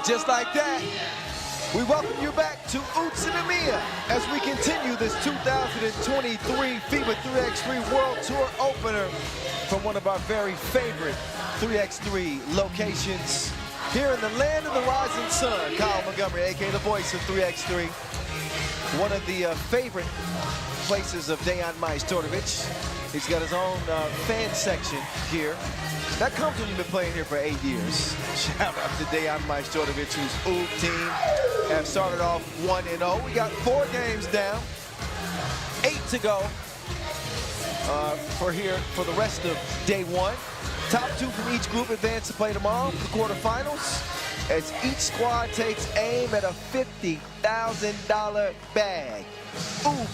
And just like that, we welcome you back to Utsunomiya as we continue this 2023 FIBA 3x3 World Tour Opener from one of our very favorite 3x3 locations here in the land of the rising sun. Kyle Montgomery, aka the voice of 3x3, one of the favorite places of Dejan Majstorovic. He's got his own fan section here. That comes when you've been playing here for 8 years. Shout out to Dejan Majstorovic, whose UB team have started off 1-0. We got 4 games down, 8 to go for the rest of day 1. Top 2 from each group advance to play tomorrow for the quarterfinals, as each squad takes aim at a $50,000 bag.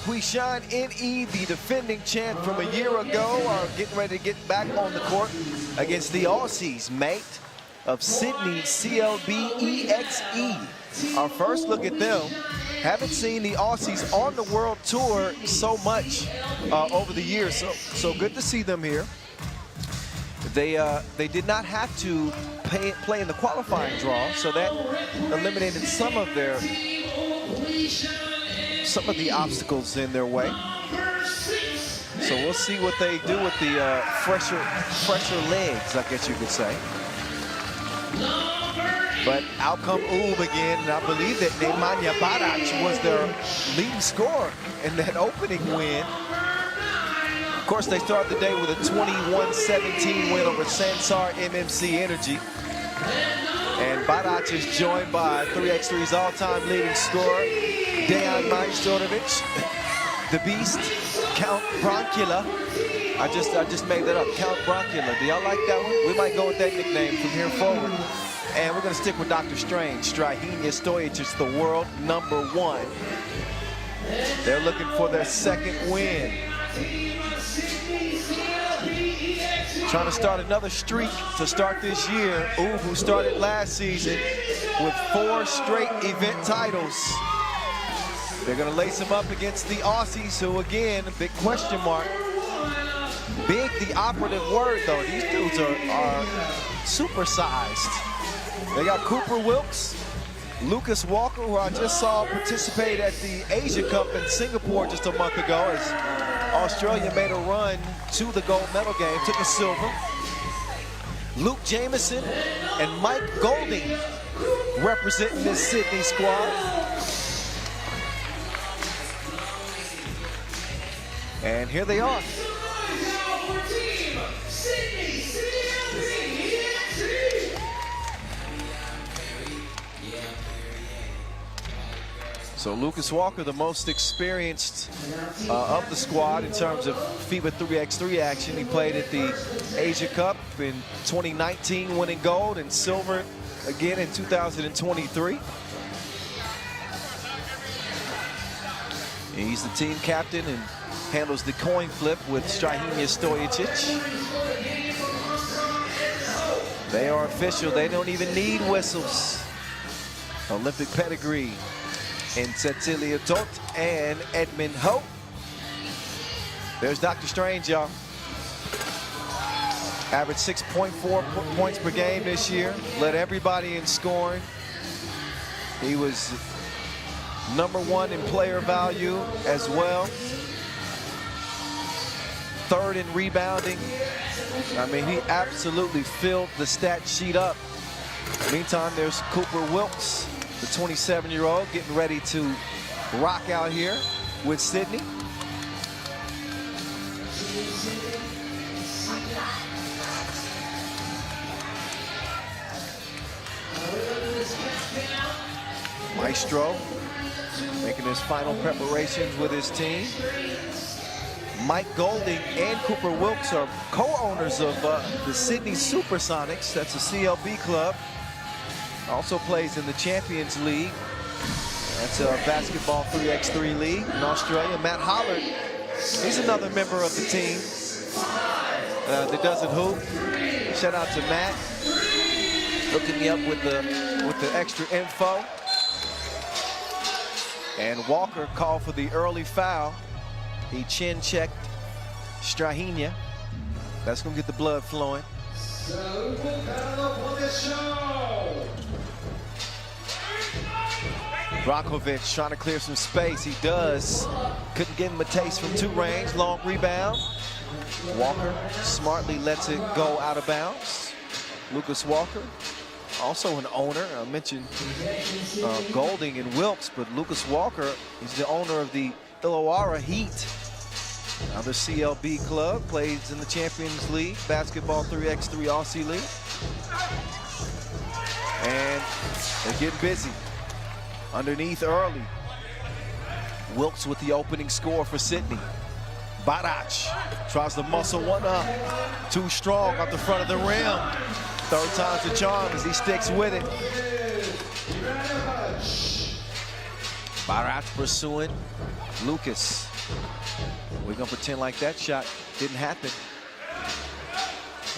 Huishan NE, the defending champ from a year ago, are getting ready to get back on the court against the Aussies, mate, of Sydney CLBEXE. Our first look at them. Haven't seen the Aussies on the World Tour so much over the years, so good to see them here. They did not have to play in the qualifying draw, so that eliminated some of the obstacles in their way. So we'll see what they do with the fresher legs, I guess you could say. But out come UB again, and I believe that Nemanja Barac was their leading scorer in that opening win. Of course, they start the day with a 21-17 win over Sansar MMC Energy. And Barac is joined by 3x3's all-time leading scorer, Dejan Majstorovic, the Beast, Count Bronchula. I just made that up, Count Bronchula. Do y'all like that one? We might go with that nickname from here forward. And we're going to stick with Dr. Strange. Strahinja Stojic, the world #1. They're looking for their second win. Trying to start another streak to start this year. UB, who started last season with 4 straight event titles. They're going to lace them up against the Aussies, who, again, a big question mark. Big, the operative word, though. These dudes are supersized. They got Cooper Wilkes, Lucas Walker, who I just saw participate at the Asia Cup in Singapore just a month ago, as Australia made a run to the gold medal game, took a silver. Luke Jameson and Mike Golding representing this Sydney squad. And here they are. So Lucas Walker, the most experienced of the squad in terms of FIBA 3x3 action. He played at the Asia Cup in 2019, winning gold, and silver again in 2023. He's the team captain and handles the coin flip with Strahinja Stojic. They are official. They don't even need whistles. Olympic pedigree in Cecilia Tot and Edmund Hope. There's Dr. Strange, y'all. Averaged 6.4 points per game this year. Led everybody in scoring. He was #1 in player value as well. 3rd in rebounding. I mean, he absolutely filled the stat sheet up. Meantime, there's Cooper Wilkes, the 27-year-old, getting ready to rock out here with Sydney. Maestro making his final preparations with his team. Mike Golding and Cooper Wilkes are co-owners of the Sydney Supersonics. That's a CLB club. Also plays in the Champions League. That's a basketball 3x3 league in Australia. Matt Hollard, he's another member of the team that doesn't hoop. Shout out to Matt, hooking me up with the extra info. And Walker called for the early foul. He chin checked Strahinja. That's gonna get the blood flowing. Brankovic trying to clear some space. He does. Couldn't give him a taste from 2 range. Long rebound. Walker smartly lets it go out of bounds. Lucas Walker, also an owner. I mentioned Golding and Wilkes, but Lucas Walker is the owner of the Illawarra Heat. Another CLB club, plays in the Champions League, basketball 3x3 Aussie League. And they're getting busy. Underneath early. Wilkes with the opening score for Sydney. BREX tries to muscle one up. Too strong off the front of the rim. 3rd time's the charm as he sticks with it. BREX pursuing Lucas. We're gonna pretend like that shot didn't happen.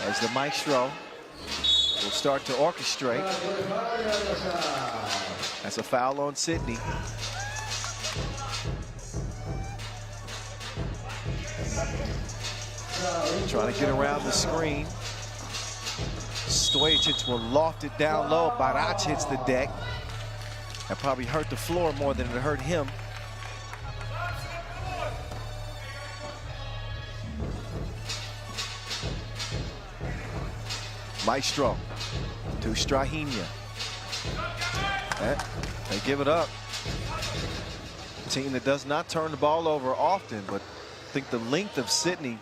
As the maestro will start to orchestrate. That's a foul on Sydney. Trying to get around the screen. Stojacic will loft it down low. BREX hits the deck. That probably hurt the floor more than it hurt him. Maestro to Strahinja. They give it up. A team that does not turn the ball over often, but I think the length of Sydney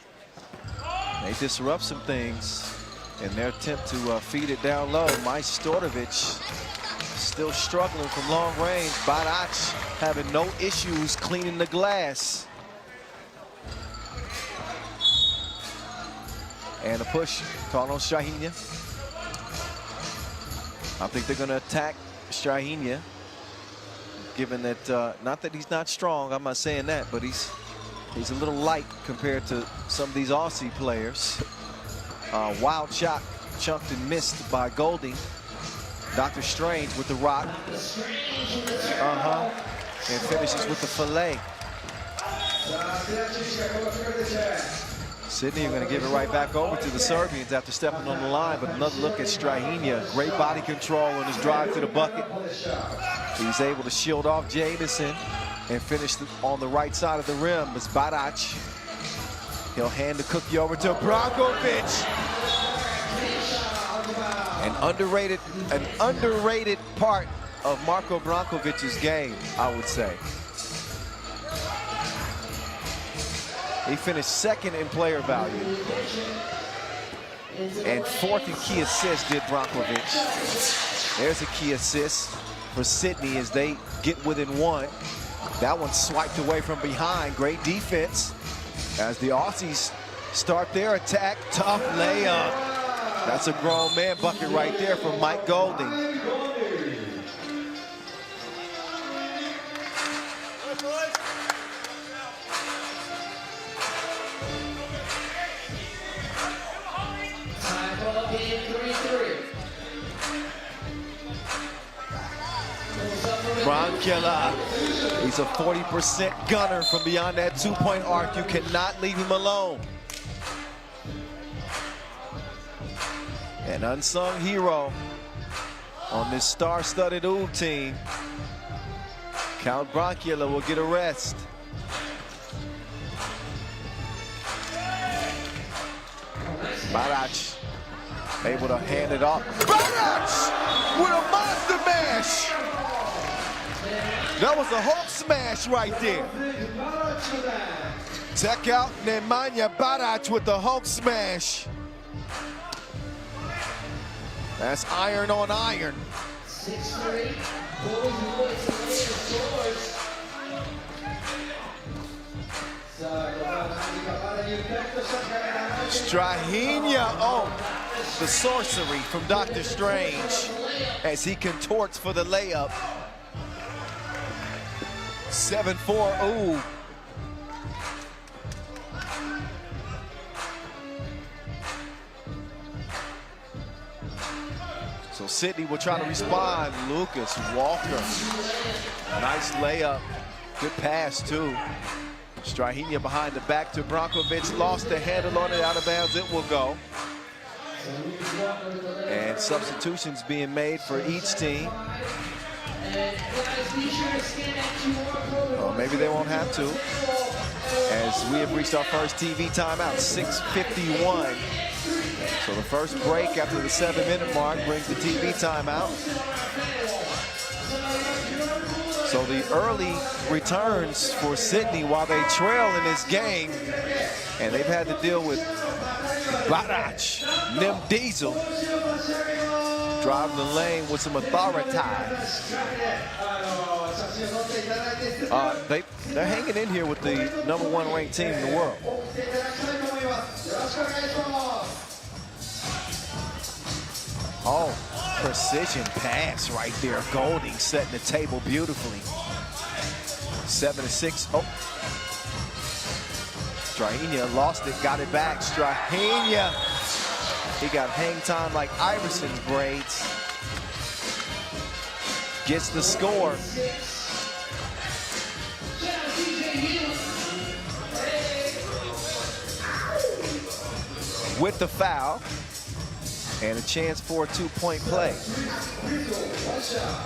may disrupt some things in their attempt to feed it down low. Majstorovic still struggling from long range. BREX having no issues cleaning the glass. And a push called on Strahinja. I think they're going to attack Strahinja, given that, not that he's not strong, I'm not saying that, but he's a little light compared to some of these Aussie players. Wild shot, chunked and missed by Golding. Dr. Strange with the rock. And finishes with the fillet. Sydney are going to give it right back over to the Serbians after stepping on the line, but another look at Strahinja. Great body control on his drive to the bucket. He's able to shield off Jamison and finish on the right side of the rim. As BREX, he'll hand the cookie over to Brankovic. An underrated part of Marko Brankovic's game, I would say. He finished 2nd in player value. And 4th in key assists did Brankovic. There's a key assist for Sydney as they get within 1. That one swiped away from behind. Great defense as the Aussies start their attack. Tough layup. That's a grown man bucket right there from Mike Golding. Brankela, he's a 40% gunner from beyond that 2-point arc. You cannot leave him alone. An unsung hero on this star-studded UL team. Count Brankela will get a rest. BREX able to hand it off. BREX with a monster mash. That was a Hulk smash right there. Check out Nemanja BREX with the Hulk smash. That's iron on iron. Strahinja, oh, the sorcery from Dr. Strange as he contorts for the layup. 7-4, ooh. So Sydney will try to respond. Lucas Walker, nice layup. Good pass too. Strahinja behind the back to Brankovic, lost the handle on it, out of bounds, it will go. And substitutions being made for each team. Well, maybe they won't have to, as we have reached our first TV timeout, 6:51. So the first break after the 7-minute mark brings the TV timeout. So the early returns for Sydney while they trail in this game, and they've had to deal with Barach, Nim Diesel, driving the lane with some authority. They're hanging in here with the #1 ranked team in the world. Oh, precision pass right there. Golding setting the table beautifully. 7-6. Oh. Strahenia lost it, got it back. Strahenia. He got hang time like Iverson's braids. Gets the score. With the foul. And a chance for a 2-point play. Slash.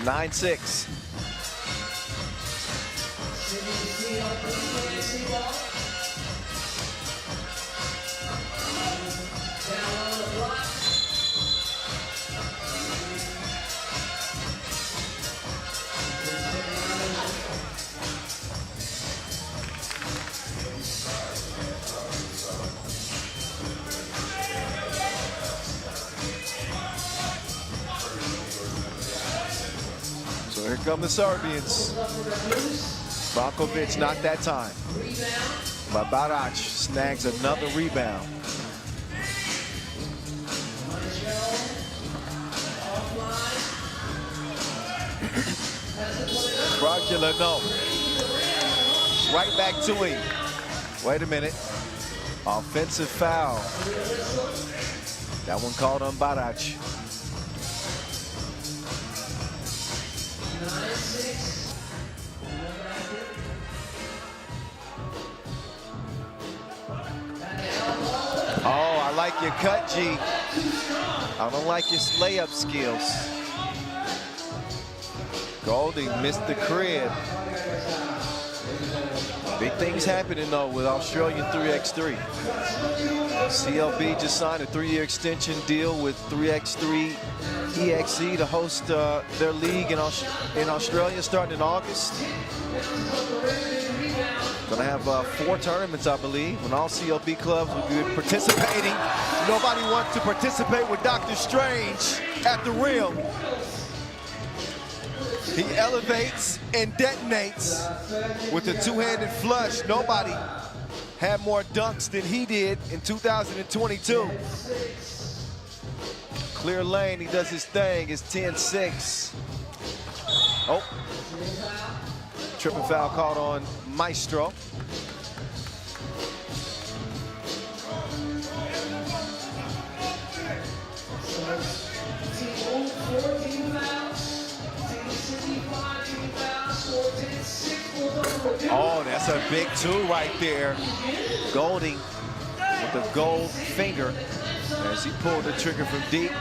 9-6. Here come the Serbians. Bankovic not that time. But Barach snags another rebound. Brogula, no. Right back to him. Wait a minute. Offensive foul. That one called on Barach. Oh, I like your cut, G. I don't like your layup skills. Golding missed the crib. Big things happening, though, with Australian 3x3. CLB just signed a 3-year extension deal with 3x3 EXE to host their league in Australia starting in August. Gonna have 4 tournaments, I believe, when all CLB clubs will be participating. Nobody wants to participate with Dr. Strange at the rim. He elevates and detonates with a 2-handed flush. Nobody had more dunks than he did in 2022. Clear lane, he does his thing. It's 10-6. Oh. Tripping foul called on Maestro. Oh, that's a big 2 right there. Golding with the gold finger as he pulled the trigger from deep.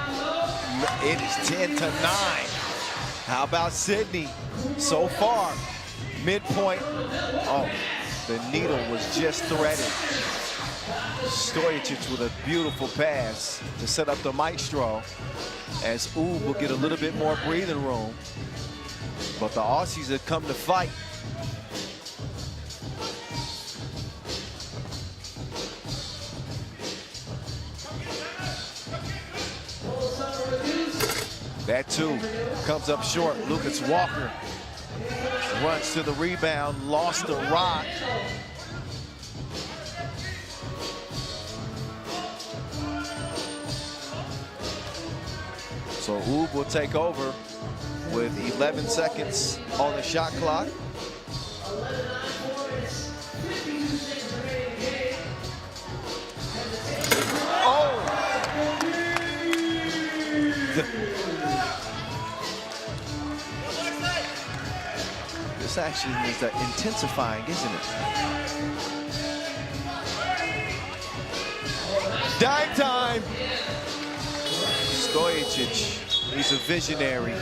It is 10-9. How about Sydney so far? Midpoint. Oh, the needle was just threaded. Stojacic with a beautiful pass to set up the Maestro, as Oob will get a little bit more breathing room. But the Aussies have come to fight. That 2 comes up short. Lucas Walker runs to the rebound, lost the rock. So Oob will take over with 11 seconds on the shot clock. Oh! pulse action is intensifying, isn't it? Dime time! SwishEXE, he's a visionary.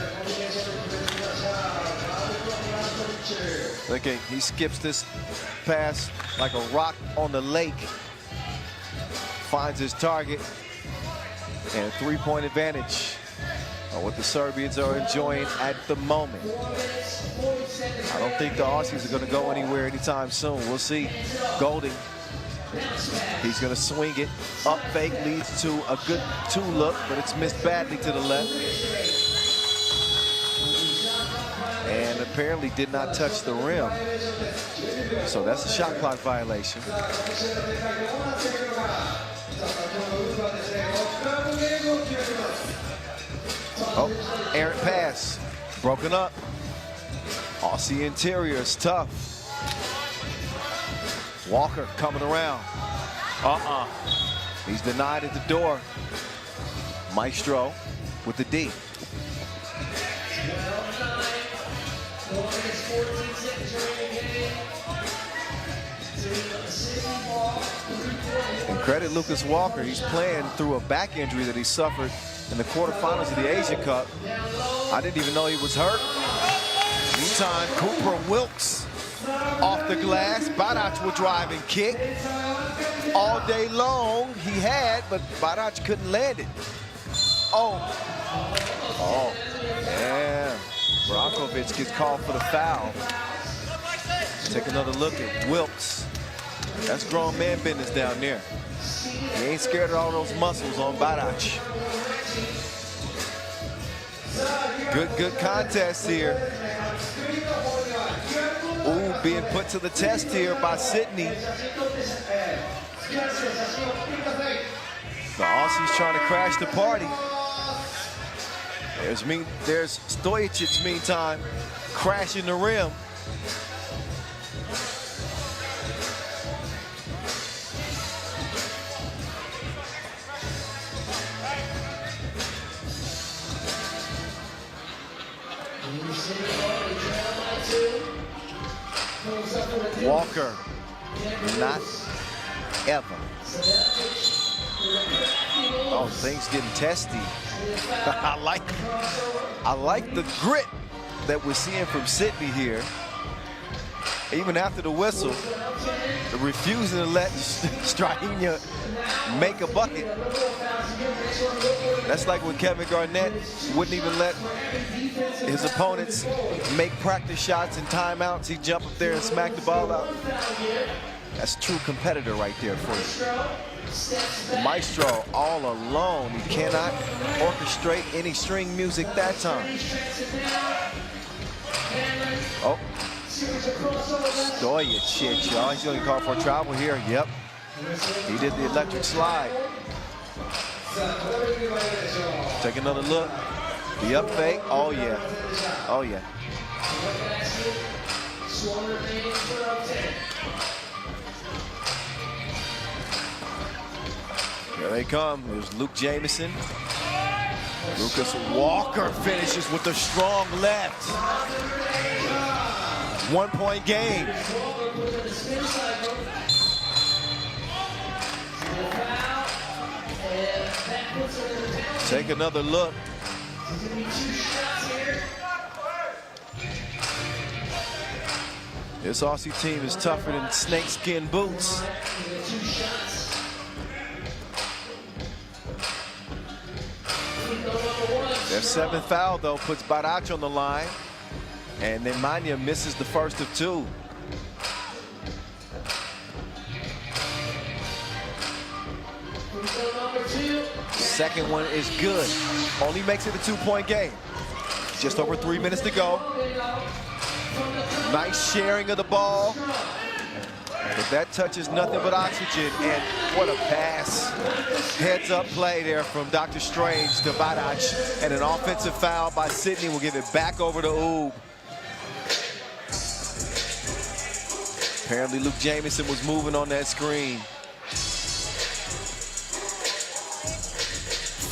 Okay, he skips this pass like a rock on the lake. Finds his target, and a three-point advantage. What the Serbians are enjoying at the moment. I don't think the Aussies are going to go anywhere anytime soon. We'll see. Golding, he's going to swing it. Up fake leads to a good two-look, but it's missed badly to the left. And apparently did not touch the rim. So that's a shot clock violation. Oh, errant pass, broken up. Aussie interior is tough. Walker coming around. He's denied at the door. Maestro with the D. And credit Lucas Walker, he's playing through a back injury that he suffered in the quarterfinals of the Asia Cup. I didn't even know he was hurt. Meantime, Cooper Wilkes off the glass. Barac will drive and kick. All day long he had, but Barac couldn't land it. Oh, yeah. Brankovic gets called for the foul. Take another look at Wilkes. That's grown man business down there. He ain't scared of all those muscles on Barac. Good contest here. Ooh, being put to the test here by Sydney. The Aussies trying to crash the party. There's SwishEXE, meantime, crashing the rim. Walker, not ever. Oh, things getting testy. I like the grit that we're seeing from Sydney here. Even after the whistle, refusing to let Strahinja make a bucket. That's like when Kevin Garnett wouldn't even let his opponents make practice shots and timeouts. He'd jump up there and smack the ball out. That's a true competitor right there for you. Maestro all alone. He cannot orchestrate any string music that time. Oh. SwishEXE, y'all. He's going to call for travel here. Yep. He did the electric slide. Take another look. The up fake. Oh, yeah. Oh, yeah. Here they come. There's Luke Jamison. Lucas Walker finishes with a strong left. 1-point game. Take another look. This Aussie team is tougher than snakeskin boots. Their seventh foul, though, puts Barac on the line. And then Mania misses the first of two. Second one is good. Only makes it a 2-point game. Just over 3 minutes to go. Nice sharing of the ball. But that touches nothing but oxygen. And what a pass. Heads up play there from Dr. Strange to Barac. And an offensive foul by Sydney will give it back over to Oob. Apparently Luke Jamison was moving on that screen.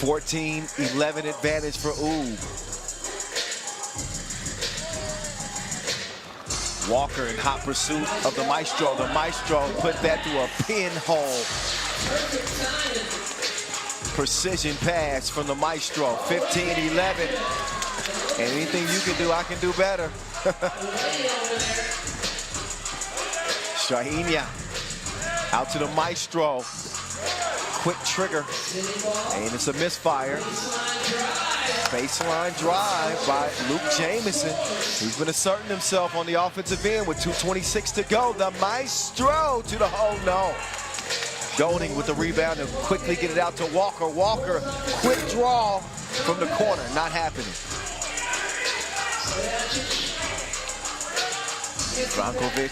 14-11 advantage for Oob. Walker in hot pursuit of the Maestro. The Maestro put that through a pinhole. Precision pass from the Maestro. 15-11. Anything you can do, I can do better. Strahinja out to the Maestro. Quick trigger, and it's a misfire. Baseline drive by Luke Jamison. He's been asserting himself on the offensive end with 2:26 to go. The Maestro to the hole, no. Golding with the rebound and quickly get it out to Walker. Walker, quick draw from the corner, not happening. Brankovic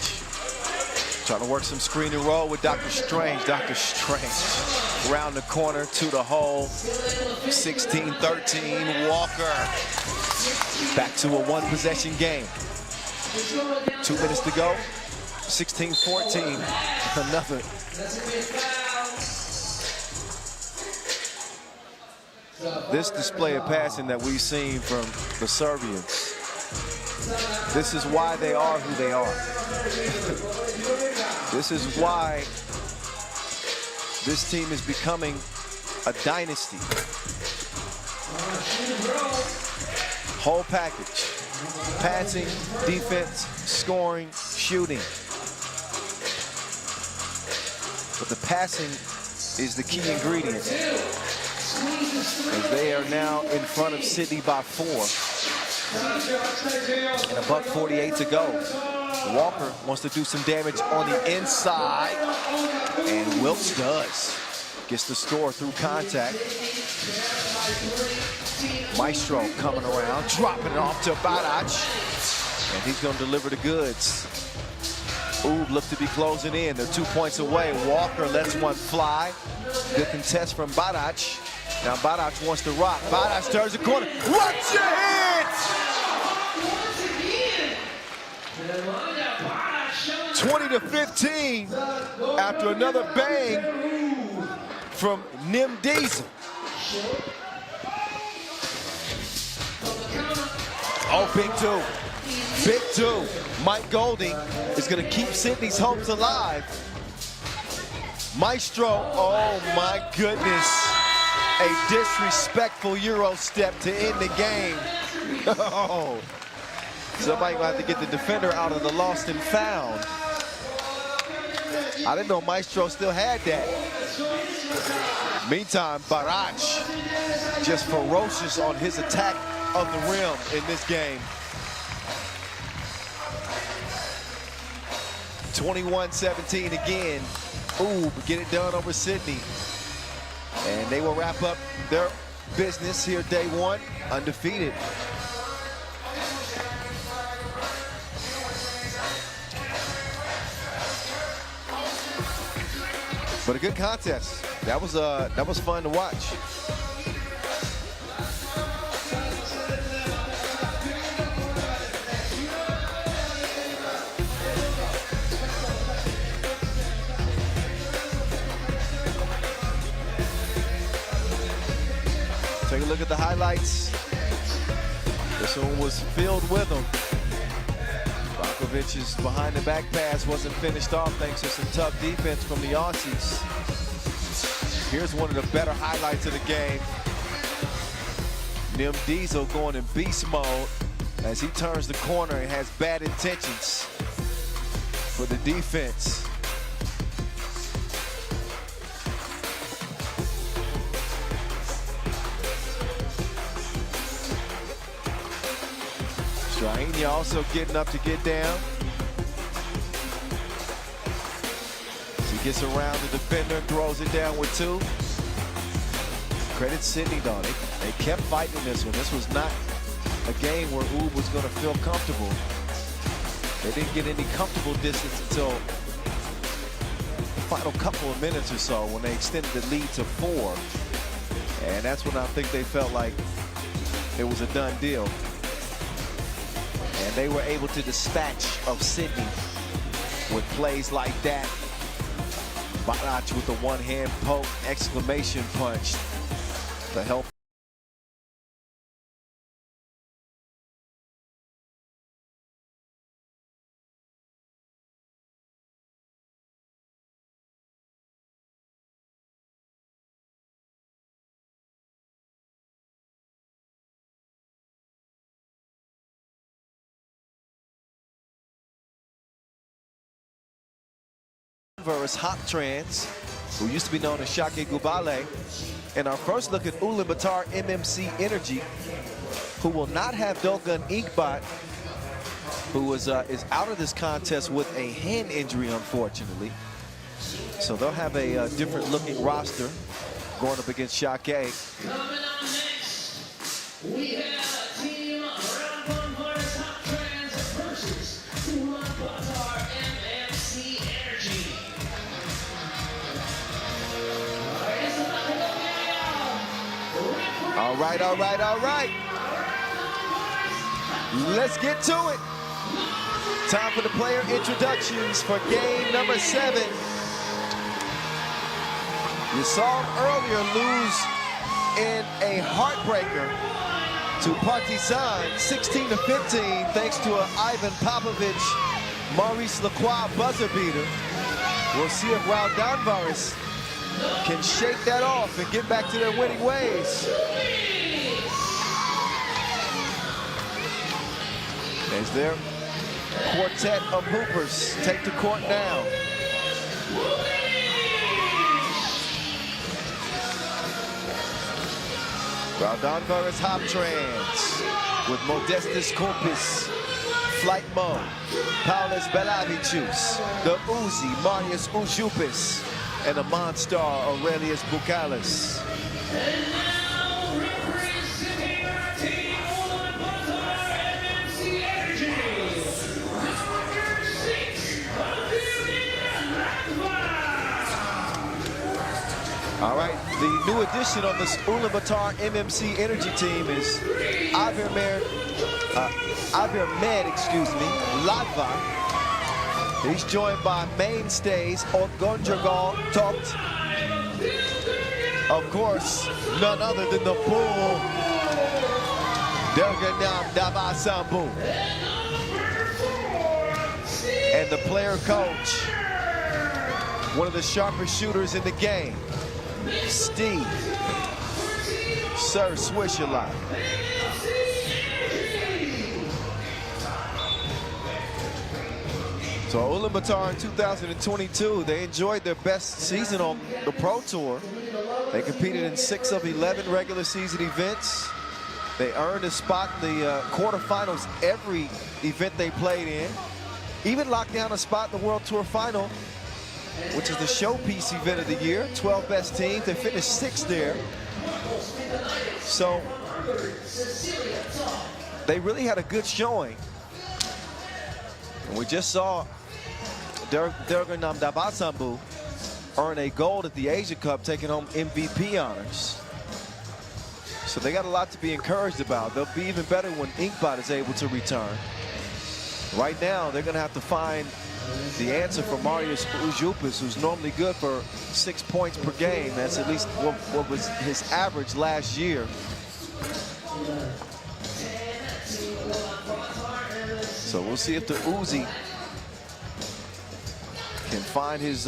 trying to work some screen and roll with Dr. Strange. Dr. Strange around the corner to the hole. 16-13, Walker. Back to a one-possession game. 2 minutes to go. 16-14, another. This display of passing that we've seen from the Serbians, this is why they are who they are. This is why this team is becoming a dynasty. Whole package. Passing, defense, scoring, shooting. But the passing is the key ingredient. As they are now in front of Sydney by 4. And a $1:48 to go. Walker wants to do some damage on the inside. And Wilkes does. Gets the score through contact. Maestro coming around, dropping it off to Badac. And he's going to deliver the goods. Oob look to be closing in. They're 2 points away. Walker lets one fly. Good contest from Badac. Now Badac wants to rock. Badac turns the corner. What's your hit? 20-15 after another bang from Nim Diesel. Oh, big two. Big two. Mike Golding is going to keep Sydney's hopes alive. Maestro, oh my goodness. A disrespectful Euro step to end the game. Oh. Somebody will have to get the defender out of the lost and found. I didn't know Maestro still had that. Meantime, Barac just ferocious on his attack of the rim in this game. 21-17 again. Ooh, get it done over Sydney. And they will wrap up their business here day one, undefeated. But a good contest. That was fun to watch. Take a look at the highlights. This one was filled with them. Brankovic's behind the back pass wasn't finished off thanks to some tough defense from the Aussies. Here's one of the better highlights of the game. Nim Diesel going in beast mode as he turns the corner and has bad intentions for the defense. Strahinja also getting up to get down. As he gets around the defender, throws it down with 2. Credit Sydney though, they kept fighting this one. This was not a game where Oob was going to feel comfortable. They didn't get any comfortable distance until the final couple of minutes or so when they extended the lead to 4. And that's when I think they felt like it was a done deal. And they were able to dispatch of Sydney with plays like that. Badac with the one-hand poke, exclamation punch to help. Raudondvaris Hoptrans, who used to be known as Shake Gubale. And our first look at Ulaanbaatar MMC Energy, who will not have Dogun Inkbot, who is out of this contest with a hand injury, unfortunately. So they'll have a different looking roster going up against Shake. Coming on next, we have Team Raudondvaris Hoptrans versus Ulaanbaatar MMC Energy. All right, all right, all right. Let's get to it. Time for the player introductions for game number 7. You saw him earlier lose in a heartbreaker to Partizan, 16-15, thanks to an Ivan Popovich, Maurice Lacroix buzzer beater. We'll see if Raudondvaris can shake that off and get back to their winning ways. As their quartet of hoopers take the court now. Raudondvaris Hoptrans with Modestus Corpus, Flight Mo, Paulis Belavicius, the Uzi, Marius Ujupis, and the Monstar Aurelius Bucalis. And now representing our team, Ulaanbaatar MMC Energy, number 6, All right, the new addition on this Ulaanbaatar MMC Energy team is Ivermed, Ladva. He's joined by mainstays Ogonjagal Tocht. Of course, none other than the bull, Derganam Davasambu. And the player coach, one of the sharpest shooters in the game, Steve, Sir SwishEXE. So Ulaanbaatar in 2022, they enjoyed their best season on the Pro Tour. They competed in 6 of 11 regular season events. They earned a spot in the quarterfinals every event they played in. Even locked down a spot in the World Tour Final, which is the showpiece event of the year. 12 best teams, they finished 6th there. So they really had a good showing. And we just saw Derganam Davasambu earn a gold at the Asia Cup, taking home MVP honors. So they got a lot to be encouraged about. They'll be even better when Inkbot is able to return. Right now, they're going to have to find the answer for Marius Ujupis, who's normally good for 6 points per game. That's at least what was his average last year. So we'll see if the Uzi can find his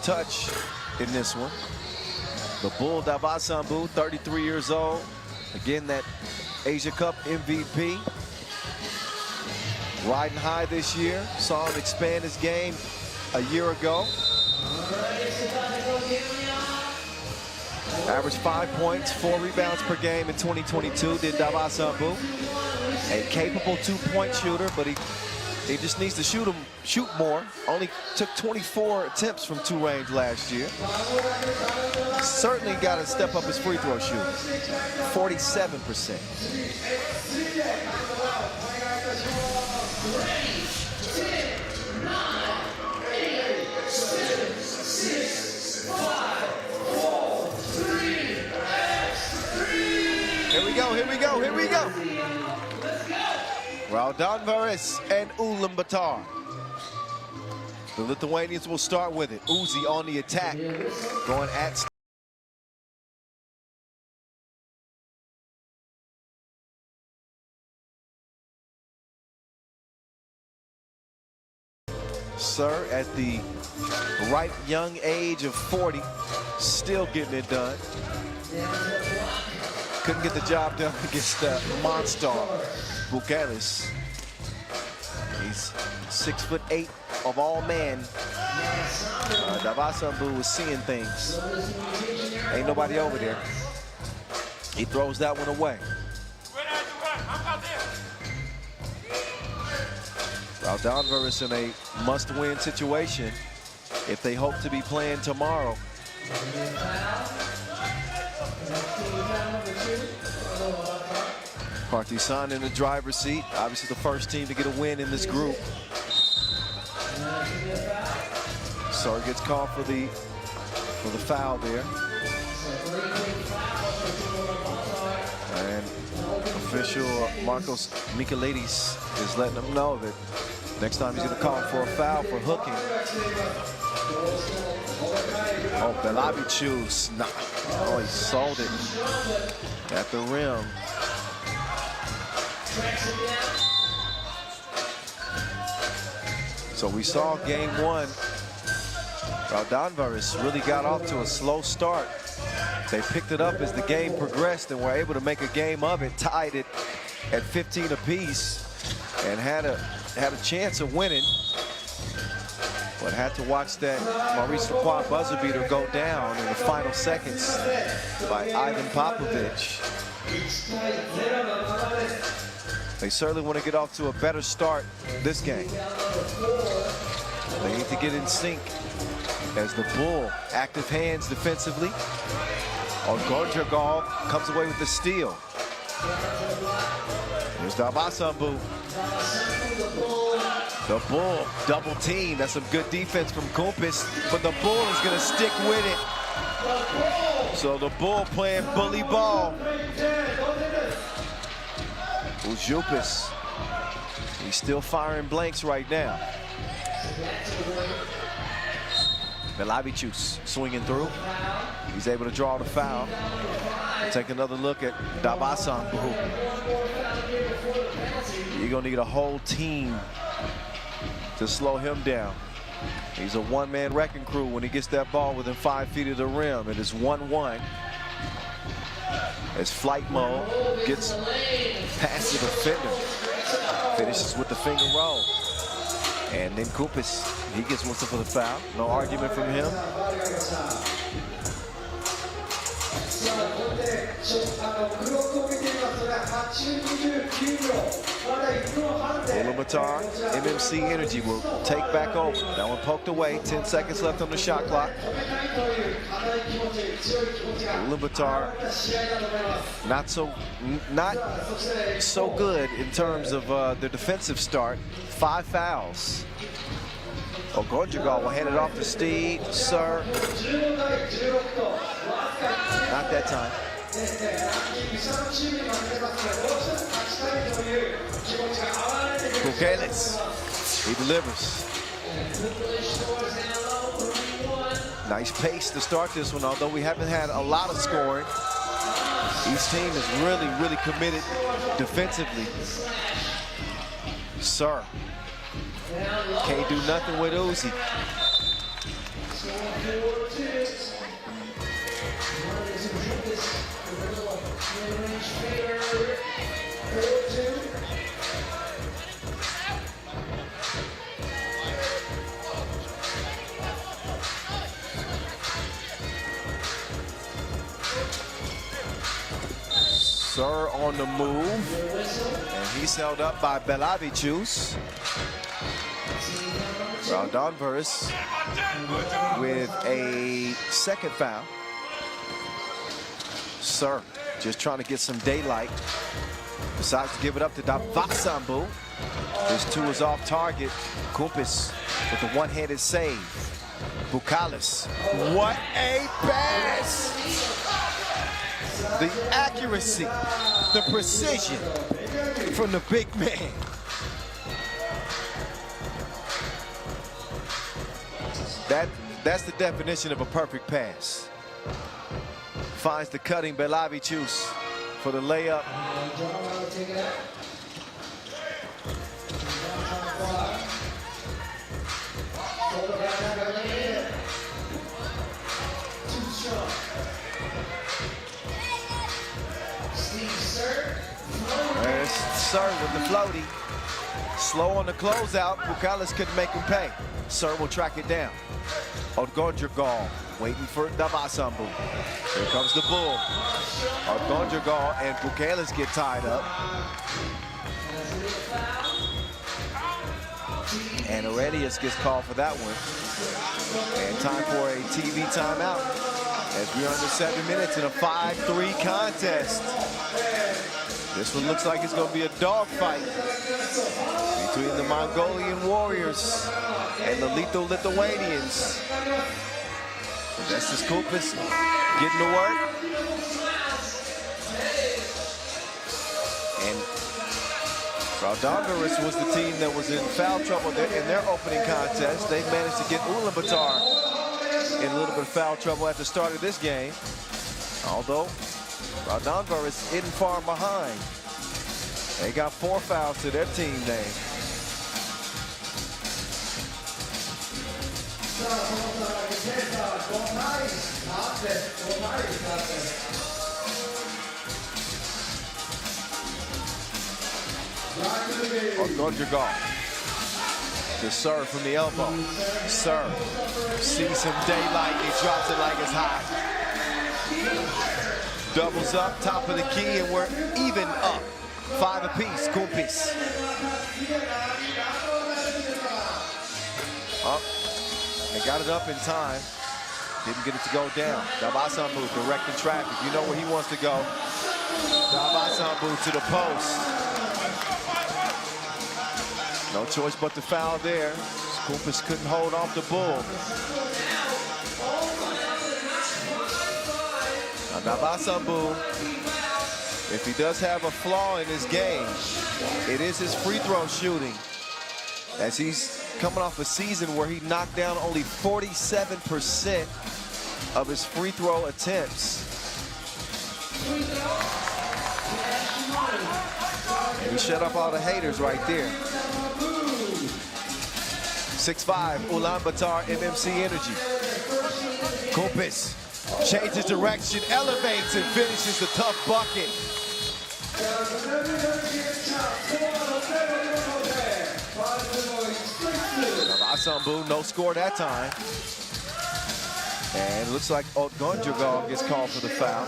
touch in this one. The Bull Davasambu, 33 years old. Again, that Asia Cup MVP. Riding high this year. Saw him expand his game a year ago. Averaged 5 points, 4 rebounds per game in 2022, did Davasambu. A capable 2-point shooter, but he just needs to shoot more. Only took 24 attempts from 2 range last year. Certainly got to step up his free throw shooting. 47%. Here we go, here we go, here we go. Raudondvaris and Ulaanbaatar. The Lithuanians will start with it. Uzi on the attack, going at Sir, at the ripe young age of 40, still getting it done. Couldn't get the job done against Monstar Bucalis. He's 6'8" of all man. Davasambu was seeing things. Ain't nobody over there. He throws that one away. Raudondvaris in a must-win situation if they hope to be playing tomorrow. Partizan in the driver's seat, obviously the first team to get a win in this group. So gets called for the foul there. And official Marcos Michaelides is letting them know that next time he's going to call for a foul for hooking. Oh, Belavichus. Nah. Oh, he sold it at the rim. So we saw game one. Raudondvaris really got off to a slow start. They picked it up as the game progressed and were able to make a game of it, tied it at 15 apiece, and had a chance of winning. But had to watch that Maurice Lacroix buzzer beater go down in the final seconds by Ivan Popovich. They certainly want to get off to a better start this game. They need to get in sync as the Bull, active hands defensively. Gorjagal comes away with the steal. Here's Davasambu. The Bull double team. That's some good defense from Kumpis, but the Bull is going to stick with it. So the Bull playing bully ball. Ujupis, he's still firing blanks right now. Belavichus swinging through. He's able to draw the foul. Take another look at Davasambu. You're gonna need a whole team to slow him down. He's a one-man wrecking crew when he gets that ball within 5 feet of the rim. It is 1-1. As Flight Mode gets past the defender. Finishes with the finger roll. And then Kumpis, he gets whistled for the foul. No argument from him. Ulaanbaatar, MMC Energy will take back over. That one poked away, 10 seconds left on the shot clock. Ulaanbaatar, not so good in terms of their defensive start. 5 fouls. Gorjagal will hand it off to Steve. Sir. Not that time. Kukeles. He delivers. Nice pace to start this one, although we haven't had a lot of scoring. Each team is really committed defensively. Sir. Can't do nothing with Uzi. Sir on the move, and he's held up by Belavichus. Raudondvaris with a second foul. Sir just trying to get some daylight. Decides to give it up to Davasambu. This 2 is off target. Kumpis with the one-handed save. Bukalis. What a pass! The accuracy, the precision from the big man. That's the definition of a perfect pass. Finds the cutting Belavichus for the layup. There's Sir with the floaty. Slow on the closeout. Bukalis couldn't make him pay. Sir will track it down. Raudondvaris waiting for Dabasambu. Here comes the bull. Raudondvaris and Bukeles get tied up. And Aurelius gets called for that one. And time for a TV timeout as we are under 7 minutes in a 5-3 contest. This one looks like it's going to be a dogfight between the Mongolian Warriors and the lethal Lithuanians. Justice Kupis getting to work. And Raudondvaris was the team that was in foul trouble in their opening contest. They managed to get Ulaanbaatar in a little bit of foul trouble at the start of this game. Although Raudondvaris isn't far behind. They got 4 fouls to their team name. Raudondvaris to serve from the elbow. Serve. Sees some daylight. He drops it like it's hot. Doubles up, top of the key, and we're even up. 5 apiece. Kupis. Up. They got it up in time. Didn't get it to go down. Dabasambu directing traffic. You know where he wants to go. Dabasambu to the post. No choice but to foul there. Kupis couldn't hold off the bull. Now Dabasambu, if he does have a flaw in his game, it is his free throw shooting. As he's coming off a season where he knocked down only 47% of his free throw attempts. And we shut up all the haters right there. 6'5", Ulaanbaatar, MMC Energy. Kupis changes direction, elevates, and finishes the tough bucket. Dabasambu, no score that time. And it looks like Raudondvaris gets called for the foul.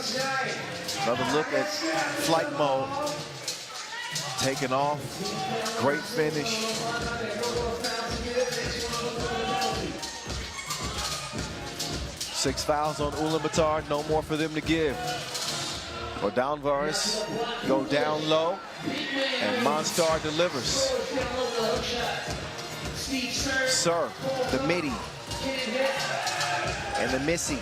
Another look at flight mode. Taken off. Great finish. Six fouls on Ulaanbaatar, no more for them to give. Raudondvaris go down low, and Monstar delivers. Sir, the midi, and the missy.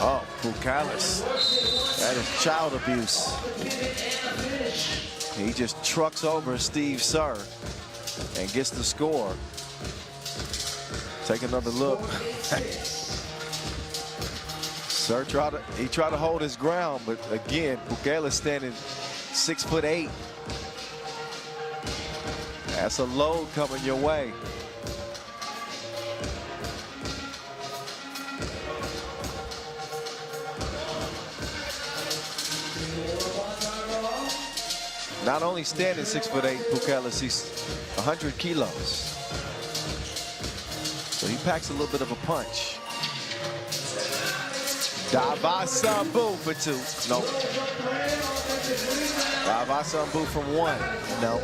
Oh, Bukeles. That is child abuse. He just trucks over Steve Sir and gets the score. Take another look. Sir tried to hold his ground, but again, Bukeles standing 6'8". That's a load coming your way. Not only standing 6'8", Bukeles, he's 100 kilos. So he packs a little bit of a punch. Dabasambu for 2. No. Dabasambu from 1. No.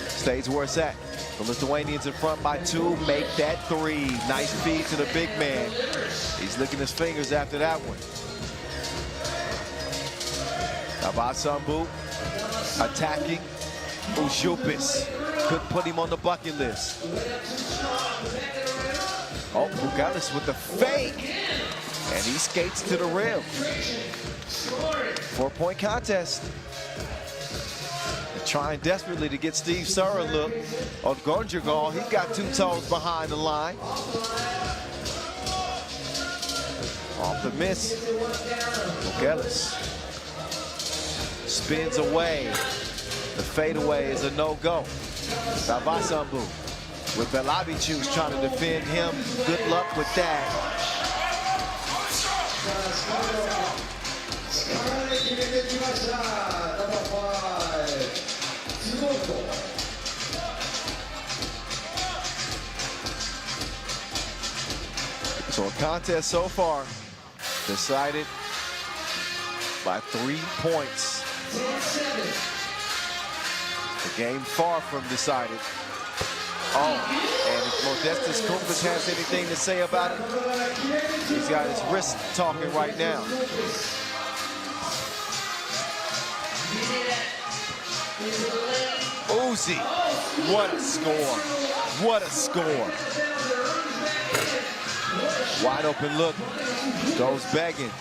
Stays where it's at. The Lithuanians in front by 2. Make that 3. Nice feed to the big man. He's licking his fingers after that one. Dabasambu attacking Ujupis. Couldn't put him on the bucket list. Oh, Bukeles with the fake. And he skates to the rim. 4-point contest. They're trying desperately to get Steve Sir a look. Raudondvaris, he's got 2 toes behind the line. Off the miss. Bukeles spins away. The fadeaway is a no-go. Dabasambu with Belabichus trying to defend him. Good luck with that. So a contest so far decided by 3 points. The game far from decided. Oh, and if Modestas Kumpis has anything to say about it, he's got his wrist talking right now. Uzi, what a score. What a score. Wide open look, goes begging.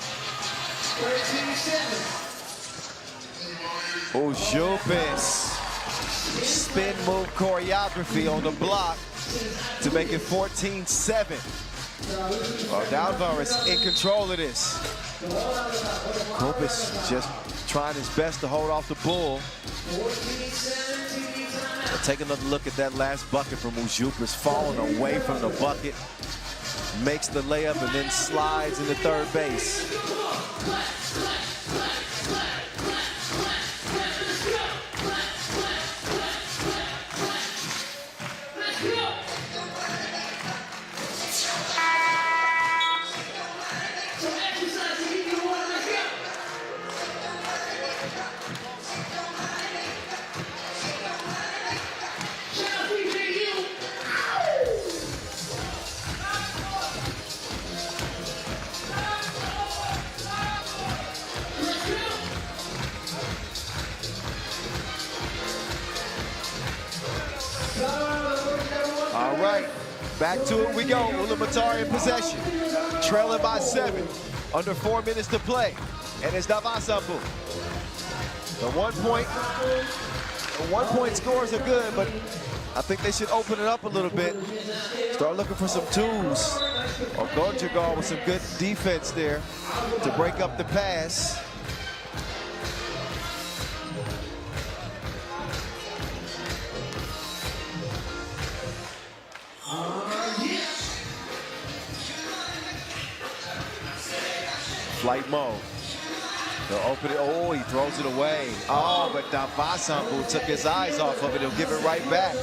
Ujupas. Spin move choreography on the block to make it 14-7. Raudondvaris in control of this. Kumpis just trying his best to hold off the bull. But take another look at that last bucket from Ujupas, falling away from the bucket. Makes the layup and then slides into third base. All right, back to it we go. Ulaanbaatar in possession, trailing by 7, under 4 minutes to play, and it's Davasambu. The one point scores are good, but I think they should open it up a little bit. Start looking for some twos. Raudondvaris with some good defense there to break up the pass. Flight mode. They'll open it. Oh, he throws it away. Oh, but Davasambu took his eyes off of it. He'll give it right back.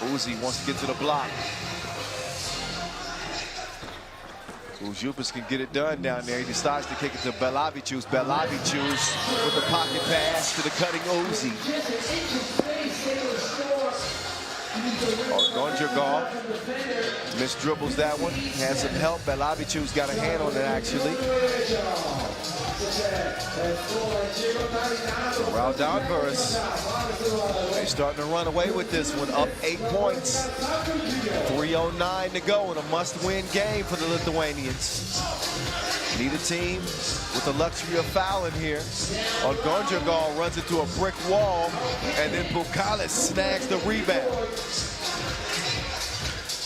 Uzi wants to get to the block. Ujupas can get it done down there. He decides to kick it to Belavicius. Belavicius with the pocket pass to the cutting Uzi. Raudondvaris misdribbles that one. Has some help. Belavicius got a hand on it actually. Raudondvaris, they're starting to run away with this one. Up 8 points. 3:09 to go in a must-win game for the Lithuanians. Need a team with the luxury of fouling here. Raudondvaris runs into a brick wall, and then Bukalis snags the rebound.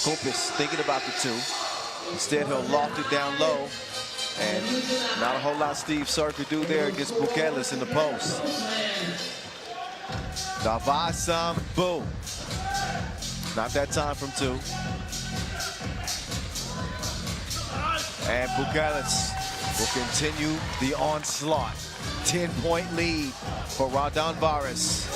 Kumpis thinking about the two. Instead, he'll loft it down low. And not a whole lot Steve Sir could do there against Bukalis in the post. Davasambu. Not that time from 2. And Bukalis will continue the onslaught. 10-point lead for Raudondvaris.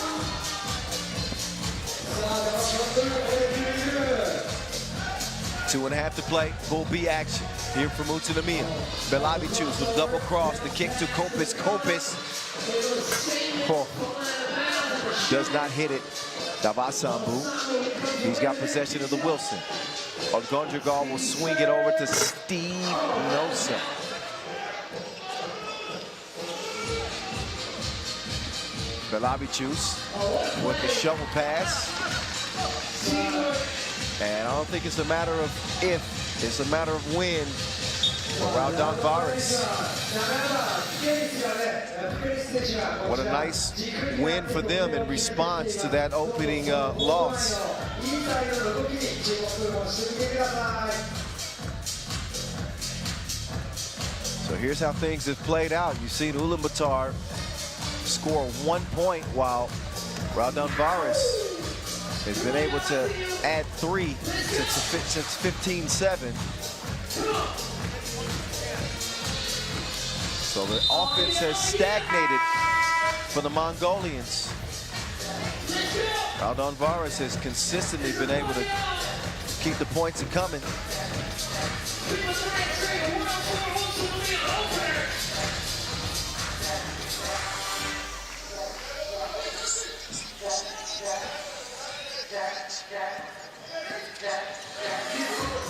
Two and a half to play. Full B action here from Utsunomiya. Belavicius with double cross. The kick to Kumpis. Kumpis does not hit it. Davasambu. He's got possession of the Wilson. Raudondvaris will swing it over to Steve Nosa. Belavicius with the shovel pass. And I don't think it's a matter of if, it's a matter of when for Raudondvaris. What a nice win for them in response to that opening loss. So here's how things have played out. You've seen Ulaanbaatar score 1 point while Raudondvaris has been able to add 3 since 15-7. So the offense has stagnated for the Mongolians. Raudondvaris has consistently been able to keep the points coming.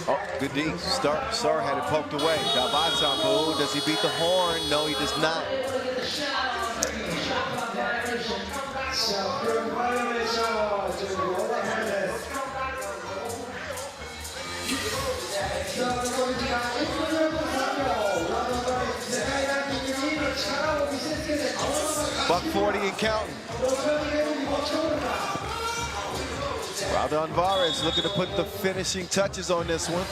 Oh, good D. Sansar had it poked away. Dabasambu, does he beat the horn? No, he does not. $140 and counting. Raudondvaris looking to put the finishing touches on this one.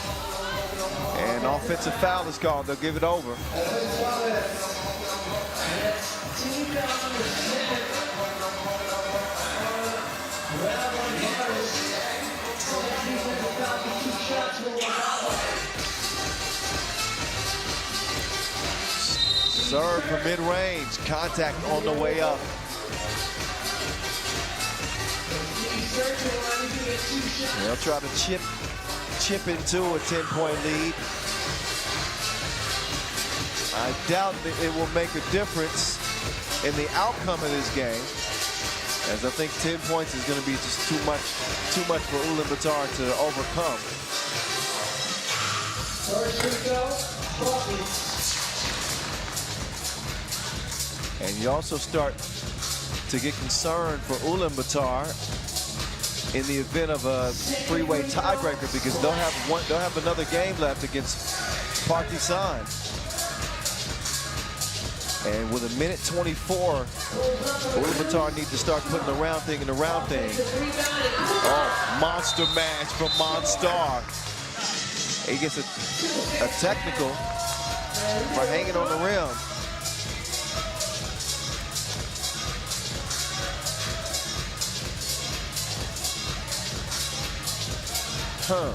And offensive foul is called. They'll give it over. Serve for mid-range. Contact on the way up. They'll try to chip into a 10-point lead. I doubt that it will make a difference in the outcome of this game, as I think 10 points is going to be just too much for Ulaanbaatar to overcome. And you also start to get concerned for Ulaanbaatar in the event of a three-way tiebreaker, because they'll have another game left against Partizan. And with 1:24, Ulaanbaatar needs to start putting the round thing in the round thing. Oh, monster match from Monstar. He gets a technical for hanging on the rim. Huh.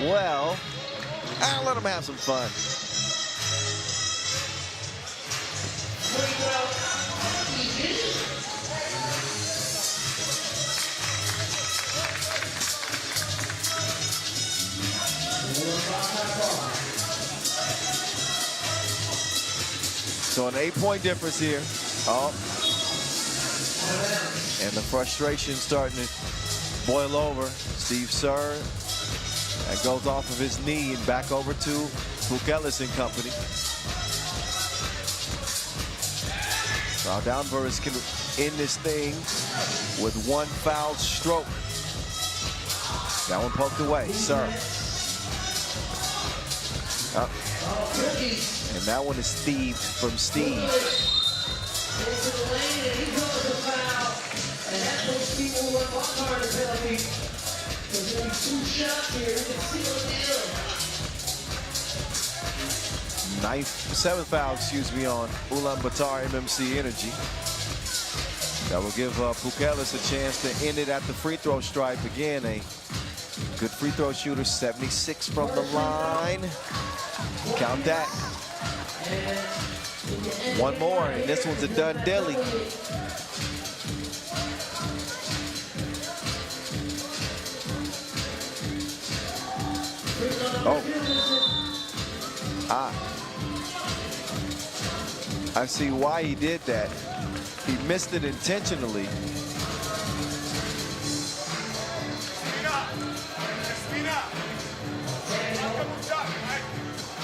Well, I'll let them have some fun. So an 8-point difference here. Oh. And the frustration starting to boil over. Steve Sansar. That goes off of his knee and back over to BeefmanEXE and company. Raudondvaris can end this thing with one foul stroke. That one poked away. Sansar. And that one is thieved from Steve. Seventh foul, excuse me, on Ulaanbaatar MMC Energy. That will give BeefmanEXE a chance to end it at the free throw stripe. Again, a good free throw shooter, 76 from the line. Count that. One more, and this one's a done dilly. Oh. I see why he did that. He missed it intentionally.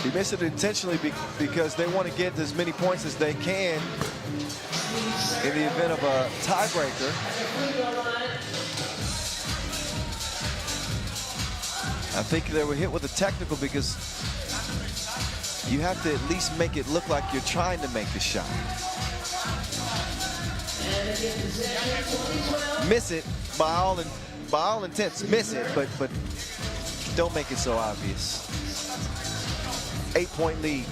He missed it intentionally because they want to get as many points as they can in the event of a tiebreaker. I think they were hit with a technical because you have to at least make it look like you're trying to make the shot. Miss it by all intents. Miss it, but don't make it so obvious. 8-point lead.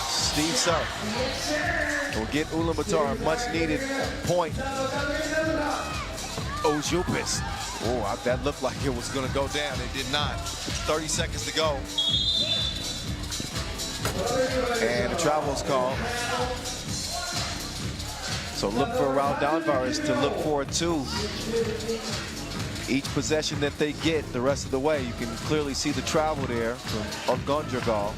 Steve Sir will get Ulaanbaatar a much-needed point. Ojupis. Oh, that looked like it was going to go down. It did not. 30 seconds to go. And the travel's called. So look for Raudondvaris to look forward to. Each possession that they get the rest of the way, you can clearly see the travel there from Gondragal.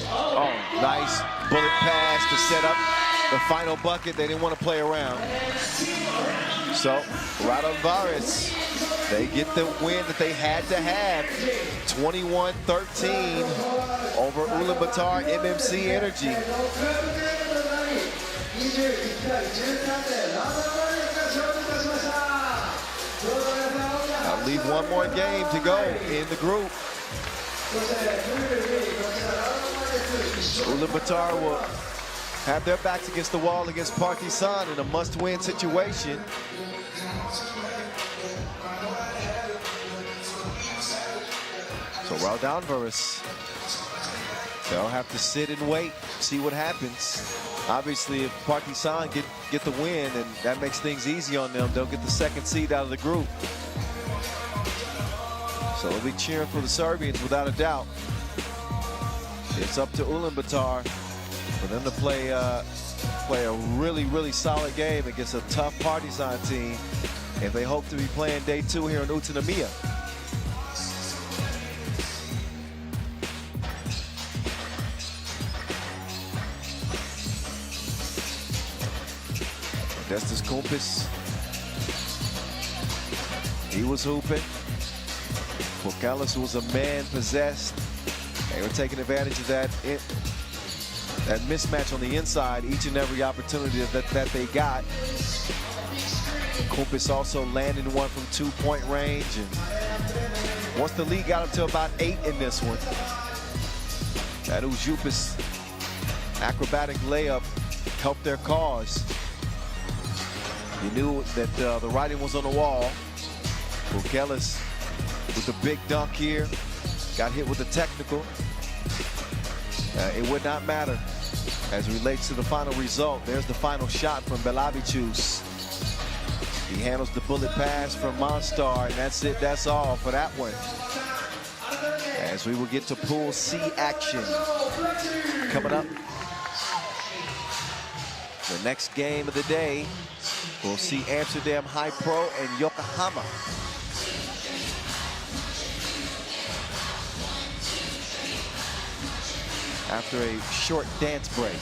Oh, nice bullet pass to set up the final bucket. They didn't want to play around. So Raudondvaris, they get the win that they had to have. 21-13 over Ulaanbaatar MMC Energy. I'll leave one more game to go in the group. Ulaanbaatar will have their backs against the wall against Partizan in a must-win situation. So Raudondvaris, they'll have to sit and wait, see what happens. Obviously, if Partizan get the win, and that makes things easy on them, they'll get the second seed out of the group. So they'll be cheering for the Serbians without a doubt. It's up to Ulaanbaatar for them to play a really, really solid game against a tough Partizan team if they hope to be playing day 2 here in Utsunomiya. Destus Kumpis, he was hooping. Porkelis was a man possessed. They were taking advantage of that mismatch on the inside each and every opportunity that they got. Kumpis also landing one from 2-point range, and once the lead got up to about 8 in this one, that Ujupis acrobatic layup helped their cause. You knew that the writing was on the wall. Porkelis with the big dunk here, got hit with the technical. It would not matter as it relates to the final result. There's the final shot from Belabichus. He handles the bullet pass from Monstar, and that's it. That's all for that one. As we will get to Pool C action coming up. The next game of the day, we'll see Amsterdam HiPRO and Yokohama. After a short dance break.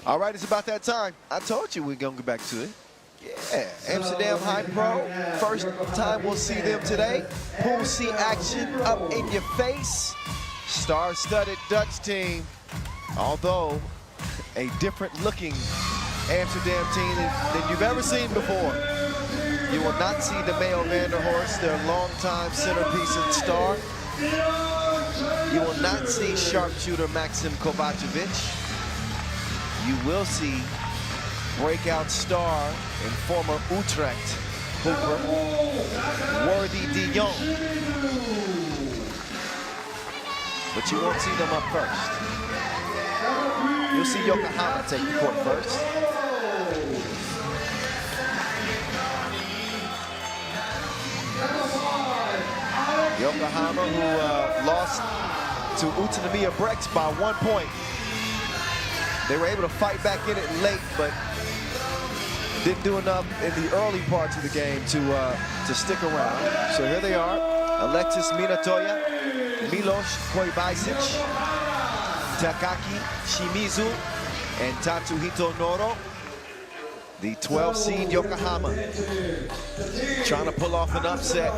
All right, it's about that time. I told you we're going to get back to it. Yeah, Amsterdam HiPRO. First time we'll see them today. Pool C action up in your face. Star-studded Dutch team. Although a different looking Amsterdam team than you've ever seen before. You will not see the male Vanderhorst, their longtime centerpiece and star. You will not see sharpshooter Maxim Kovacevic. You will see breakout star and former Utrecht hooper, Worthy de Jong. But you won't see them up first. You'll see Yokohama take the court first. Yokohama, who lost to Utsunomiya BREX by 1 point. They were able to fight back in it late, but didn't do enough in the early parts of the game to stick around. So here they are: Alexis Minatoya, Milos Koibajsic, Takaki Shimizu, and Tatsuhito Noro. The 12 seed Yokohama trying to pull off an upset.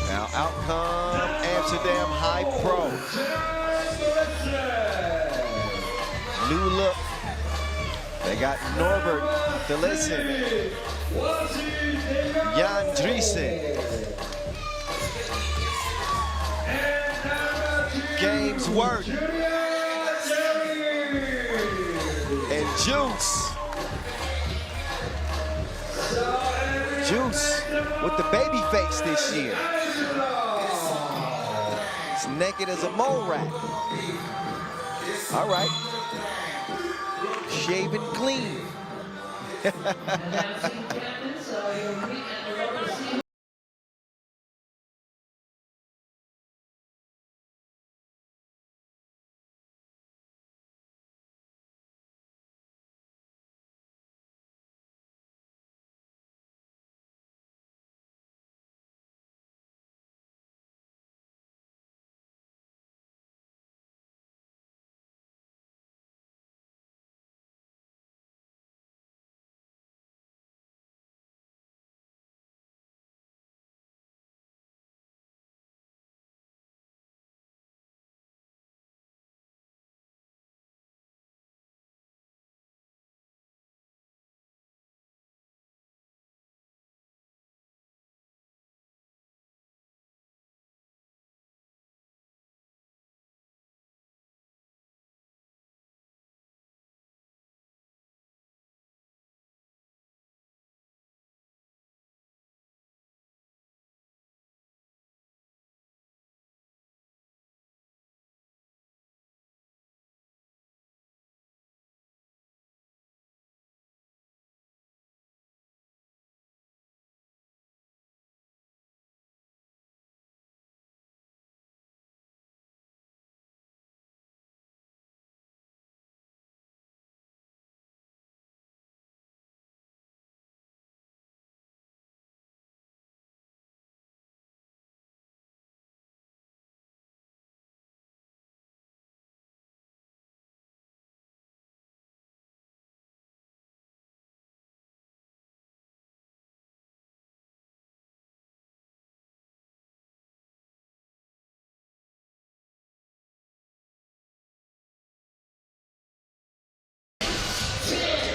Now out come Amsterdam HiPRO. New look. They got Norbert Delissen, Jan Driessen, Games Work, and Juice. Juice with the baby face this year. It's naked as a mole rat. All right. Shaven clean.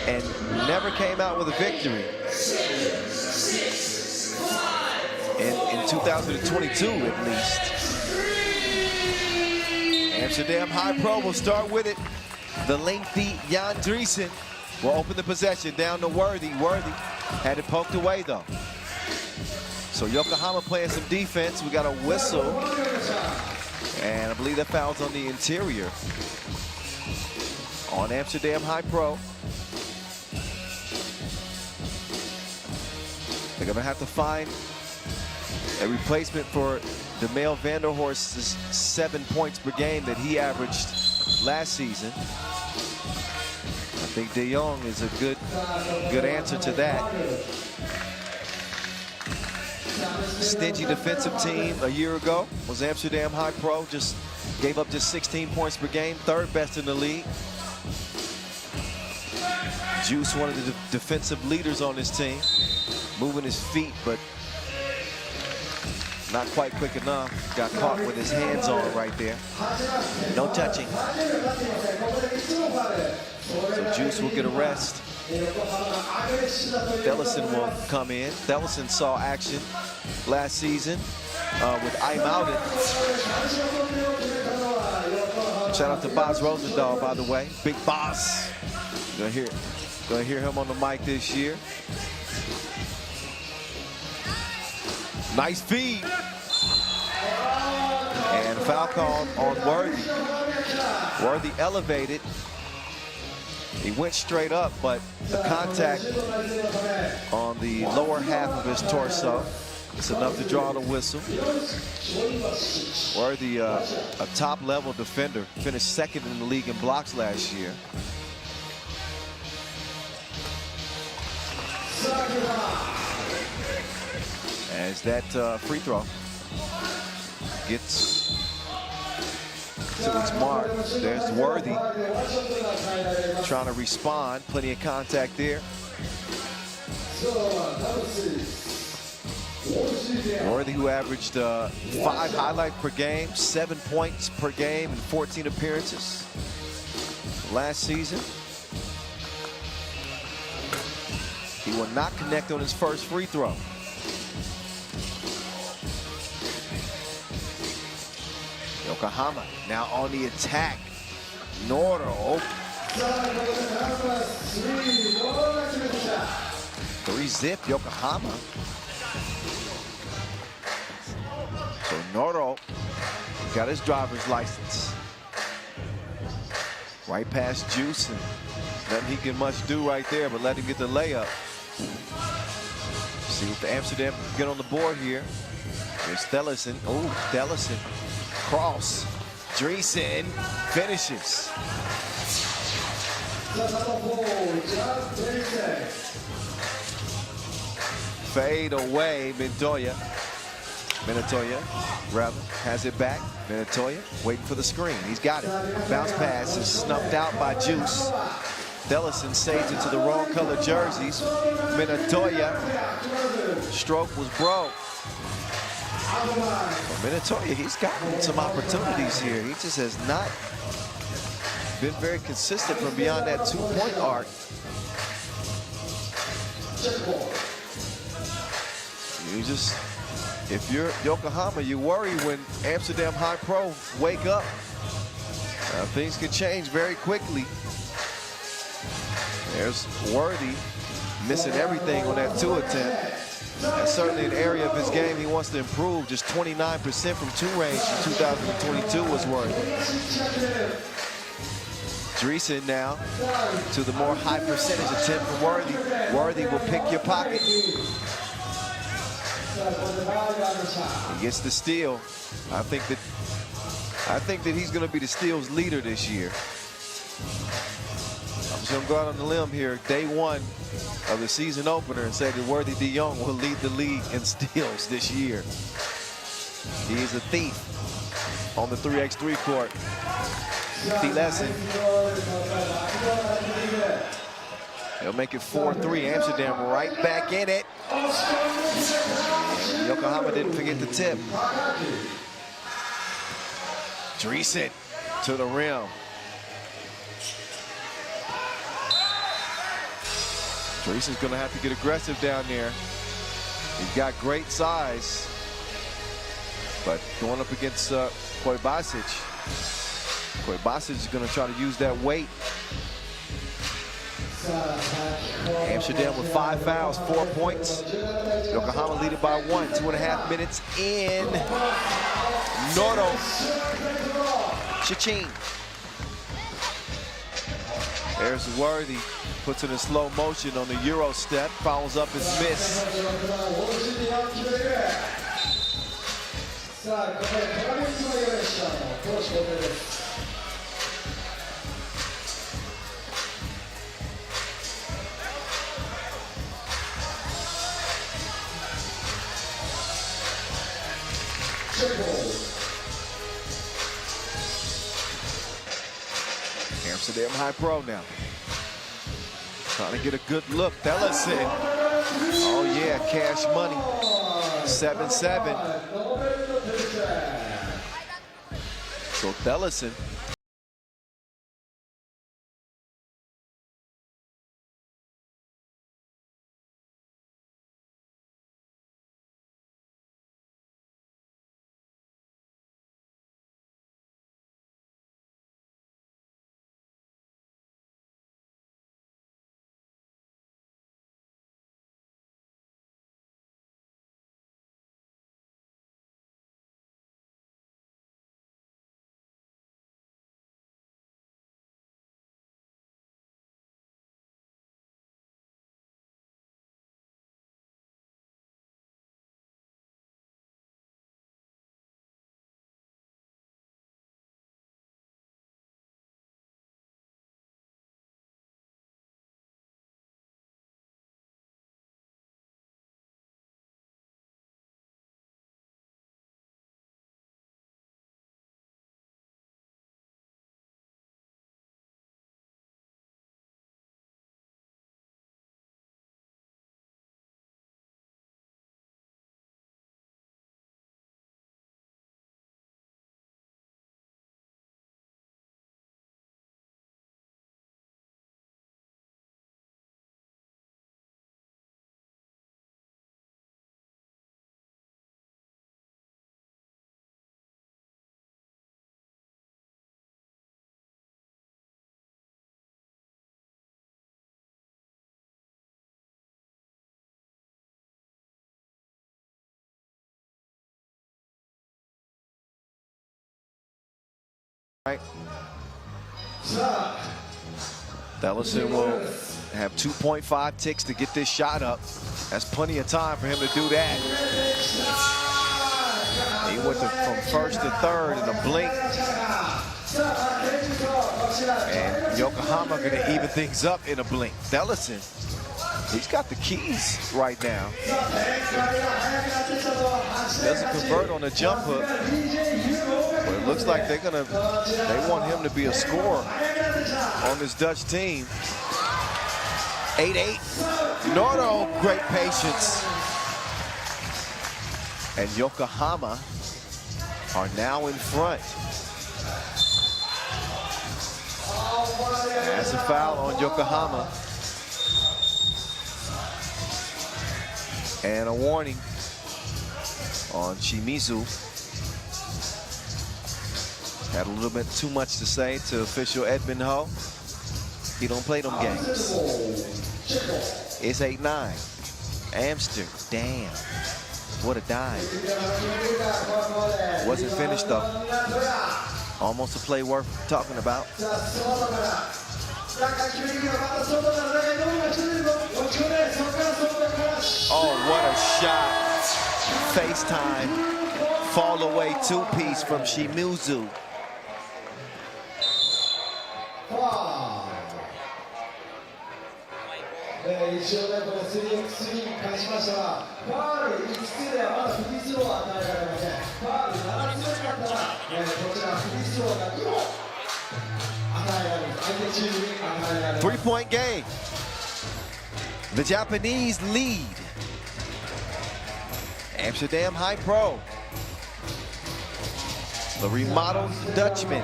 And never came out with a victory in 2022 at least. Amsterdam HiPRO will start with it. The lengthy Jan Driessen will open the possession down to Worthy. Worthy had it poked away though. So Yokohama playing some defense. We got a whistle, and I believe that foul's on the interior on Amsterdam HiPRO. They're gonna have to find a replacement for the male Vanderhorst's 7 points per game that he averaged last season. I think De Jong is a good answer to that. stingy defensive team a year ago was Amsterdam HiPRO. Just gave up just 16 points per game, third best in the league. Juice, one of the defensive leaders on this team, moving his feet, but not quite quick enough. Got caught with his hands on right there. No touching. So Juice will get a rest. Thellison will come in. Thellison saw action last season with I'm Outed. Shout out to Boss Rosedale, by the way. Big boss. Gonna hear him on the mic this year. Nice feed. And foul called on Worthy. Worthy elevated. He went straight up, but the contact on the lower half of his torso is enough to draw the whistle. Worthy, a top-level defender, finished second in the league in blocks last year. As that free throw gets to its mark, there's Worthy trying to respond. Plenty of contact there. Worthy, who averaged 5 highlights per game, 7 points per game in 14 appearances last season. He will not connect on his first free throw. Yokohama now on the attack. Noro. 3-zip Yokohama. So Noro got his driver's license. Right past Juice, and nothing he can much do right there, but let him get the layup. See what the Amsterdam can get on the board here. Here's Thellison. Oh, Thellison. Cross. Dreesen finishes. Fade away, Minatoya, rather, has it back. Minatoya waiting for the screen. He's got it. Bounce pass is snuffed out by Juice. Thellison saves it to the wrong color jerseys. Minatoya, stroke was broke. Minatoya, he's gotten some opportunities here. He just has not been very consistent from beyond that 2-point arc. You just, if you're Yokohama, you worry when Amsterdam HiPRO wake up. Things can change very quickly. There's Worthy missing everything on that 2 attempt. That's certainly an area of his game he wants to improve. Just 29% from 2 range in 2022 was Worthy. Dreesen now to the more high percentage attempt for Worthy. Worthy will pick your pocket. He gets the steal. I think that he's going to be the steals leader this year. I'm just going to go out on the limb here, day 1 of the season opener, and say that Worthy De Jong will lead the league in steals this year. He is a thief on the 3x3 court. Lesson. He'll make it 4-3. Amsterdam right back in it. Yokohama didn't forget the tip. Dreesen to the rim. Dreesen's gonna have to get aggressive down there. He's got great size, but going up against CLBEXE is gonna try to use that weight. Amsterdam with 5 fouls, 4 points. Yokohama leading by 1, 2.5 minutes in. Noro. Cha-ching. There's Worthy. Puts it in slow motion on the Euro step. Follows up his miss. Amsterdam HiPRO now. Trying to get a good look. Thellesen. Oh yeah, cash money. 7-7. So Thellesen. Right. Thellesen will have 2.5 ticks to get this shot up. That's plenty of time for him to do that. He went from first to third in a blink. And Yokohama gonna even things up in a blink. Thellesen, he's got the keys right now. Doesn't convert on the jump hook. But it looks like they want him to be a scorer on this Dutch team. 8-8. Nordo, great patience. And Yokohama are now in front. That's a foul on Yokohama. And a warning on Shimizu. Had a little bit too much to say to official Edmund Ho. He don't play them games. It's 8-9. Amsterdam. What a dime. Wasn't finished though. Almost a play worth talking about. Oh, what a shot. FaceTime. Fall away two-piece from Shimizu. Three-point game. The Japanese lead. Amsterdam HiPRO. The remodeled Dutchman.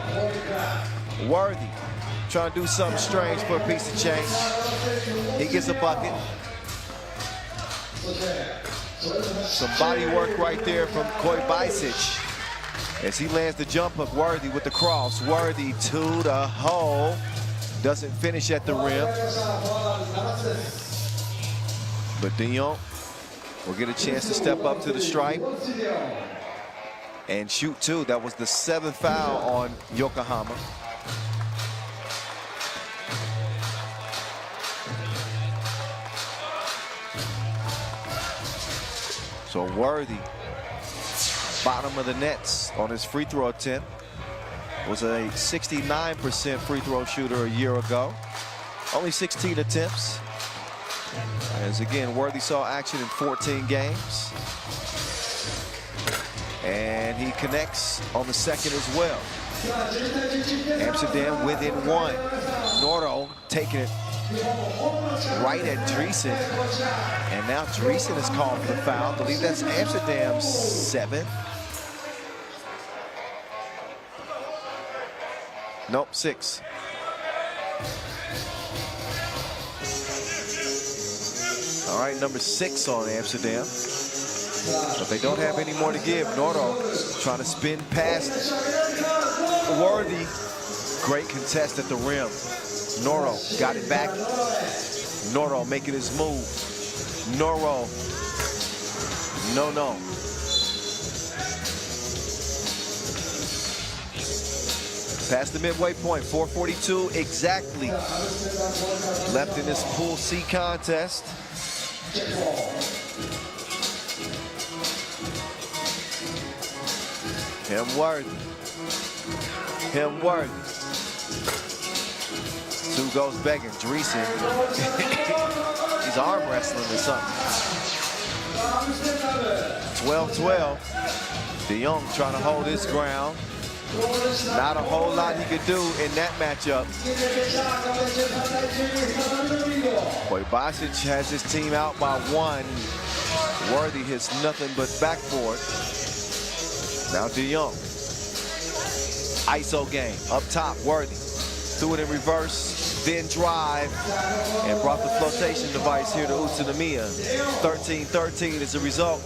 Worthy. Trying to do something strange for a piece of change. He gets a bucket. Some body work right there from CLBEXE as he lands the jump hook. Worthy with the cross. Worthy to the hole. Doesn't finish at the rim. But Dion will get a chance to step up to the stripe and shoot two. That was the 7th foul on Yokohama. So Worthy, bottom of the nets on his free throw attempt. Was a 69% free throw shooter a year ago. Only 16 attempts. As again, Worthy saw action in 14 games. And he connects on the second as well. Amsterdam within one. Noro taking it right at Dreesen. And now Dreesen is called for the foul. I believe that's Amsterdam's 7th. Nope, 6. All right, number 6 on Amsterdam. But they don't have any more to give. Noro trying to spin past Worthy. Great contest at the rim. Noro got it back. Noro making his move. Noro. No. Past the midway point, 4:42 exactly left in this Pool C contest. Him Worthy. Two goes begging. Dreesen. He's arm wrestling or something. 12-12. De Jong trying to hold his ground. Not a whole lot he could do in that matchup. Koibasic has his team out by 1. Worthy hits nothing but backboard. Now De Jong. ISO game. Up top, Worthy. Threw it in reverse, then drive, and brought the flotation device here to Utsunomiya. 13-13 is the result.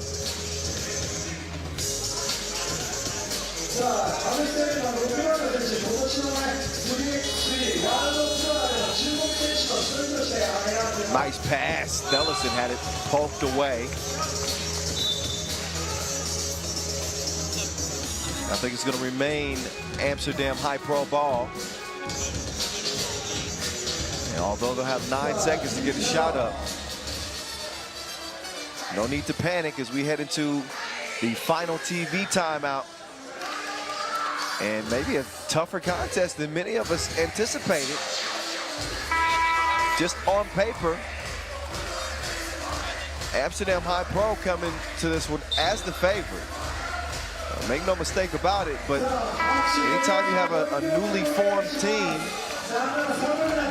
Nice pass. Thellison had it poked away. I think it's going to remain Amsterdam HiPRO ball. And although they'll have 9 seconds to get a shot up, no need to panic as we head into the final TV timeout. And maybe a tougher contest than many of us anticipated. Just on paper, Amsterdam HiPRO coming to this one as the favorite. Make no mistake about it, but anytime you have a newly formed team,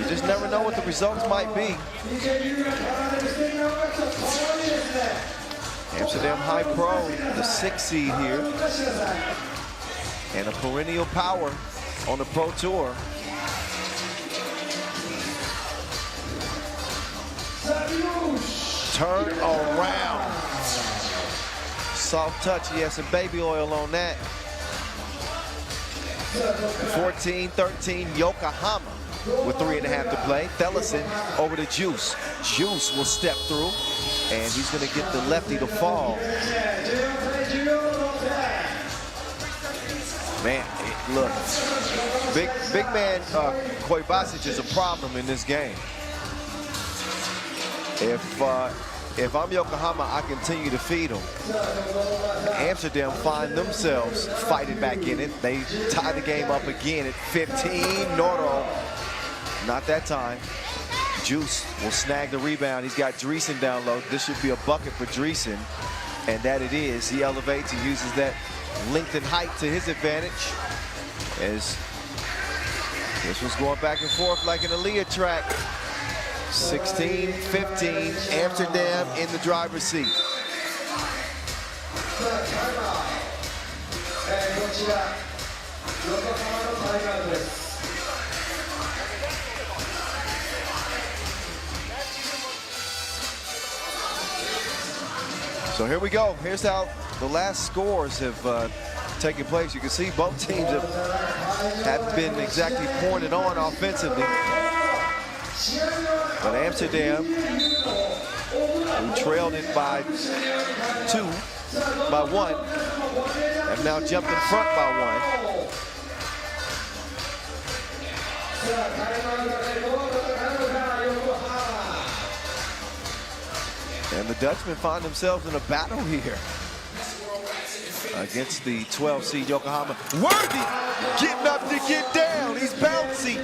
you just never know what the results might be. Amsterdam HiPRO, the 6th seed here, and a perennial power on the Pro Tour. Turn around. Soft touch, he has some baby oil on that. 14-13, Yokohama with 3.5 to play. Thellison over to Juice. Juice will step through, and he's going to get the lefty to fall. Man, look, big man Koibasic is a problem in this game. If I'm Yokohama, I continue to feed them. Amsterdam find themselves fighting back in it. They tie the game up again at 15. Noro, not that time. Juice will snag the rebound. He's got Dreesen down low. This should be a bucket for Dreesen, and that it is. He elevates, he uses that length and height to his advantage. As this was going back and forth like an Aaliyah track. 16-15, Amsterdam in the driver's seat. So here we go. Here's how the last scores have taken place. You can see both teams haven't been exactly pouring it on offensively. But Amsterdam, who trailed it by 1, have now jumped in front by 1. And the Dutchmen find themselves in a battle here against the 12 seed Yokohama. Worthy getting up to get down. He's bouncy.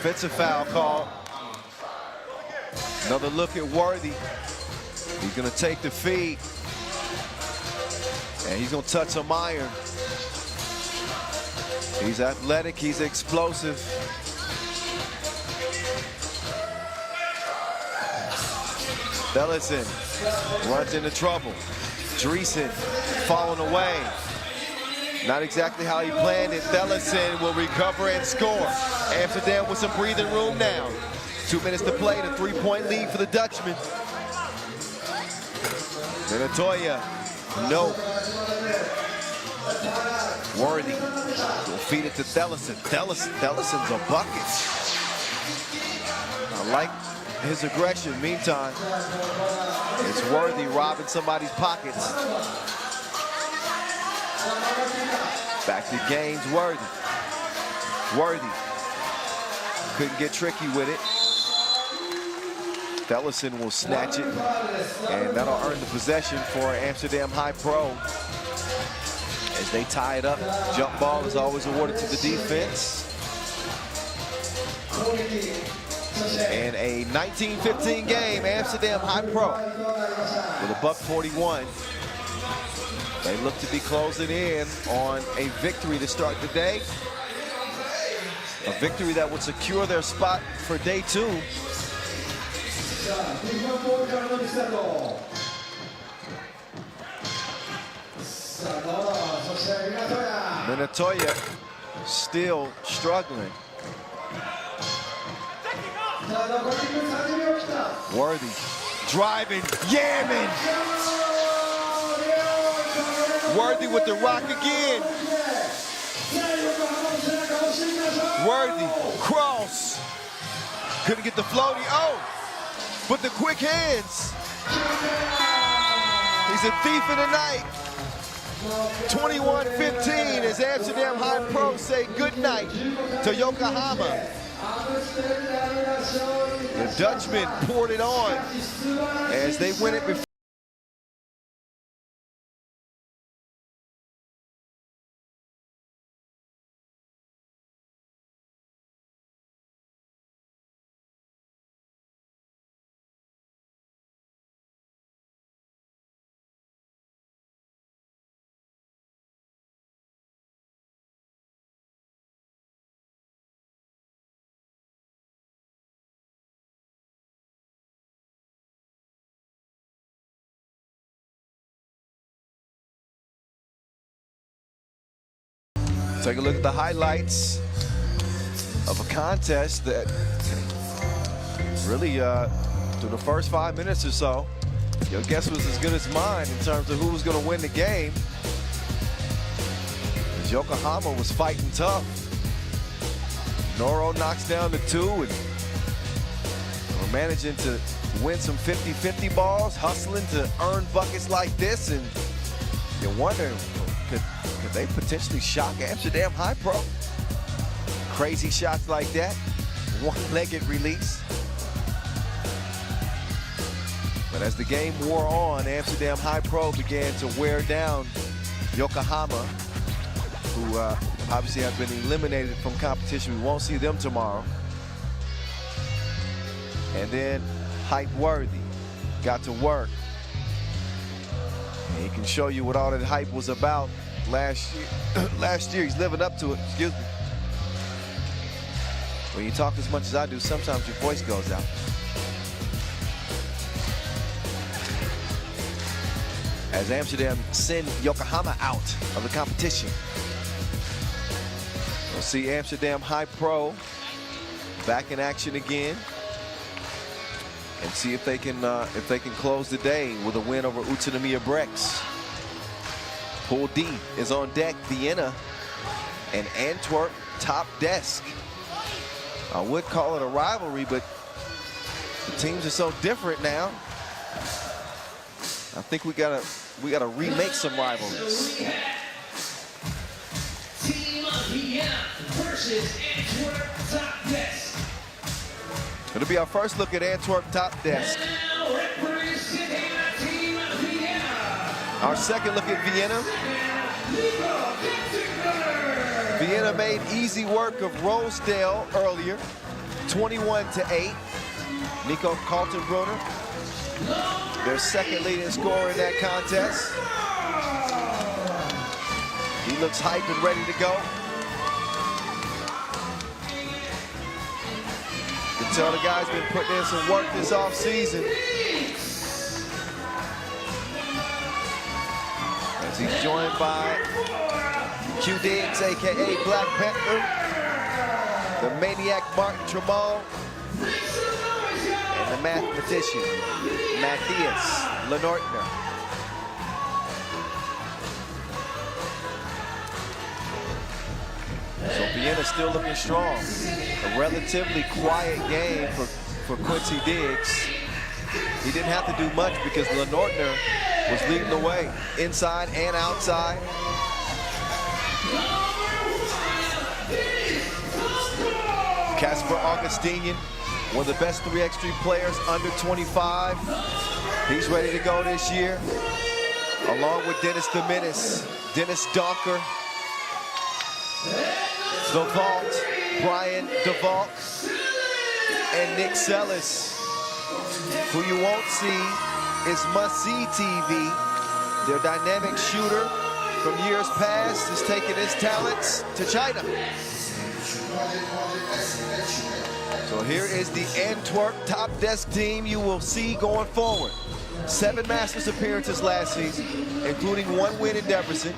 Offensive foul call. Another look at Worthy. He's gonna take the feed. And he's gonna touch some iron. He's athletic, he's explosive. Bellison runs into trouble. Dreesen falling away. Not exactly how he planned it. Bellison will recover and score. Amsterdam with some breathing room now. 2 minutes to play, the 3-point lead for the Dutchman. Minatoya, no. Worthy will feed it to Bellison. Bellison's a bucket. I like his aggression. Meantime, it's Worthy robbing somebody's pockets. Back to Gaines, Worthy. Worthy couldn't get tricky with it. Bellison will snatch it, and that'll earn the possession for Amsterdam HiPRO. As they tie it up, jump ball is always awarded to the defense. And a 19-15 game, Amsterdam HiPRO with a $141. They look to be closing in on a victory to start the day. A victory that would secure their spot for day 2. Minatoya still struggling. Worthy driving, yamming. Worthy with the rock again. Worthy, cross. Couldn't get the floaty. Oh, but the quick hands. He's a thief in the night. 21-15 as Amsterdam HiPRO say goodnight to Yokohama. The Dutchmen poured it on as they win it before. Take a look at the highlights of a contest that really, through the first 5 minutes or so, your guess was as good as mine in terms of who was going to win the game. As Yokohama was fighting tough. Noro knocks down the 2, and we're managing to win some 50-50 balls, hustling to earn buckets like this, and you're wondering, could they potentially shock Amsterdam HiPRO? Crazy shots like that, one-legged release. But as the game wore on, Amsterdam HiPRO began to wear down Yokohama, who obviously have been eliminated from competition. We won't see them tomorrow. And then Hype-worthy got to work. And he can show you what all that hype was about last year. He's living up to it. Excuse me. When you talk as much as I do, sometimes your voice goes out. As Amsterdam send Yokohama out of the competition. We'll see Amsterdam HiPRO back in action again, and see if they can close the day with a win over Utsunomiya BREX. Pool D is on deck. Vienna and Antwerp TOPdesk. I would call it a rivalry, but the teams are so different now. I think we gotta remake some rivalries. Team of Vienna versus Antwerp TOPdesk. It'll be our first look at Antwerp TOPdesk. Now representing the team of Vienna. Our second look at Vienna. Vienna made easy work of Rosedale earlier. 21-8. Nico Kaltenbrunner, their second leading scorer in that contest. He looks hyped and ready to go. You can tell the guy's been putting in some work this offseason. As he's joined by QDX, aka Black Panther, the maniac Martin Tremont, and the mathematician Matthias Lenortner. So Vienna's still looking strong. A relatively quiet game for Quincy Diggs. He didn't have to do much because Lenortner was leading the way, inside and outside. Casper Augustinian, one of the best 3x3 players under 25. He's ready to go this year, along with Dennis the Menace, Dennis Donker, The Vault, Brian DeVault, and Nick Sellis. Who you won't see is must-see TV. Their dynamic shooter from years past is taking his talents to China. So here is the Antwerp TOPdesk team you will see going forward. 7 Masters appearances last season, including 1 win in Debrecen.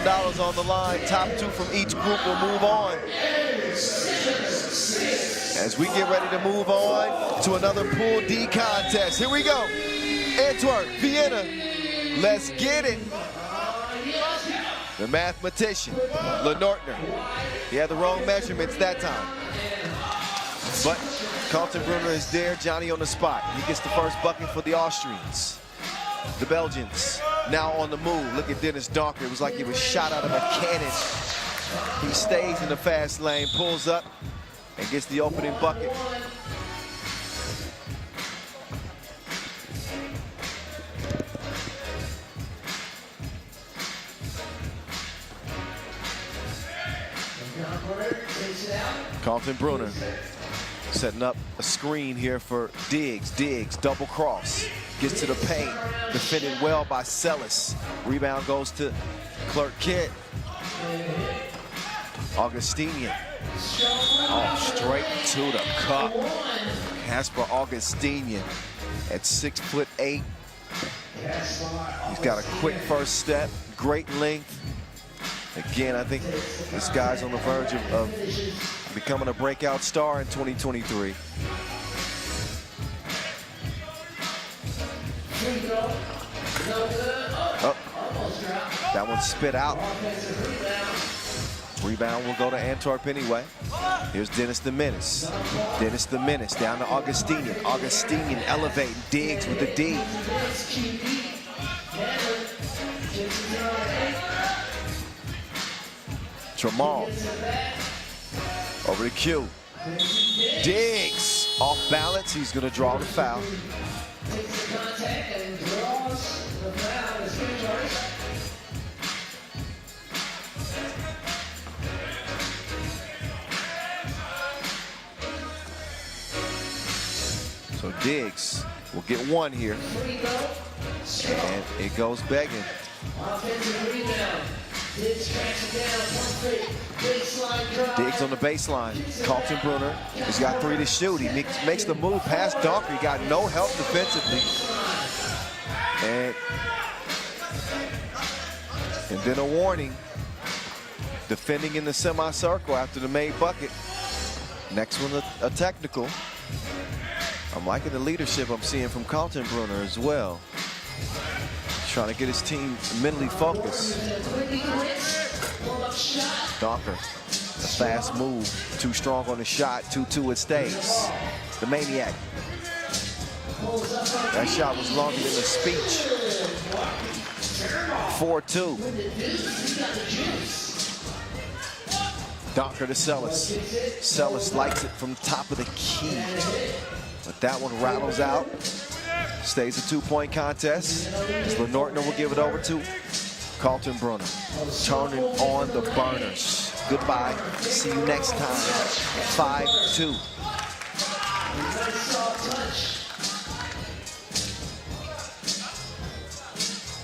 $1,000 on the line. Top 2 from each group will move on. As we get ready to move on to another Pool D contest. Here we go. Antwerp, Vienna. Let's get it. The mathematician, Lenortner. He had the wrong measurements that time. But Kaltenbrunner is there, Johnny on the spot. He gets the first bucket for the Austrians. The Belgians now on the move. Look at Dennis Donker. It was like he was shot out of a cannon. He stays in the fast lane, pulls up, and gets the opening bucket. Kaltenbrunner setting up a screen here for Diggs. Diggs, double cross. Gets to the paint. Defended well by Sellis. Rebound goes to Clark Kidd. Augustinian. Oh, straight to the cup. Casper Augustinian at 6'8". He's got a quick first step, great length. Again, I think this guy's on the verge of becoming a breakout star in 2023. Oh, that one spit out. Rebound will go to Antwerp anyway. Here's Dennis the Menace. Dennis the Menace down to Augustinian. Augustinian elevating. Diggs with the D. Tramal. Over to Q. Diggs off balance. He's going to draw the foul. So Diggs will get one here. And it goes begging. Diggs on the baseline. Kaltenbrunner, he's got 3 to shoot. He makes the move past Donker. He got no help defensively. And then a warning. Defending in the semicircle after the made bucket. Next one, a technical. I'm liking the leadership I'm seeing from Kaltenbrunner as well. Trying to get his team mentally focused. Donker, a fast move, too strong on the shot, 2-2 it stays. The Maniac. That shot was longer than the speech. 4-2. Donker to Sellis. Sellis likes it from the top of the key. But that one rattles out. Stays a 2-point contest. Lenortner will give it over to Kaltenbrunner. Turning on the burners. Goodbye. See you next time. 5-2.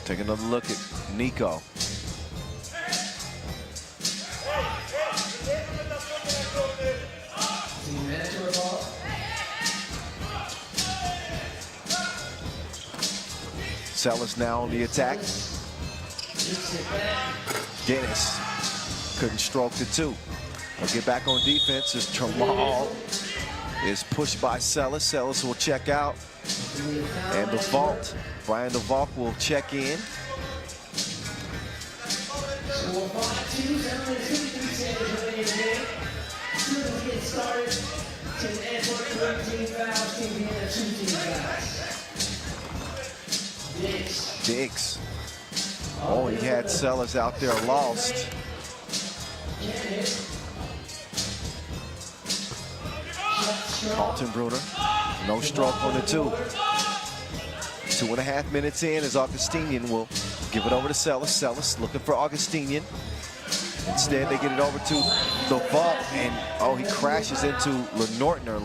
Take another look at Nico. Sellis now on the attack. Dennis couldn't stroke the 2. I'll get back on defense as Tramal is pushed by Sellis. Sellis will check out. And the vault, Brian the Vault will check in. Diggs. Oh, he had Sellis out there lost. Kaltenbrunner, no stroke on the 2. 2.5 minutes in as Augustinian will give it over to Sellis. Sellis looking for Augustinian. Instead, they get it over to the vault, and oh, he crashes into Lenortner.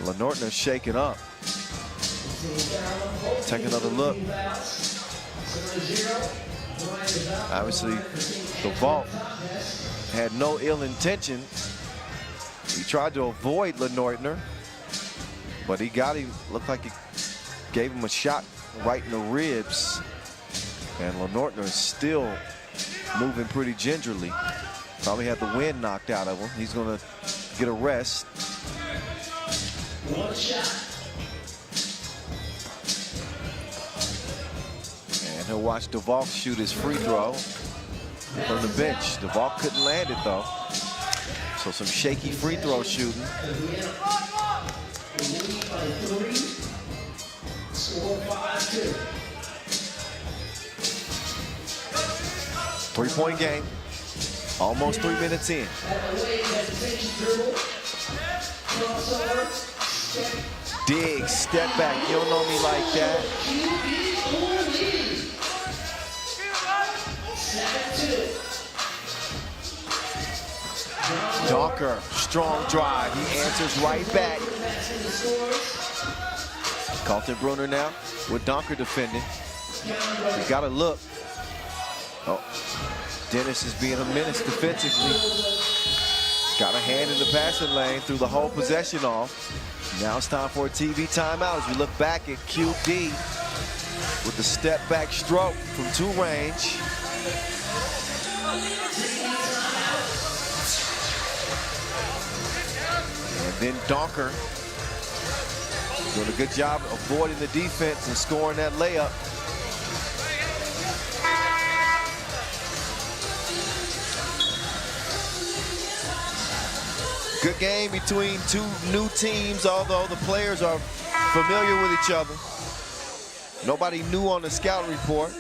Lenortner's shaken up. Take another look. Obviously, the vault had no ill intention. He tried to avoid Lenortner, but he got him. Looked like he gave him a shot right in the ribs. And Lenortner is still moving pretty gingerly. Probably had the wind knocked out of him. He's going to get a rest. One shot. And he'll watch DeValk shoot his free throw from the bench. DeValk couldn't land it, though. So some shaky free throw shooting. Three-point game. Almost 3 minutes in. Diggs, step back. You don't know me like that. Donker, strong drive. He answers right back. Kaltenbrunner now with Donker defending. You gotta look. Oh, Dennis is being a menace defensively. Got a hand in the passing lane, threw the whole possession off. Now it's time for a TV timeout as we look back at QD with the step back stroke from 2 range. And then Donker doing a good job avoiding the defense and scoring that layup. Good game between 2 new teams, although the players are familiar with each other. Nobody new on the scout report.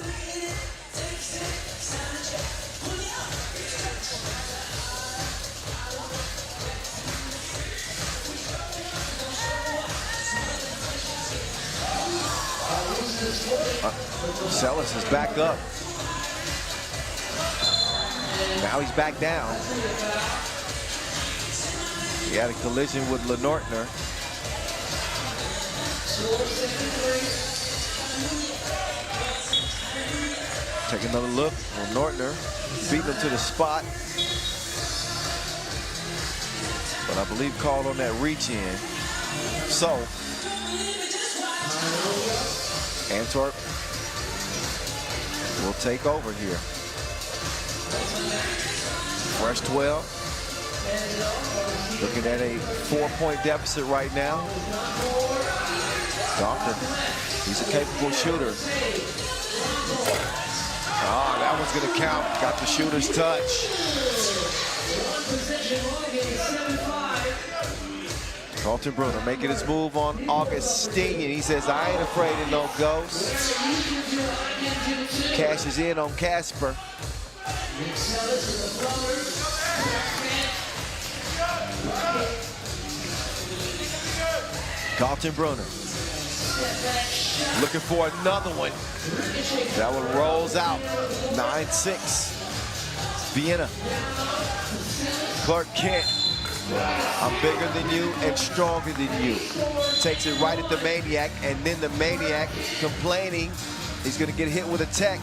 Sellis is back up. Now he's back down. He had a collision with Lenortner. Take another look. Lenortner beating him to the spot. But I believe called on that reach in. So, Antwerp will take over here. Fresh 12. Looking at a 4-point deficit right now. Donker, he's a capable shooter. Oh, that one's gonna count. Got the shooter's touch. Kaltenbrunner making his move on Augustine. He says, I ain't afraid of no ghosts. Cashes in on Casper. Kaltenbrunner looking for another one. That one rolls out. 9-6. Vienna. Clark Kent. I'm bigger than you and stronger than you. Takes it right at the Maniac, and then the Maniac complaining he's going to get hit with a tech.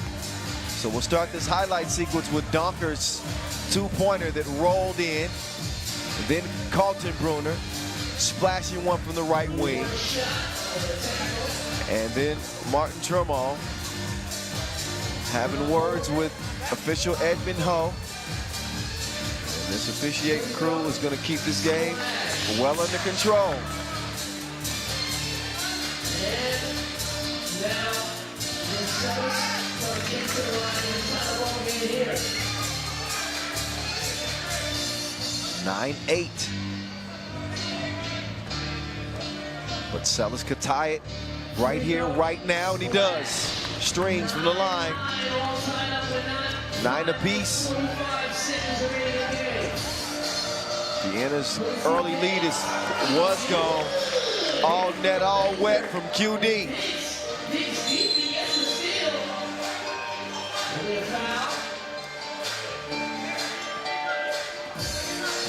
So we'll start this highlight sequence with Donker's 2-pointer that rolled in. And then Kaltenbrunner splashing one from the right wing. And then Martin Tremont having words with official Edmund Ho. And this officiating crew is going to keep this game well under control. Now, 9-8. But Sellis could tie it right here, right now, and he does. Strings from the line. 9 apiece. Vienna's early lead was gone. All net, all wet from QD.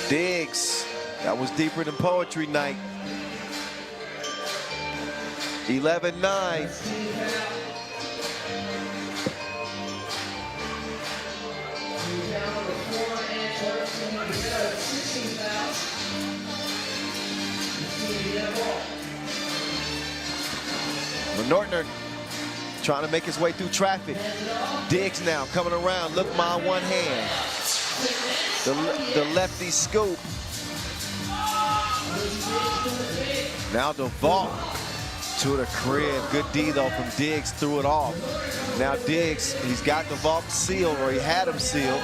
Diggs, that was deeper than poetry night. 11-9. Lenortner trying to make his way through traffic. Diggs now coming around. Look, my one hand. The lefty scoop. Now the vault to the crib. Good D though from Diggs, threw it off. Now Diggs, he's got the vault sealed, or he had him sealed.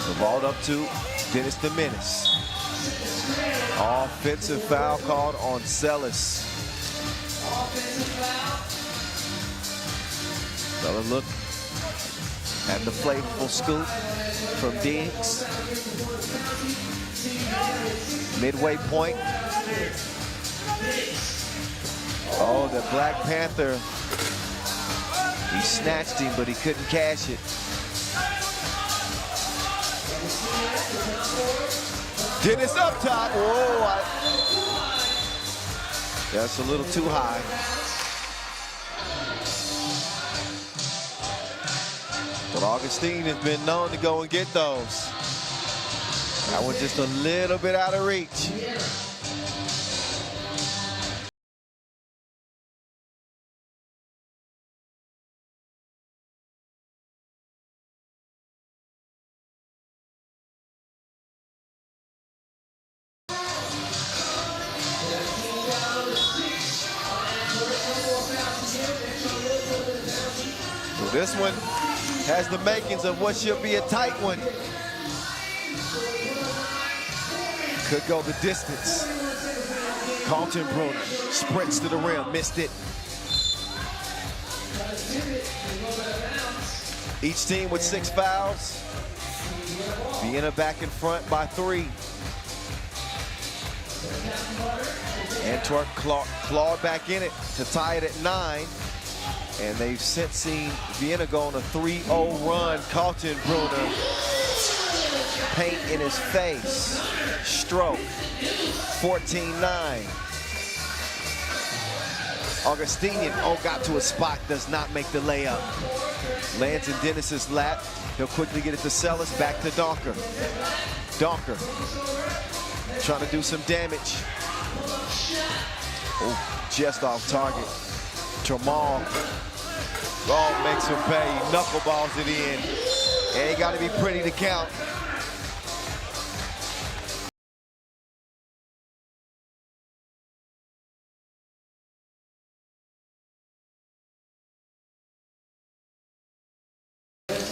The vault up to Dennis the Menace. Offensive foul called on Sellis. Another look at the flavorful scoop from Diggs. Midway point. Oh, the Black Panther. He snatched him, but he couldn't cash it. Dennis up top. Whoa, that's a little too high. But Augustine has been known to go and get those. That one just a little bit out of reach. This one has the makings of what should be a tight one. Could go the distance. Kaltenbrunner sprints to the rim, missed it. Each team with 6 fouls. Vienna back in front by 3. Antwerp clawed back in it to tie it at 9. And they've since seen Vienna go on a 3-0 run. Kaltenbrunner, paint in his face. Stroke, 14-9. Augustinian, got to a spot, does not make the layup. Lands in Dennis's lap. He'll quickly get it to Sellis, back to Donker. Donker, trying to do some damage. Oh, just off target. Tramal. Oh, makes him pay. Knuckleballs it in. And he got to be pretty to count.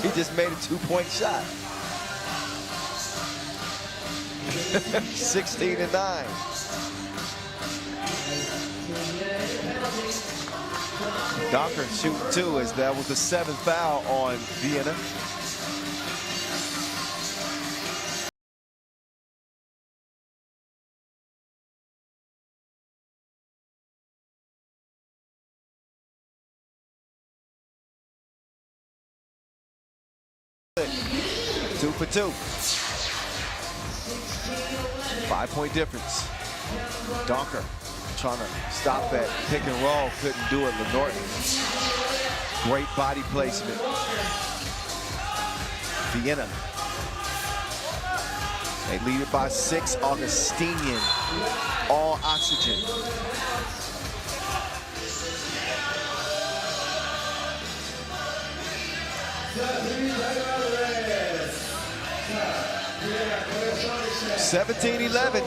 He just made a 2-point shot. 16-9. Donker shooting 2, as that was the 7th foul on Vienna. Two for 2. 5-point difference. Donker trying to stop that pick and roll, couldn't do it. Lenorton, great body placement. Vienna, they lead it by 6. Augustinian, all oxygen. (17-11)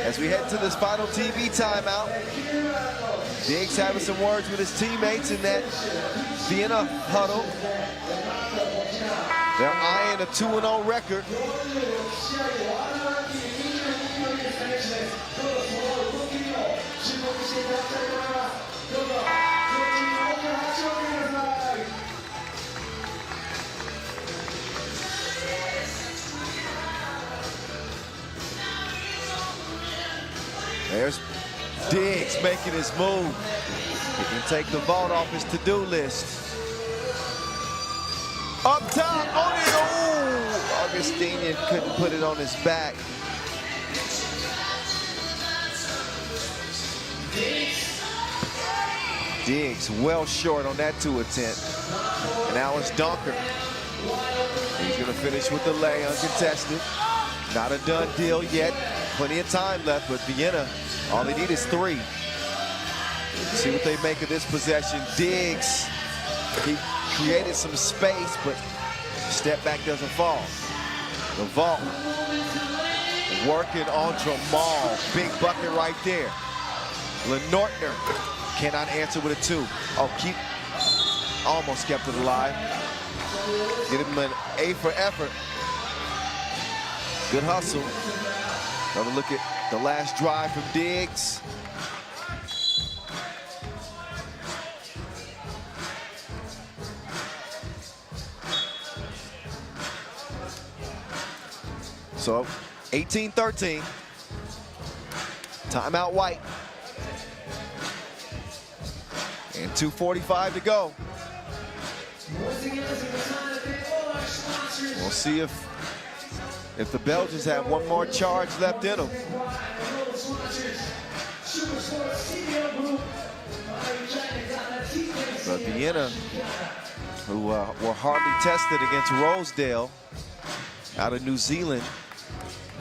as we head to this final TV timeout. Diggs having some words with his teammates in that Vienna huddle. They're eyeing a 2-0 record. There's Diggs making his move. He can take the vault off his to-do list. Up top, on it. Oh, Augustinian couldn't put it on his back. Diggs well short on that 2 attempt. And now it's Donker. He's gonna finish with the lay uncontested. Not a done deal yet. Plenty of time left, but Vienna, all they need is 3. See what they make of this possession. Diggs, he created some space, but step back doesn't fall. The vault working on Jamal. Big bucket right there. Lenortner cannot answer with a 2. Oh, almost kept it alive. Get him an A for effort. Good hustle. Another look at the last drive from Diggs. So 18-13. Timeout White. And 2:45 to go. We'll see if the Belgians have one more charge left in them. But Vienna, who were hardly tested against Rosedale out of New Zealand,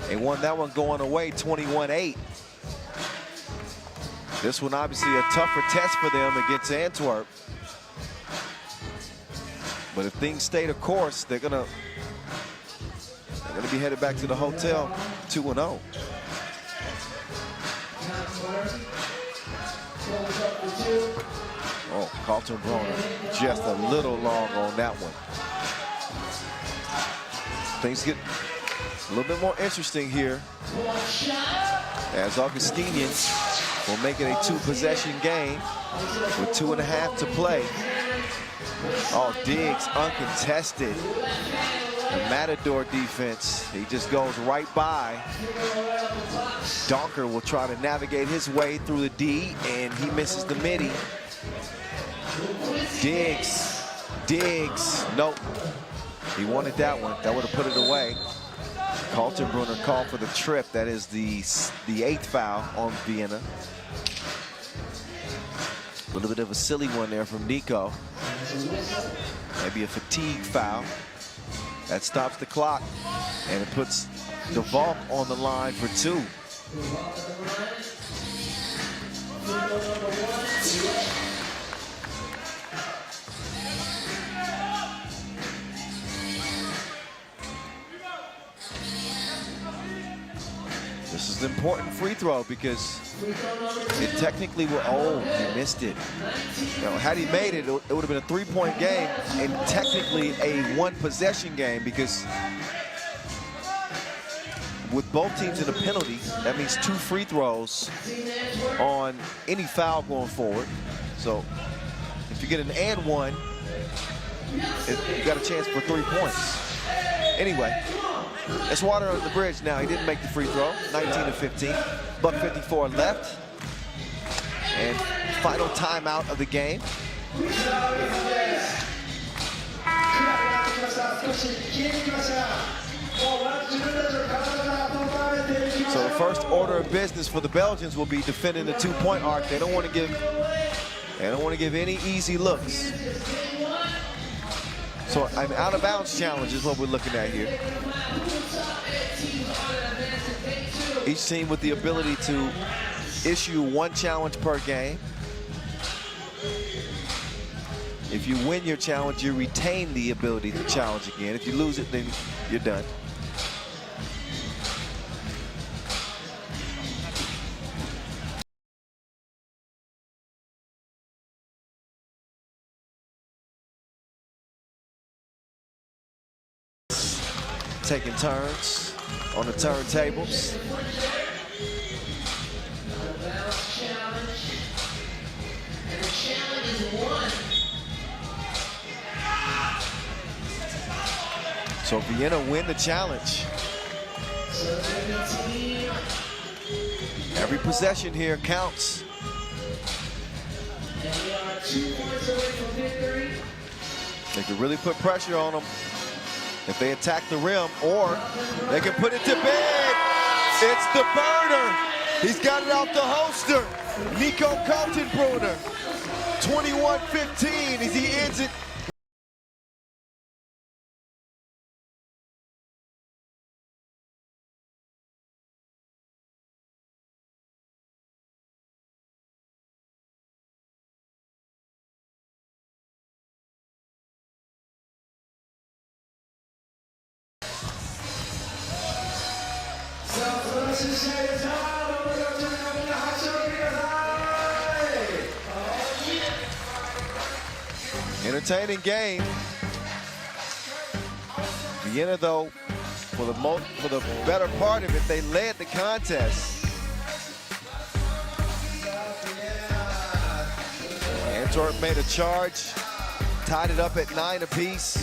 they won that one going away 21-8. This one obviously a tougher test for them against Antwerp. But if things stay the course, they're gonna be headed back to the hotel 2-0. Oh, Carlton Broner just a little long on that one. Things get a little bit more interesting here as Augustinians will make it a 2-possession game with 2.5 to play. Oh, Diggs uncontested. The Matador defense, he just goes right by. Donker will try to navigate his way through the D, and he misses the midi. Diggs, nope. He wanted that one. That would have put it away. Kaltenbrunner called for the trip. That is the 8th foul on Vienna. A little bit of a silly one there from Nico. Maybe a fatigue foul. That stops the clock, and it puts the Valk on the line for 2. This is an important free throw because it technically will, oh, he missed it. You know, had he made it, it would have been a 3-point game and technically a 1-possession game, because with both teams in a penalty, that means 2 free throws on any foul going forward. So if you get an and 1, you got a chance for 3 points. Anyway, it's water under the bridge now. He didn't make the free throw. 19-15. Buck 54 left. And final timeout of the game. So the first order of business for the Belgians will be defending the 2-point arc. They don't want to give any easy looks. So an out-of-bounds challenge is what we're looking at here. Each team with the ability to issue 1 challenge per game. If you win your challenge, you retain the ability to challenge again. If you lose it, then you're done. Taking turns on the turntables. So Vienna win the challenge. Every possession here counts. They can really put pressure on them if they attack the rim, or they can put it to bed. It's the burner. He's got it off the holster. Nico Kaltenbrunner, 21-15 as he ends it Entertaining game. Vienna, though, for the better part of it, they led the contest. Antwerp made a charge, tied it up at 9 apiece.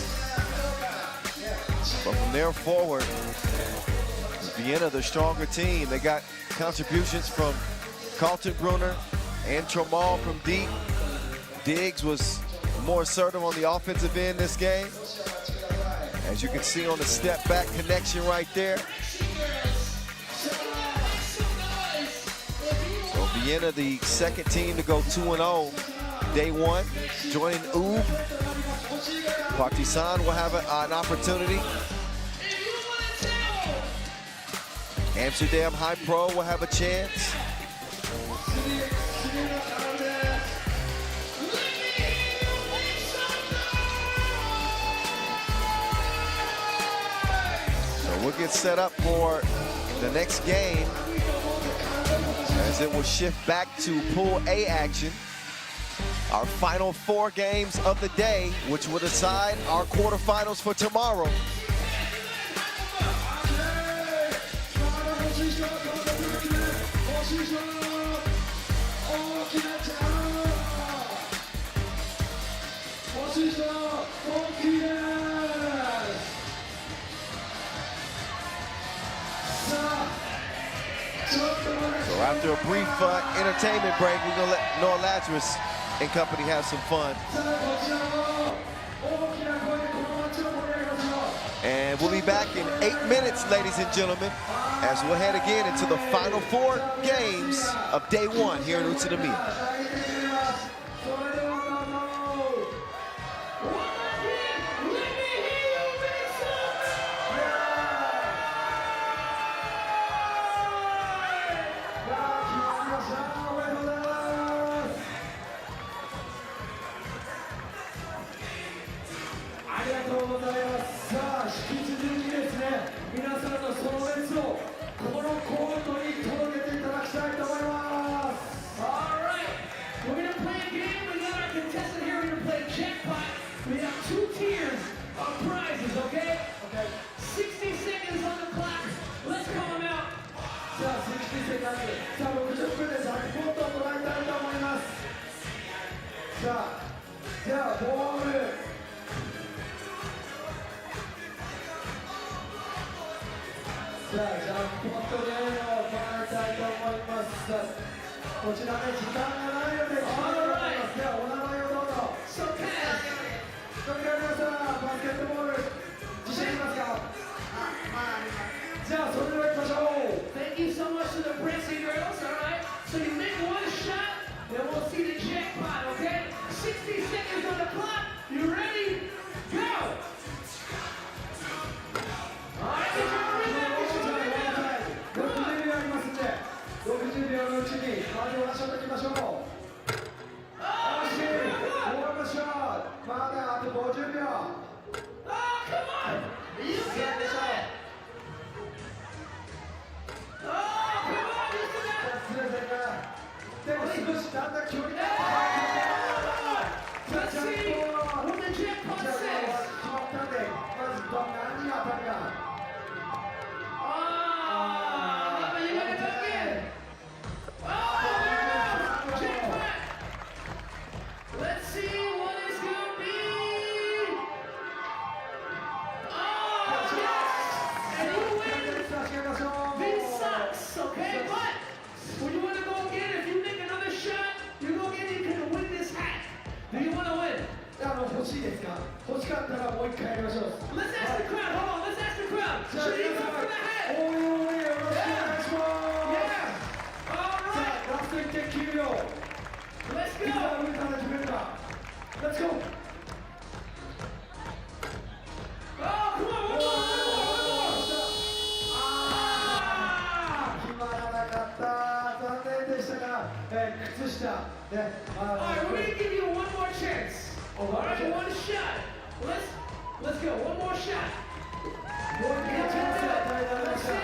But from there forward, Vienna, the stronger team. They got contributions from Kaltenbrunner and Tramal from deep. Diggs was more assertive on the offensive end this game. As you can see on the step back connection right there. So Vienna, the second team to go 2-0 day one, joining UB. Partizan will have an opportunity. Amsterdam HiPRO will have a chance. We'll get set up for the next game as it will shift back to Pool A action. Our final 4 games of the day, which will decide our quarterfinals for tomorrow. So after a brief entertainment break, we're gonna let Noah Lazarus and company have some fun. And we'll be back in 8 minutes, ladies and gentlemen, as we'll head again into the final 4 games of day one here in Utsunomiya. Thank you so much to the Prince girls, all right? So you make one shot, then we'll see the jackpot, okay? 60 seconds on the clock. You ready? Go! All right, get your rhythm, get your rhythm. Come on. 60秒のうちにまずはしょっていきましょう。まだあと50秒。Oh, come on! You can do it! Oh, come on! You can do it! でも少しだんだん距離が。Let's see what the jackpot says. 決まったんで、まず何が当たるか。欲しかったらもう一回やりましょう。Let's ask the crowd. Hold on. Let's ask the crowd. Should he go for the hat? おいおい、よろしくお願いします。Yeah. All right. ラスト1.9秒。Let's go. いざ上から決めるか。Let's go. Oh, come on, one more. 決まらなかった。残念でしたが、靴下。ね。All right, we're gonna give you one more chance. All right, one shot. Let's go. One more shot. Let's see.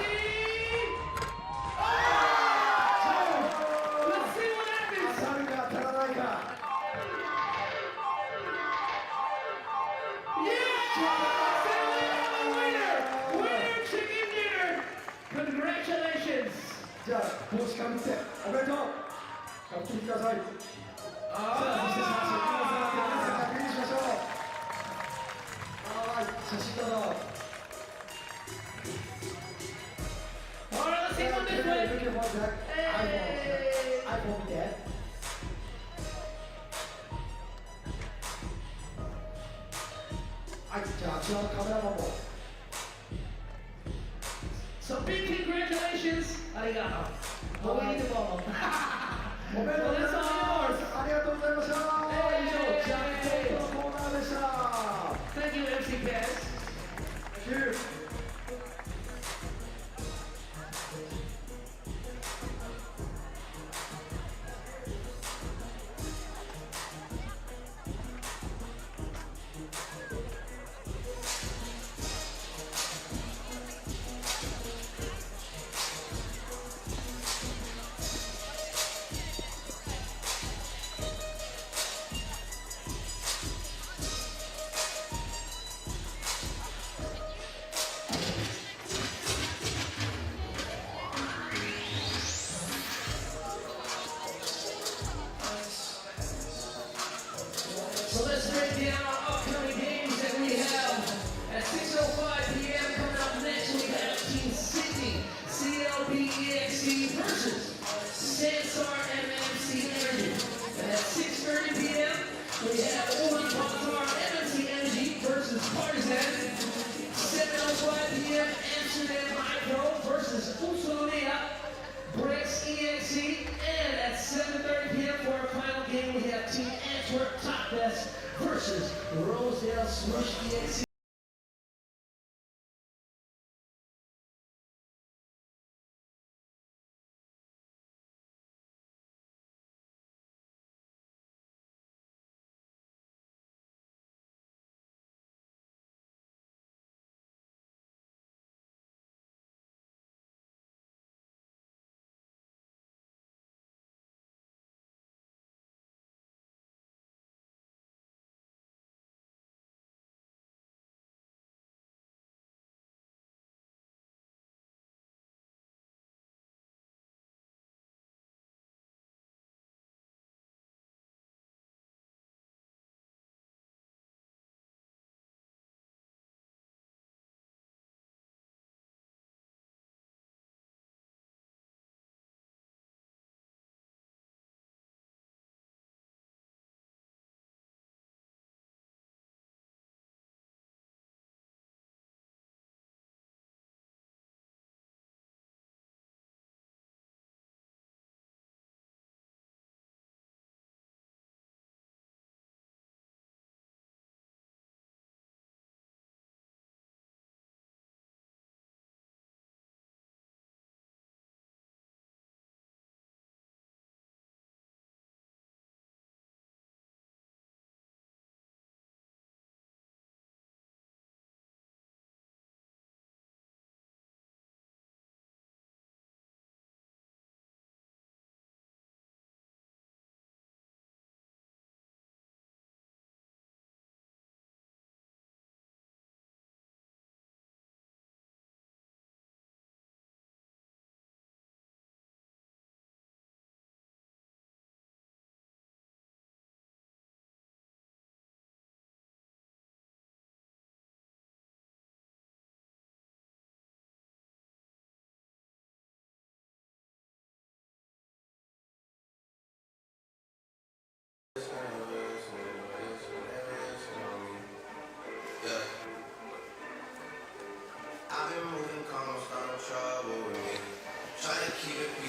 帽子かぶっておめでとう。かぶってください。さあ、そして確認しましょう。はい、写真どうぞ。Alright, let's take one this way. iPhone 見て。はい、じゃああちらのカメラマンも。So big congratulations. Arigato. おめでとうございます。ありがとうございました。以上、ジャックポットのコーナーでした。Thank you, MC Pass. Thank you. So let's break down our upcoming games that we have. At 6:05 p.m. coming up next, we have Team Sydney, CLBEXE versus Sansar MMC Energy. And at 6:30 p.m., we have Ulaanbaatar MMC Energy versus Partizan. 7:05 p.m., Amsterdam HiPRO versus Utsunomiya BREX. And at 7:30 p.m. for our final game, we have Team Antwerp TOPdesk versus Rosedale SwishEXE.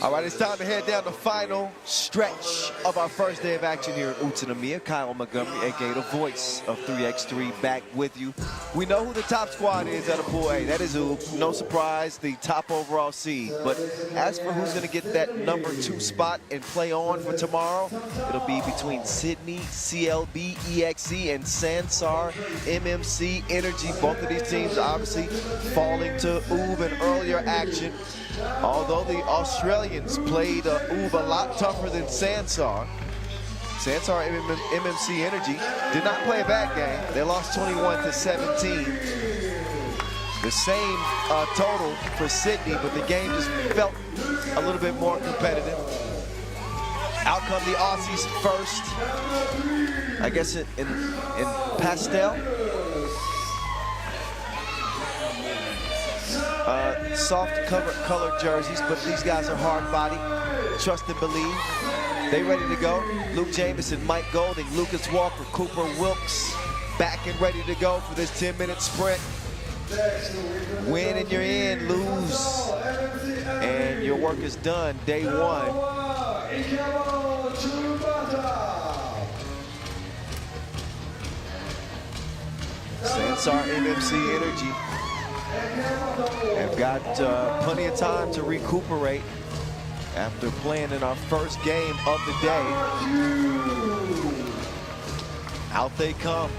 All right, it's time to head down the final stretch of our first day of action here at Utsunomiya. Kyle Montgomery, aka the voice of 3x3, back with you. We know who the top squad is out of Pool A. That is no surprise, the top overall seed. But as for who's going to get that #2 spot and play on for tomorrow, it'll be between Sydney, CLBEXE, and Sansar, MMC Energy. Both of these teams obviously falling to UB in earlier action. Although the Australians played UB a lot tougher than Sansar. Sansar MMC Energy did not play a bad game. They lost 21-17. The same total for Sydney, but the game just felt a little bit more competitive. Out come the Aussies first. I guess in pastel. Soft colored jerseys, but these guys are hard body. Trust and believe. They ready to go. Luke Jamison, Mike Golding, Lucas Walker, Cooper Wilkes, back and ready to go for this 10-minute sprint. Win and you're in, lose, and your work is done. Day one. Sansar MMC Energy have got plenty of time to recuperate after playing in our first game of the day. Out they come.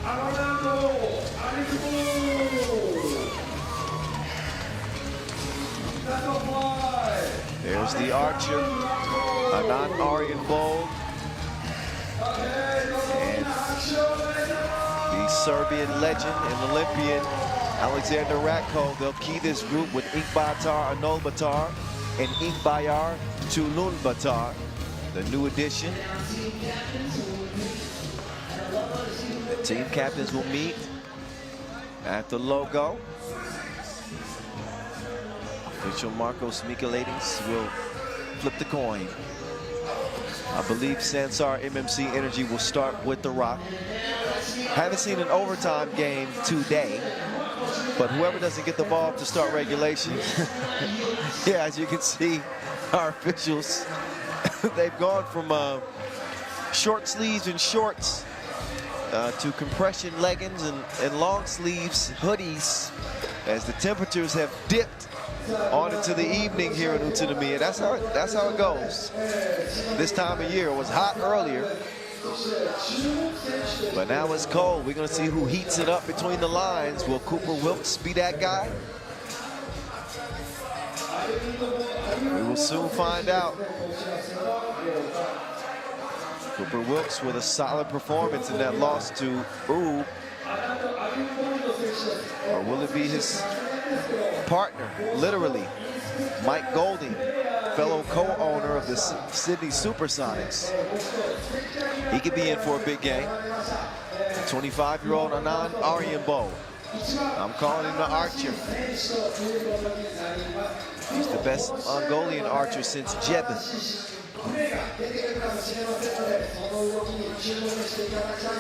There's the archer, Anand Aryanbold, and the Serbian legend and Olympian Alexander Ratko. They'll key this group with Ulaanbaatar Ulaanbaatar and Ulaanbaatar, the new addition. The team captains will meet at the logo. Official Marcos Michaelides will flip the coin. I believe Sansar MMC Energy will start with the rock. Haven't seen an overtime game today, but whoever doesn't get the ball to start regulation, yeah, as you can see, our officials, they've gone from short sleeves and shorts to compression leggings and long sleeves, hoodies, as the temperatures have dipped on into the evening here in Utsunomiya. That's how it goes. This time of year, it was hot earlier, but now it's cold. We're gonna see who heats it up between the lines. Will Cooper Wilkes be that guy? We will soon find out. Cooper Wilkes with a solid performance in that loss to Ooh. Or will it be his partner, literally, Mike Golding, fellow co-owner of the Sydney Supersonics? He could be in for a big game. 25-year-old Anand Aryanbold. I'm calling him the archer. He's the best Mongolian archer since Jeb.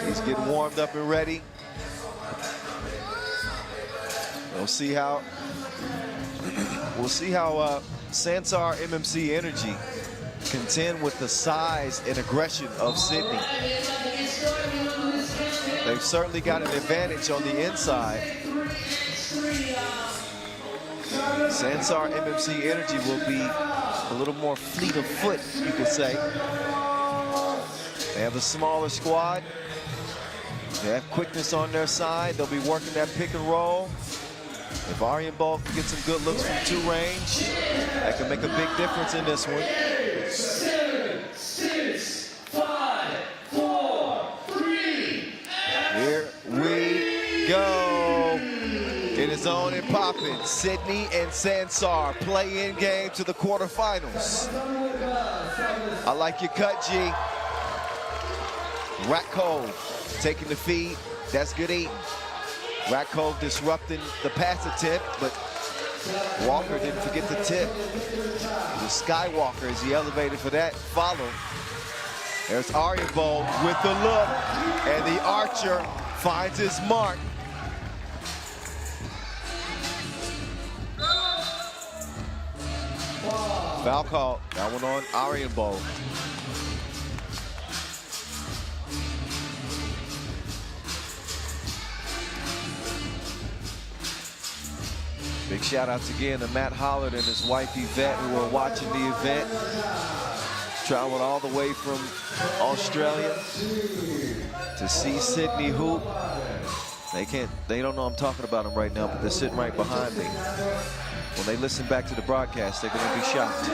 He's getting warmed up and ready. We'll see how Sansar MMC Energy contend with the size and aggression of Sydney. They've certainly got an advantage on the inside. Sansar MMC Energy will be a little more fleet of foot, you could say. They have a smaller squad. They have quickness on their side. They'll be working that pick and roll. If Aryanbold can get some good looks from two range, that can make a big difference in this one. 7, 6, 5, 4, 3. Here we go. It is on and popping. Sydney and Sansar play-in game to the quarterfinals. I like your cut, G. Ratko taking the feed. That's good eating. Ratko disrupting the pass attempt, but Walker didn't forget the tip. The Skywalker as he elevated for that follow. There's Aryanbold with the look, and the archer finds his mark. Foul call. That one on Aryanbold. Big shout outs again to Matt Hollard and his wife Yvette, who were watching the event. Traveled all the way from Australia to see Sydney hoop. They don't know I'm talking about them right now, but they're sitting right behind me. When they listen back to the broadcast, they're gonna be shocked.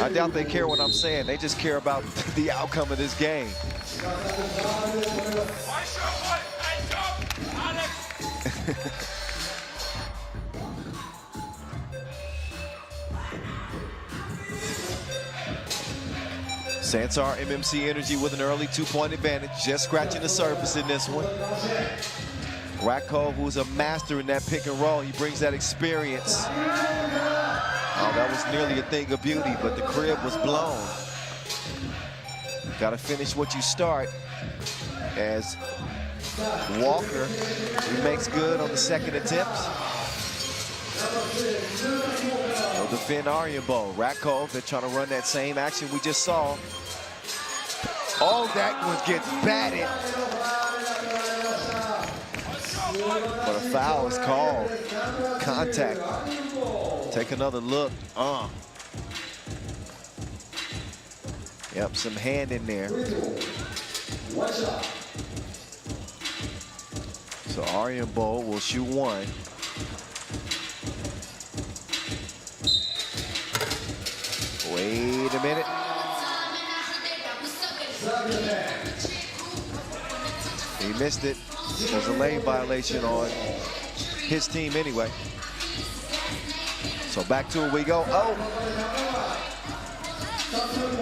I doubt they care what I'm saying. They just care about the outcome of this game. Sansar MMC Energy with an early 2-point advantage, just scratching the surface in this one. Rakov, who's a master in that pick and roll, he brings that experience. Oh, that was nearly a thing of beauty, but the crib was blown. Got to finish what you start. As Walker, he makes good on the second attempt. He'll defend Arianbo. Rakov, they're trying to run that same action we just saw. Oh, that one gets batted. But a foul is called. Contact. Take another look. Yep, some hand in there. So Arianbo will shoot one. Wait a minute. He missed it. There's a lane violation on his team anyway. So back to it we go. Oh!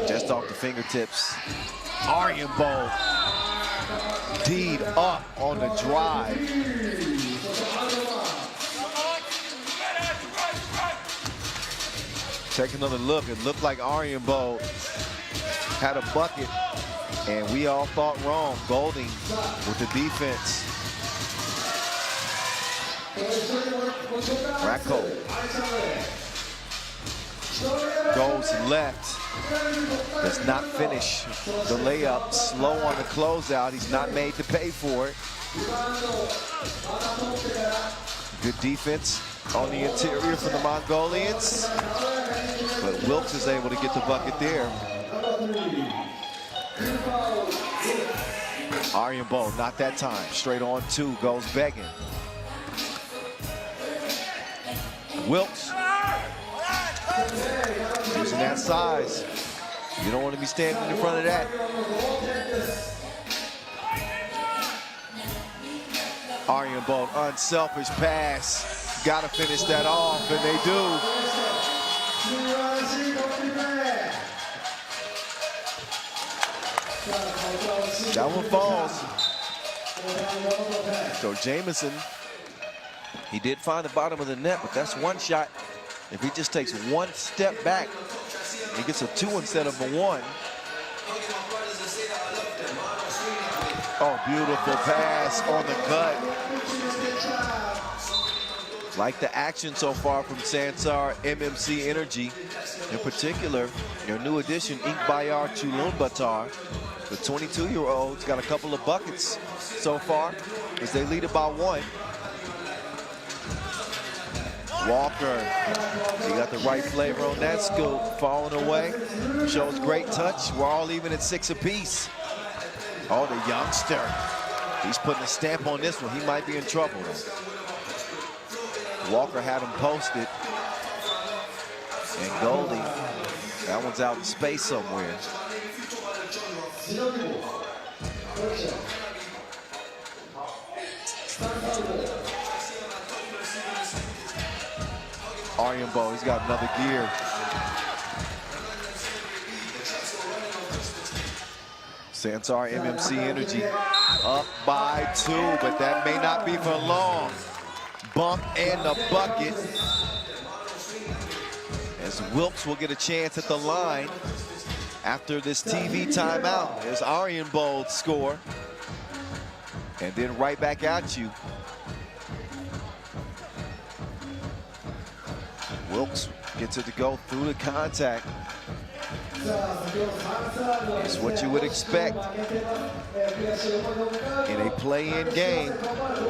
Just off the fingertips. Arianbo D'd up on the drive. Take another look. It looked like Arianbo had a bucket, and we all thought wrong. Golding with the defense. Racco goes left. Does not finish the layup. Slow on the closeout. He's not made to pay for it. Good defense on the interior from the Mongolians. But Wilkes is able to get the bucket there. Arianbo, not that time. Straight on two, goes begging. Wilkes. Using that size. You don't want to be standing in front of that. Arianbo, unselfish pass. Got to finish that off, and they do. That one falls. So Jamison, he did find the bottom of the net, but that's one shot. If he just takes one step back, he gets a 2 instead of a 1. Oh, beautiful pass on the cut. Like the action so far from Sansar MMC Energy. In particular, your new addition, Ulaanbaatar. The 22-year-old's got a couple of buckets so far as they lead it by 1. Walker, he got the right flavor on that scoop, falling away. Shows great touch. We're all even at 6 apiece. Oh, the youngster. He's putting a stamp on this one. He might be in trouble. Walker had him posted. And Goldie, that one's out in space somewhere. Arianbo, he's got another gear. Sansar MMC Energy up by 2, but that may not be for long. Bump and the bucket. As Wilkes will get a chance at the line after this TV timeout. There's Arianbo's score. And then right back at you. Wilkes gets it to go through the contact. It's what you would expect in a play-in game.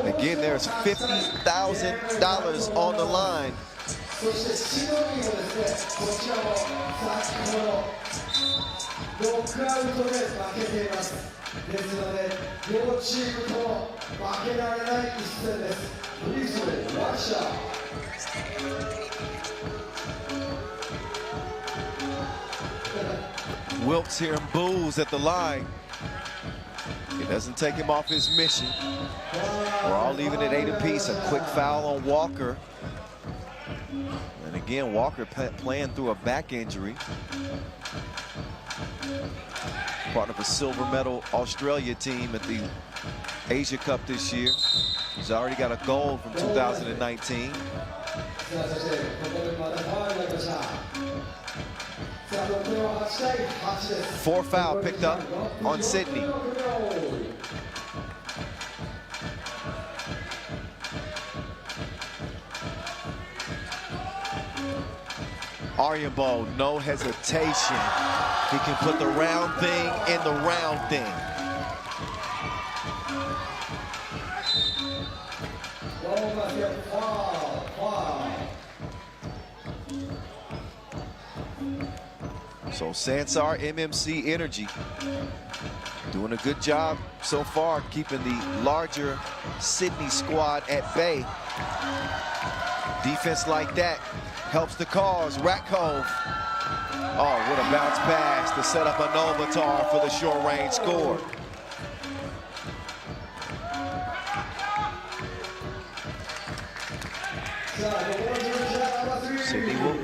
Again, there's $50,000 on the line. Wilkes hearing boos at the line. It doesn't take him off his mission. We're all leaving at 8 apiece. A quick foul on Walker. And again, Walker playing through a back injury. part of a silver medal Australia team at the Asia Cup this year. He's already got a gold from 2019. 4 foul picked up on Sydney. Aryabol, no hesitation. He can put the round thing in the round thing. So Sansar MMC Energy doing a good job so far, keeping the larger Sydney squad at bay. Defense like that helps the cause. Ratkov. Oh, what a bounce pass to set up a Ulaanbaatar for the short range score. Sydney will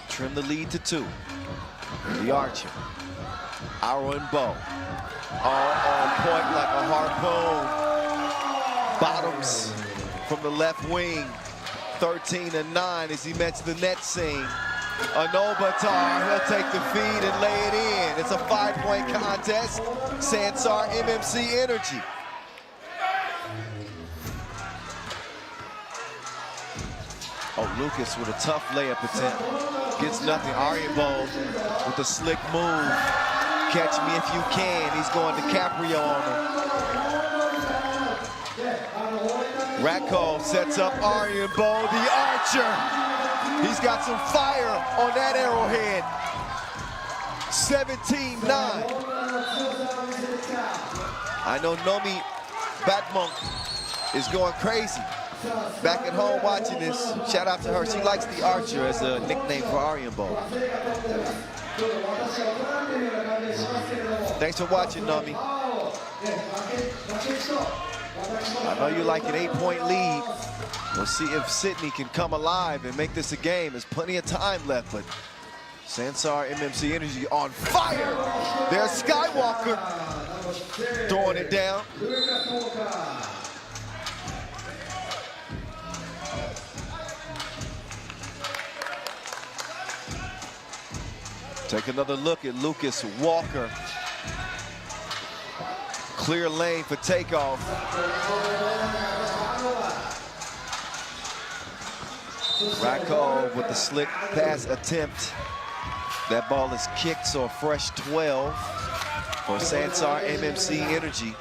trim the lead to 2. The Archer. Aaron Bow. All on point like a harpoon. Bottoms from the left wing. 13-9 as he met the net scene. Ulaanbaatar, he'll take the feed and lay it in. It's a 5-point contest. Sansar MMC Energy. Oh, Lucas with a tough layup attempt. Gets nothing. Aryabol with a slick move. Catch me if you can. He's going DiCaprio on him. Ratkov sets up Aryabol, the Archer. He's got some fire on that arrowhead. 17-9. I know Nomi Batmonk is going crazy. Back at home watching this. Shout out to her. She likes the Archer as a nickname for Aryabol. Thanks for watching, Nomi. I know you like an 8-point lead. We'll see if Sydney can come alive and make this a game. There's plenty of time left, but Sansar MMC Energy on fire. There's Skywalker throwing it down. Take another look at Lucas Walker. Clear lane for takeoff. Ratkov with the slick pass attempt. That ball is kicked, so a fresh 12 for Sansar MMC Energy.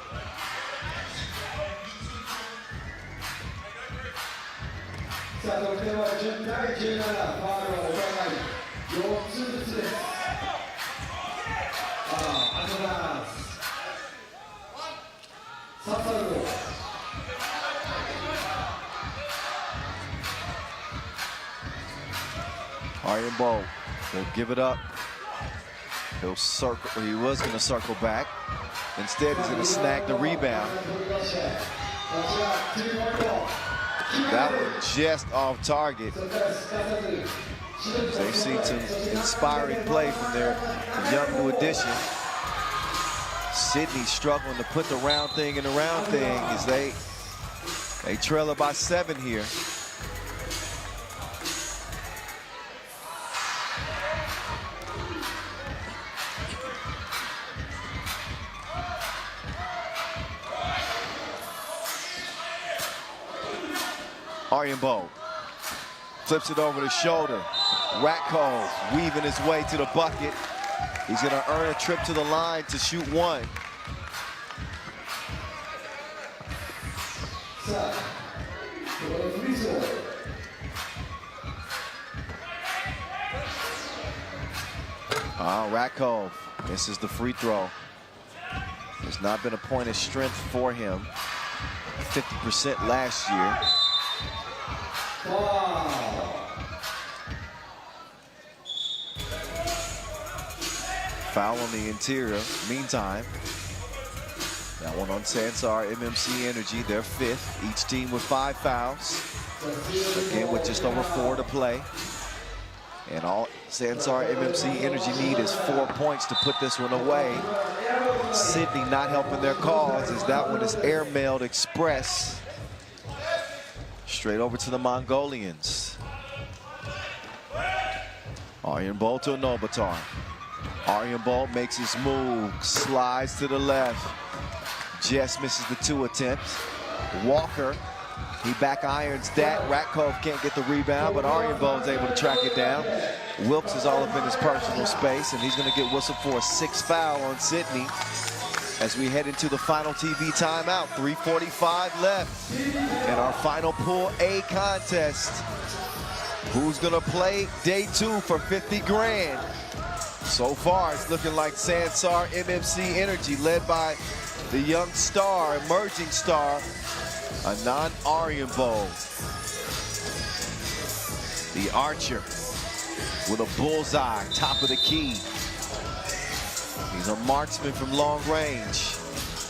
Aryabol, he'll give it up. He'll circle, he was going to circle back. Instead, he's going to snag the rebound. That one just off target. They've seen some inspiring play from their young new addition. Sydney struggling to put the round thing in the round thing as they trail it by 7 here. Aryabol flips it over the shoulder. Ratkov weaving his way to the bucket. He's going to earn a trip to the line to shoot 1. Ratkov misses the free throw. There's not been a point of strength for him. 50% last year. Foul on the interior. Meantime, that one on Sansar MMC Energy, their 5th. Each team with 5 fouls. Again, with just over 4 to play. And all Sansar MMC Energy need is 4 points to put this one away. Sydney not helping their cause as that one is airmailed express. Straight over to the Mongolians. Aryan Bolt to Ulaanbaatar. Aryan Bolt makes his move, slides to the left. Just misses the 2 attempts. Walker, he back irons that. Ratkov can't get the rebound, but Aryan Bolt's able to track it down. Wilkes is all up in his personal space, and he's going to get whistled for a 6th foul on Sydney as we head into the final TV timeout. 3:45 left in our final Pool A contest. Who's going to play day 2 for 50 grand? So far, it's looking like Sansar MMC Energy, led by the young star, emerging star, Anand Aryambol. The archer with a bullseye, top of the key. He's a marksman from long range.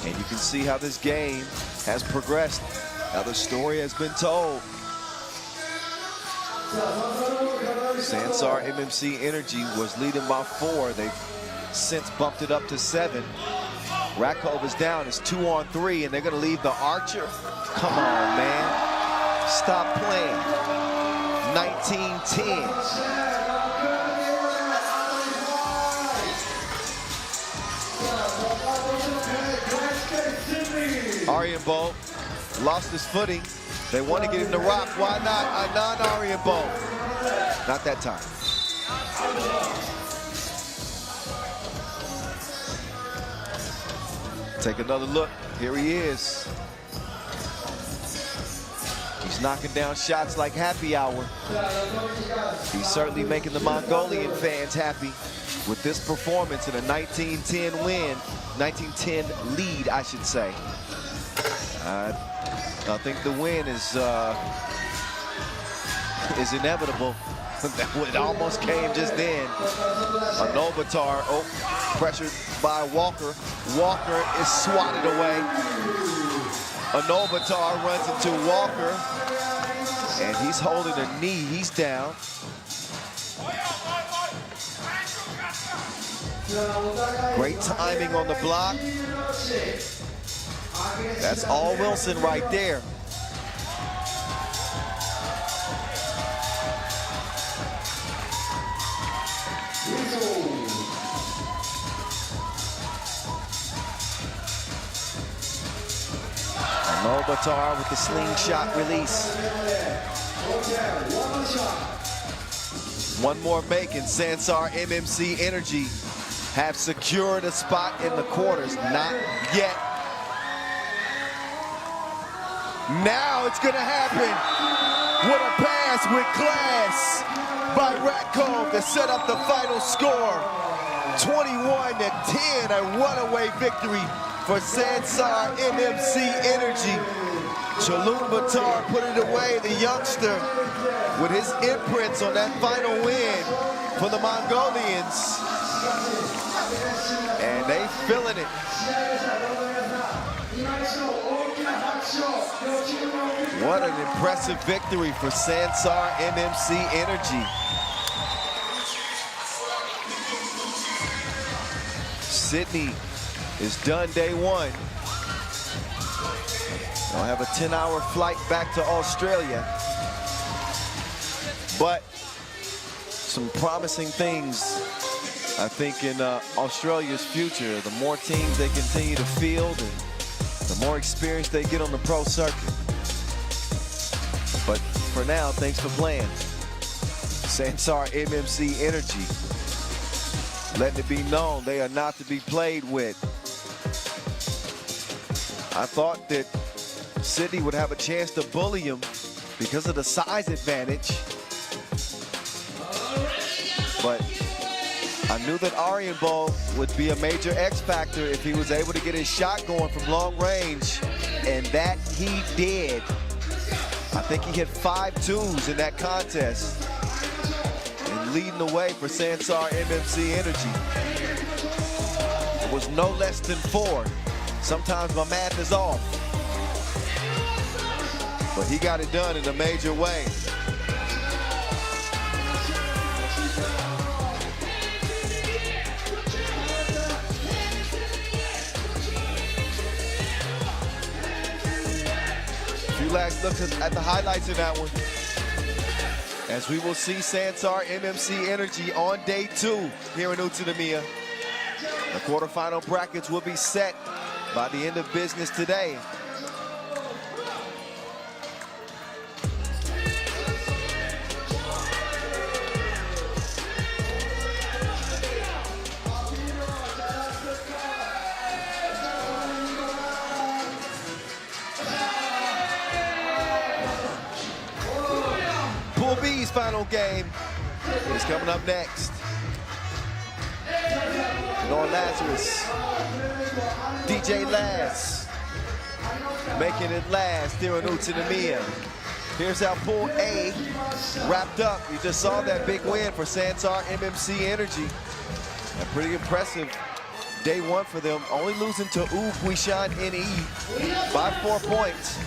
And you can see how this game has progressed, how the story has been told. Sansar MMC Energy was leading by 4. They've since bumped it up to 7. Ratkov is down, it's 2-on-3, and they're gonna leave the archer. Come on, man. Stop playing. 19-10. Aryan Bolt lost his footing. They want to get him to rock. Why not? Anand Aryan Bolt. Not that time. Take another look. Here he is. He's knocking down shots like happy hour. He's certainly making the Mongolian fans happy with this performance in a 19-10 win, 19-10 lead, I should say. I think the win is inevitable. It almost came just then. Ulaanbaatar, pressured by Walker. Walker is swatted away. Ulaanbaatar runs into Walker, and he's holding a knee. He's down. Great timing on the block. That's all Wilson right there. Ulaanbaatar with the slingshot release. One more make and Sansar MMC Energy have secured a spot in the quarters. Not yet. Now it's gonna happen. What a pass with class by Ratkov to set up the final score. 21-10, a runaway victory for Sansar MMC Energy. Ulaanbaatar put it away, the youngster, with his imprints on that final win for the Mongolians. And they feeling it. What an impressive victory for Sansar MMC Energy. Sydney is done day 1. They'll have a 10-hour flight back to Australia. But some promising things, I think, in Australia's future. The more teams they continue to field and the more experience they get on the pro circuit. But for now, thanks for playing. Sansar MMC Energy letting it be known they are not to be played with. I thought that Sydney would have a chance to bully him because of the size advantage. But I knew that Aryambol would be a major X factor if he was able to get his shot going from long range, and that he did. I think he hit 5 twos in that contest and leading the way for Sansar MMC Energy. It was no less than 4. Sometimes my math is off. But he got it done in a major way. last look at the highlights in that one. As we will see Sansar MMC Energy on day 2 here in Utsunomiya. The quarterfinal brackets will be set by the end of business today. Pool B's final game is coming up next. North Lazarus, DJ Laz, making it last here in Utsunomiya. Here's how Pool A wrapped up. You just saw that big win for Sansar MMC Energy. A pretty impressive day 1 for them, only losing to Huishan NE by 4 points.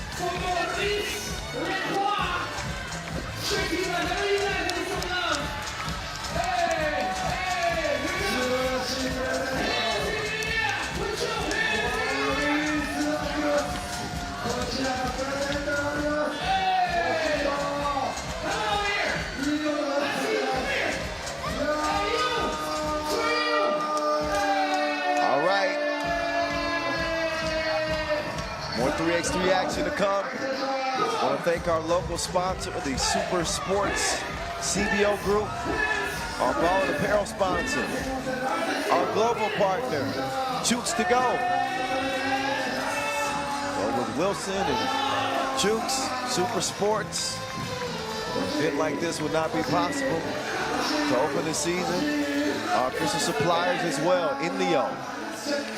More 3x3 action to come. I want to thank our local sponsor, the Super Sports CBO Group, our ball and apparel sponsor, our global partner, Chooks to Go. So with Wilson and Chooks, Super Sports, an event like this would not be possible to open the season. Our official suppliers as well, in Leo,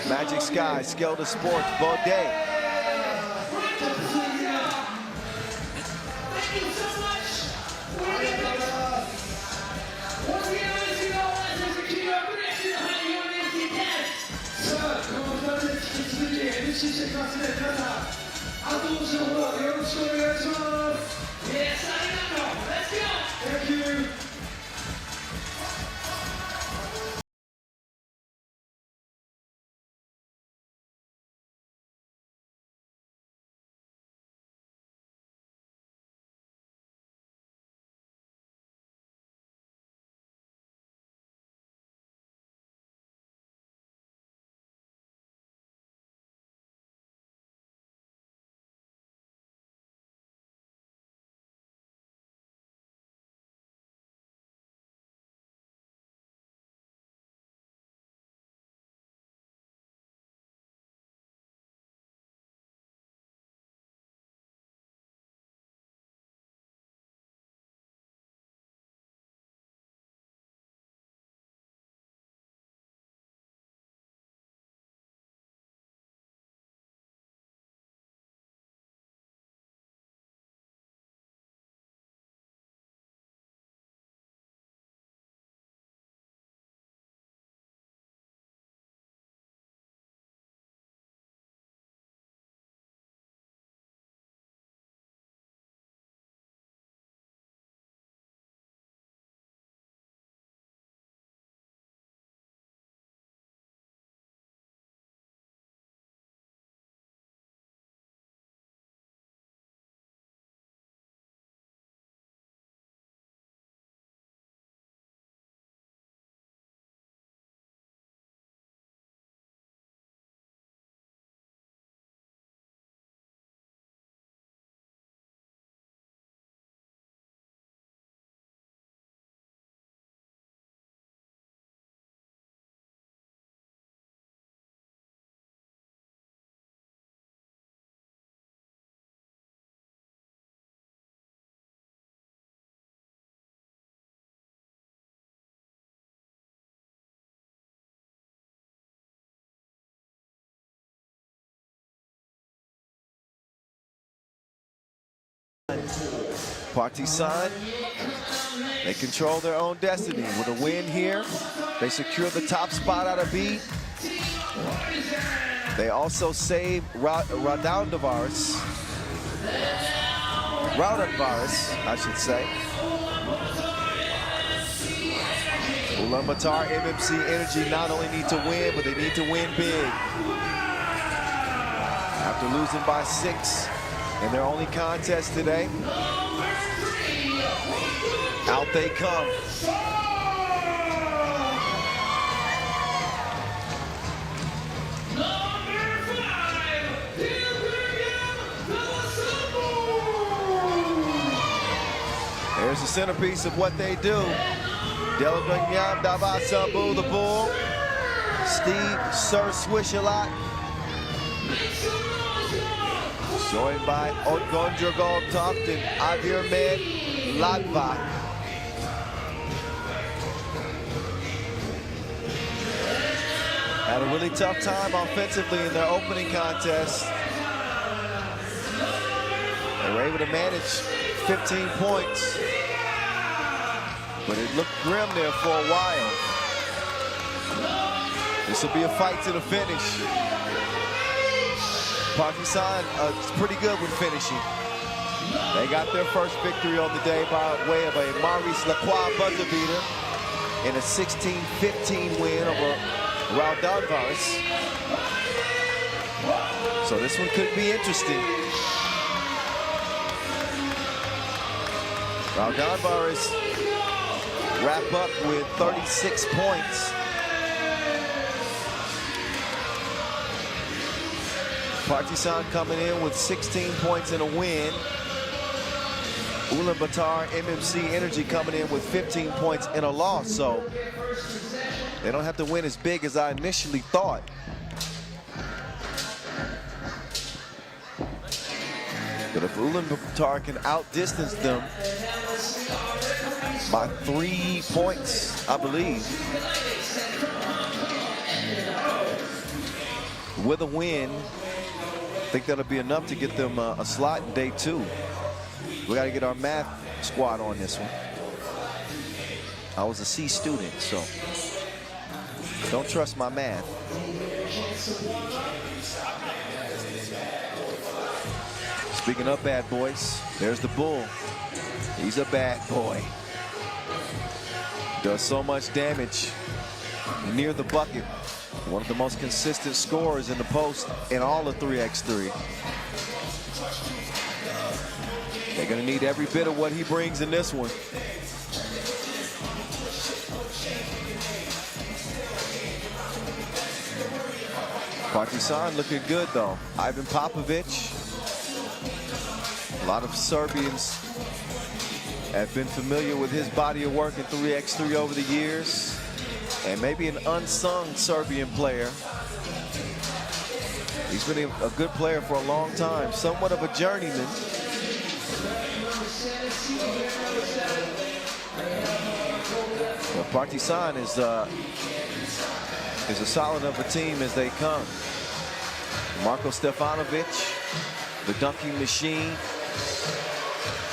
Magic Sky, Skelda Sports, Baudet. Thank you. Partizan, they control their own destiny. With a win here, they secure the top spot out of B. They also save Raudondvaris, I should say. Ulaanbaatar MMC Energy not only need to win, but they need to win big. After losing by 6 in their only contest today. Out they come. There's the centerpiece of what they do. Ulaanbaatar, the bull. Steve Sir Swish a lot. Joined by Oudgonjergal Tocht and Avirmed Ladva. Had a really tough time offensively in their opening contest. They were able to manage 15 points, but it looked grim there for a while. This will be a fight to the finish. Partizan is pretty good with finishing. They got their first victory of the day by way of a Maurice Lacroix buzzer beater in a 16-15 win over Raudondvaris. So this one could be interesting. Raudondvaris wrap up with 36 points. Partizan coming in with 16 points and a win. Ulaanbaatar MMC Energy coming in with 15 points and a loss. So they don't have to win as big as I initially thought. But if Ulaanbaatar can outdistance them by 3 points, I believe, with a win, I think that'll be enough to get them a slot in day 2. We got to get our math squad on this one. I was a C student, so don't trust my math. Speaking of bad boys, there's the bull. He's a bad boy. Does so much damage near the bucket. One of the most consistent scorers in the post in all of 3x3. They're going to need every bit of what he brings in this one. Partizan looking good, though. Ivan Popovic. A lot of Serbians have been familiar with his body of work in 3x3 over the years. And maybe an unsung Serbian player. He's been a good player for a long time, somewhat of a journeyman. Well, Partizan is as solid of a team as they come. Marko Stefanovic, the dunking machine.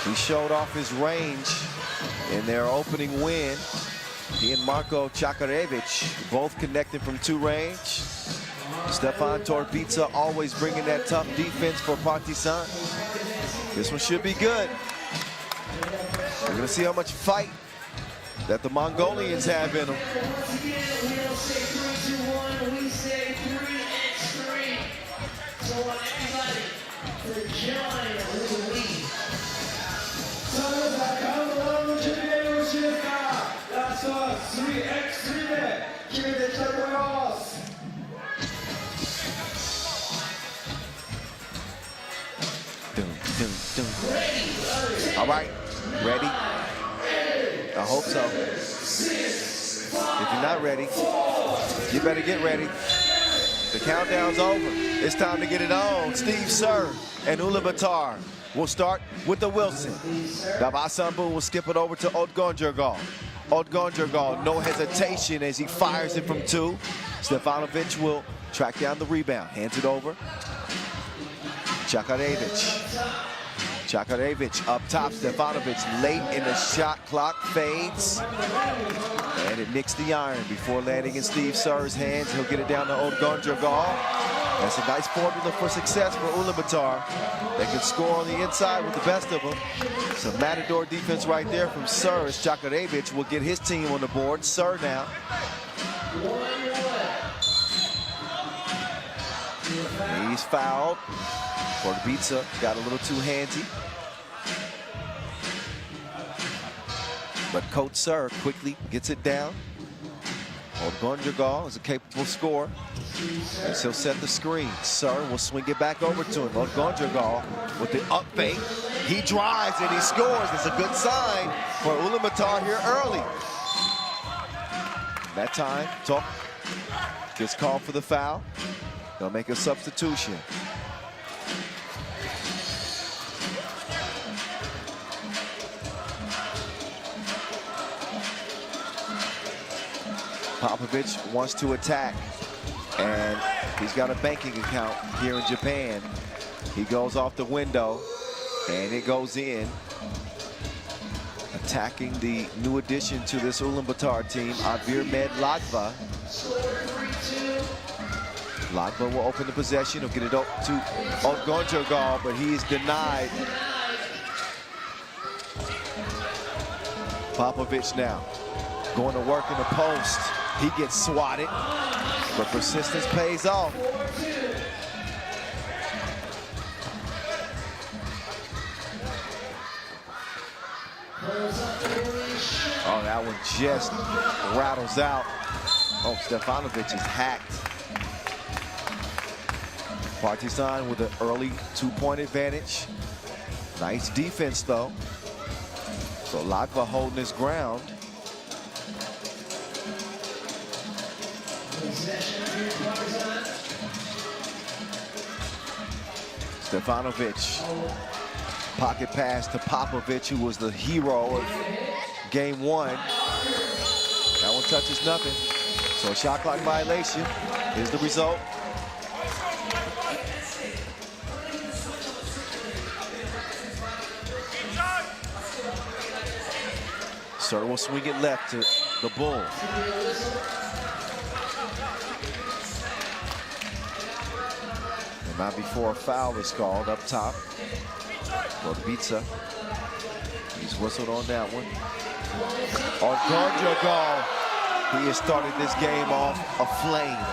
He showed off his range in their opening win. He and Marko Čakarević both connecting from 2 range. Stefan Torbica always bringing that tough defense for Partizan. This one should be good. We're going to see how much fight that the Mongolians have in them. We say 3x3. So I want everybody to join the lead. All right, ready? I hope so. If you're not ready, you better get ready. The countdown's over. It's time to get it on. Steve Sir and Ulaanbaatar will start with the Wilson. Davasambu will skip it over to Oudgonjergal. Oudgonjergal, no hesitation as he fires it from 2. Stefanovic will track down the rebound. Hands it over. Čakarević. Čakarević up top. Stefanovic late in the shot clock fades. And it nicks the iron before landing in Steve Sir's hands. He'll get it down to Oudgonjergal. That's a nice formula for success for Ulaanbaatar. They can score on the inside with the best of them. Some matador defense right there from Sir as Čakarević will get his team on the board. Sir now. he's fouled. TOPdesk got a little too handsy. But Coach Sir quickly gets it down. Raudondvaris is a capable scorer. As he'll set the screen. Sir will swing it back over to him. Raudondvaris with the up fake. He drives and he scores. It's a good sign for Ulaanbaatar here early. That time, Tok gets called for the foul. They'll make a substitution. Popovich wants to attack, and he's got a banking account here in Japan. He goes off the window, and it goes in. Attacking the new addition to this Ulaanbaatar team, Med Latva. Latva will open the possession. He'll get it up to Raudondvaris, but he is denied. Popovich now going to work in the post. He gets swatted, but persistence pays off. Oh, that one just rattles out. Oh, Stefanovic is hacked. Partizan with an early 2-point advantage. Nice defense, though. So Latva holding his ground. Stefanovic, pocket pass to Popovich, who was the hero of game 1. That one touches nothing. So a shot clock violation is the result. Sir will swing it left to the Bull. And not before a foul is called up top. TOPdesk. He's whistled on that one. Raudondvaris, he has started this game off aflame.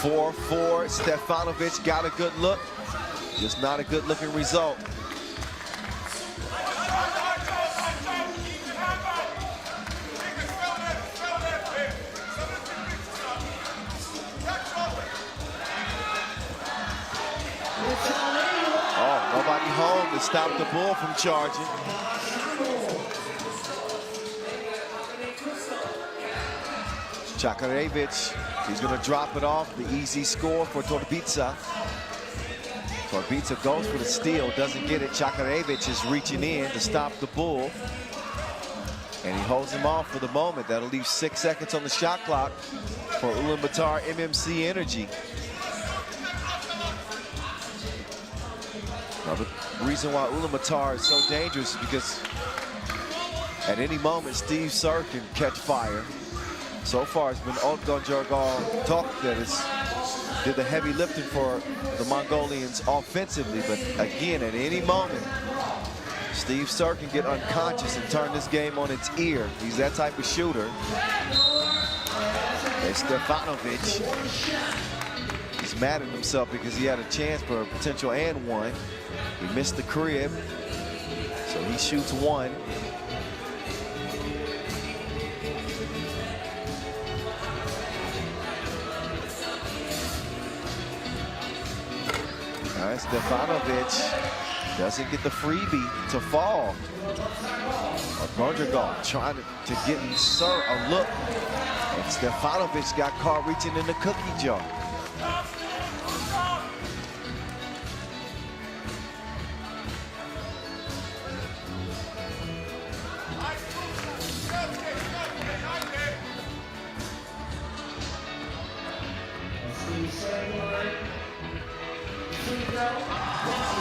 4-4. Stefanovic got a good look, just not a good looking result. Nobody home to stop the Bull from charging. Čakarevich, he's going to drop it off. The easy score for TOPdesk. TOPdesk goes for the steal, doesn't get it. Čakarevich is reaching in to stop the Bull. And he holds him off for the moment. That'll leave 6 seconds on the shot clock for Ulaanbaatar MMC Energy. Now, the reason why Ulaanbaatar is so dangerous is because at any moment Steve Sir can catch fire. So far it's been Raudondvaris Tok that did the heavy lifting for the Mongolians offensively, but again at any moment Steve Sir can get unconscious and turn this game on its ear. He's that type of shooter. And Stefanovic, he's mad at himself because he had a chance for a potential and one. He missed the crib, so he shoots one. All right, Stefanovic doesn't get the freebie to fall. Raudondvaris trying to get Sir a look, and Stefanovic got caught reaching in the cookie jar.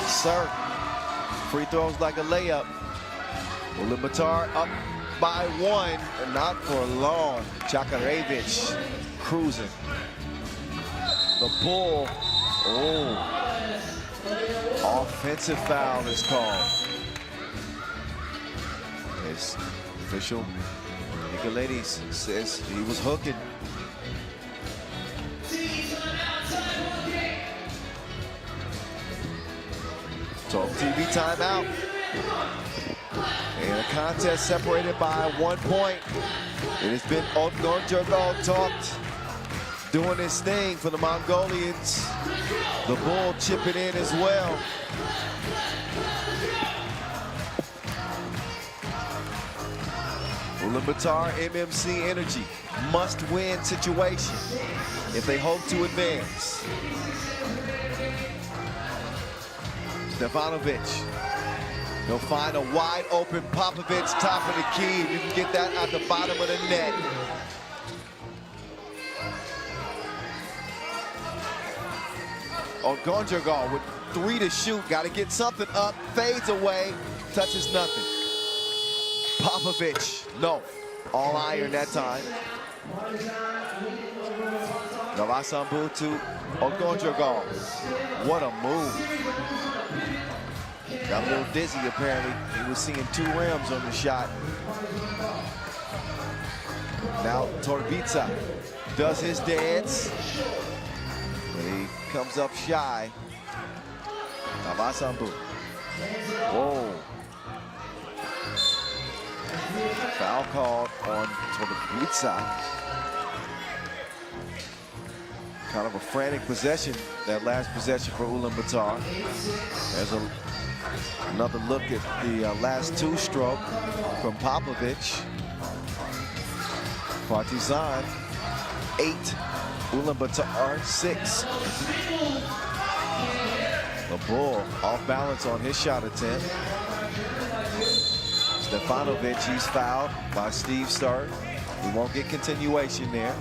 Sir, free throws like a layup. Ulaanbaatar up by 1, and not for long. Čakarevich cruising. The Bull, offensive foul is called. His official, Nicolaides, says he was hooking. timeout. And a contest separated by 1 point. It has been Raudondvaris talked, doing his thing for the Mongolians. The Bull chipping in as well. Ulaanbaatar MMC Energy, must-win situation if they hope to advance. Stefanovic, he'll find a wide-open Popovic, top of the key. You can get that at the bottom of the net. Raudondvaris with 3 to shoot, got to get something up, fades away, touches nothing. Popovic, no, all iron that time. Navasambu to Raudondvaris. What a move. Got a little dizzy apparently. He was seeing 2 rims on the shot. Now Torbitsa does his dance. But he comes up shy. Navasambu. Whoa. Foul called on Torbitsa. Kind of a frantic possession, that last possession for Ulaanbaatar. There's another look at the last 2-stroke from Popovic. Partizan 8, Ulaanbaatar 6. The Bull off balance on his shot attempt. Stefanovic, he's fouled by Steve Starr. We won't get continuation there.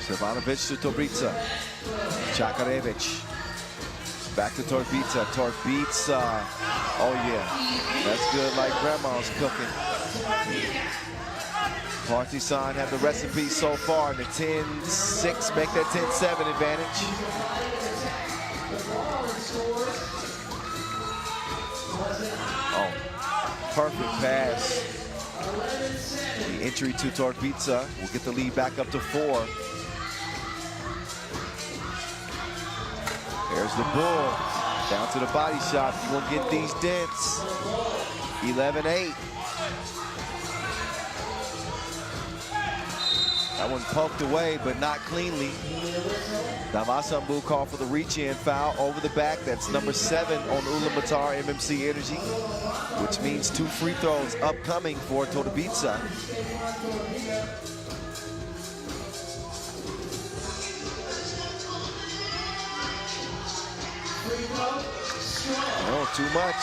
Stefanovic to Torbitsa. Chakarevic. Back to Torbitsa. Torbitsa. Oh yeah, that's good like grandma's cooking. Partizan have the recipe so far. The 10-6 make that 10-7 advantage. Oh, perfect pass. The entry to Torbitsa will get the lead back up to 4. There's the Bull. Down to the body shot. You won't get these dents. 11-8. That one poked away, but not cleanly. Navasambu called for the reach-in foul over the back. That's number 7 on Ulaanbaatar MMC Energy, which means 2 free throws upcoming for Torbitsa. Oh, too much.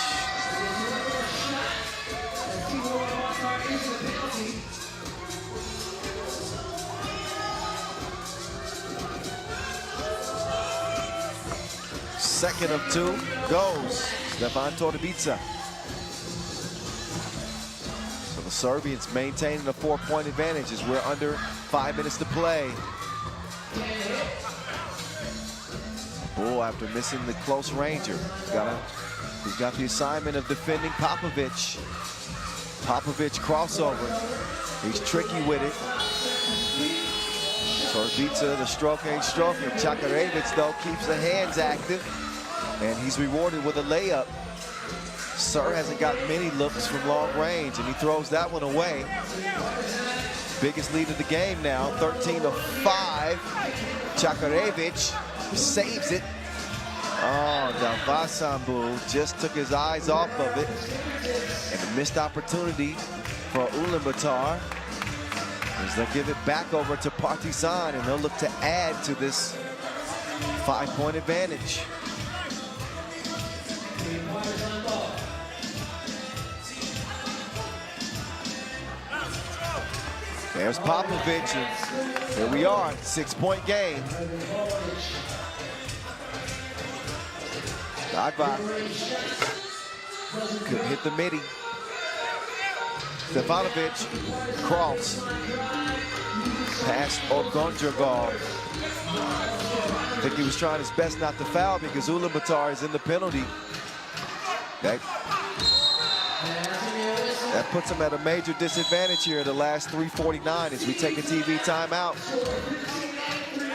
Second of 2 goes Stefan Torbitsa. So the Serbians maintaining a 4-point advantage as we're under 5 minutes to play. Bull, after missing the close ranger, he's got the assignment of defending Popovic. Popovic crossover. He's tricky with it. Torbitsa, the stroke ain't stroking. Chakarevic, though, keeps the hands active, and he's rewarded with a layup. Sir hasn't got many looks from long range, and he throws that one away. Biggest lead of the game now, 13-5. Chakarevic saves it. Oh, Navasambu just took his eyes off of it. And a missed opportunity for Ulaanbaatar as they'll give it back over to Partizan, and they'll look to add to this 5-point advantage. There's Popovic, and here we are, 6-point game. Agba couldn't hit the midi. Stefanovic, cross. Past Raudondvaris. I think he was trying his best not to foul because Ulaanbaatar is in the penalty. That puts him at a major disadvantage here in the last 3:49 as we take a TV timeout.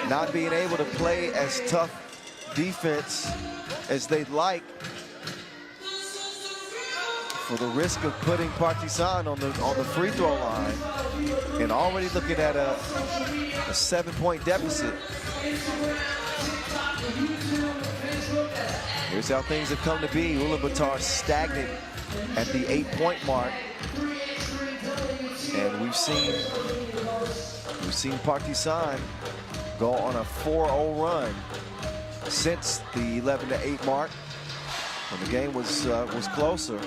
Not being able to play as tough defense as they'd like for the risk of putting Partizan on the free throw line and already looking at a 7-point deficit. Here's how things have come to be. Ulaanbaatar stagnant at the 8-point mark. And we've seen Partizan go on a 4-0 run since the 11-8 mark when the game was closer.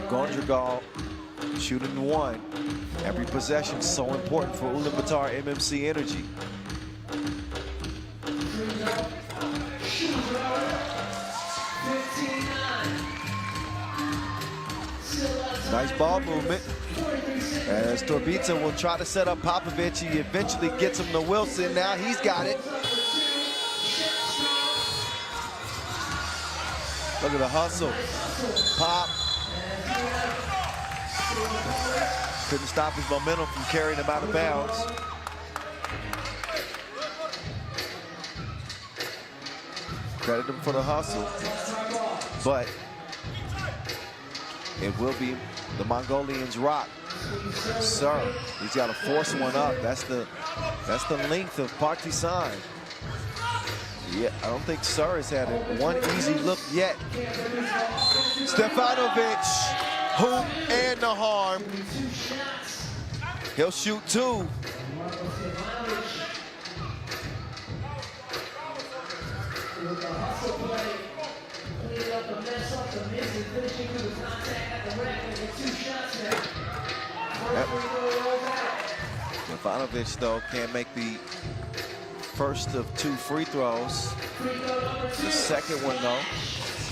Gondragal shooting one. Every possession so important for Ulaanbaatar MMC Energy. Nice ball movement as Torbica will try to set up Popovich. He eventually gets him to Wilson. Now he's got it. Look at the hustle. Pop. Couldn't stop his momentum from carrying him out of bounds. Credit him for the hustle, but it will be the Mongolians' rock. Sir, he's got to force one up. That's the length of Partizan. Yeah, I don't think Sir has had one easy look yet. Stefanovic, hoop and the harm. He'll shoot two. Stefanovic, though, can't make the first of two free throws. The second one, though,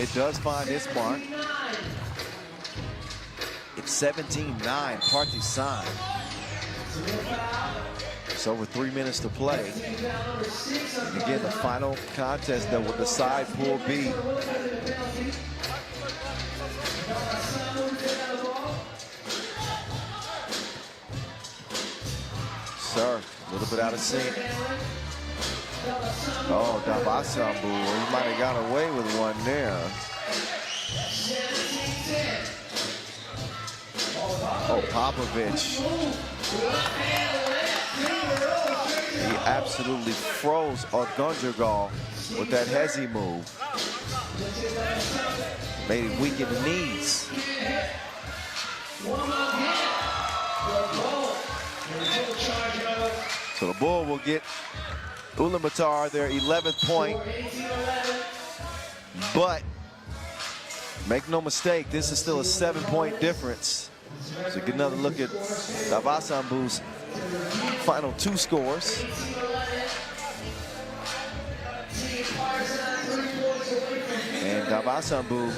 it does find its mark. It's 17-9, Partizan. It's over 3 minutes to play. And again, the final contest that will decide Pool B. Sir, a little bit out of sync. Oh, Davasambu, he might have got away with one there. Oh, Popovich. He absolutely froze Gondragal with that hezzy move. Made it weak in the knees. So the Bull will get Ulaanbaatar their 11th point. But make no mistake, this is still a 7-point difference. So get another look at Davasambu's final two scores. And Davasambu,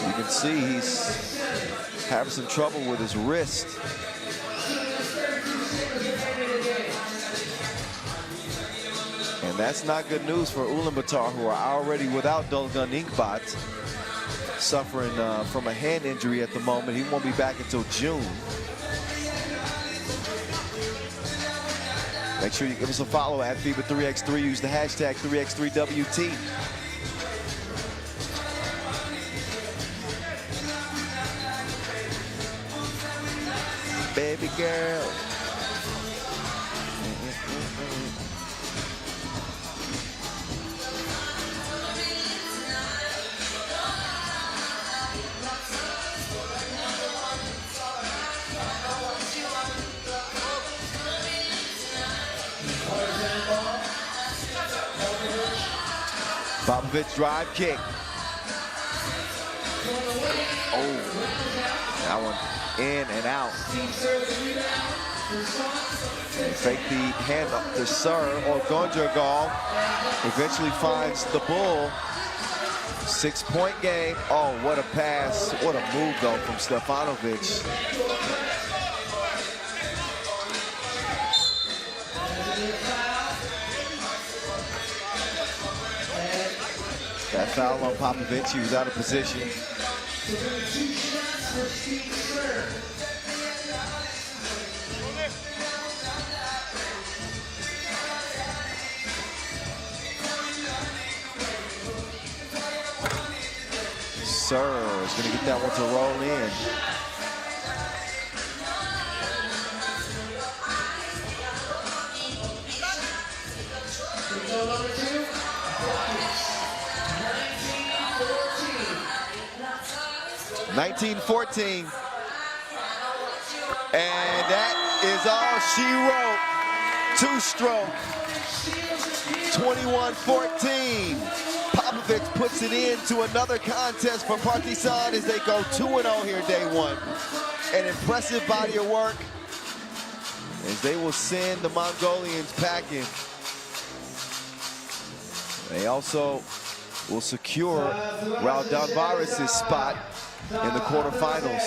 you can see he's having some trouble with his wrist. And that's not good news for Ulaanbaatar, who are already without Dolgun Inkbat, suffering from a hand injury at the moment. He won't be back until June. Make sure you give us a follow at FIBA 3x3. Use the hashtag 3x3WT. Baby girl. Popovich drive kick. Oh, that one in and out. Fake the hand up to Sir or Gondragal. Eventually finds the Bull. 6-point game. Oh, what a pass. What a move, though, from Stefanovic. That foul on Popovich, he was out of position. Sansar is going to get that one to roll in. Number 2, 1914. And that is all she wrote. Two-stroke. 21-14. Popovich puts it into another contest for Partizan as they go 2-0 here day one. An impressive body of work as they will send the Mongolians packing. They also will secure Raudondvaris' spot in the quarterfinals.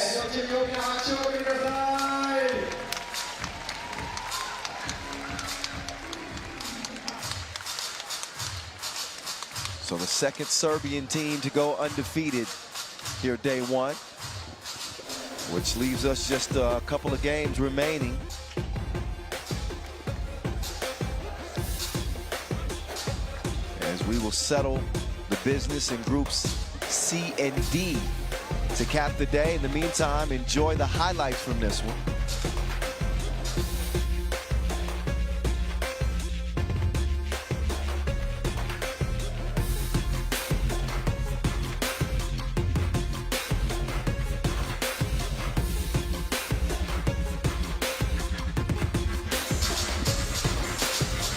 So the second Serbian team to go undefeated here day one, which leaves us just a couple of games remaining. As we will settle the business in groups C and D to cap the day. In the meantime, enjoy the highlights from this one.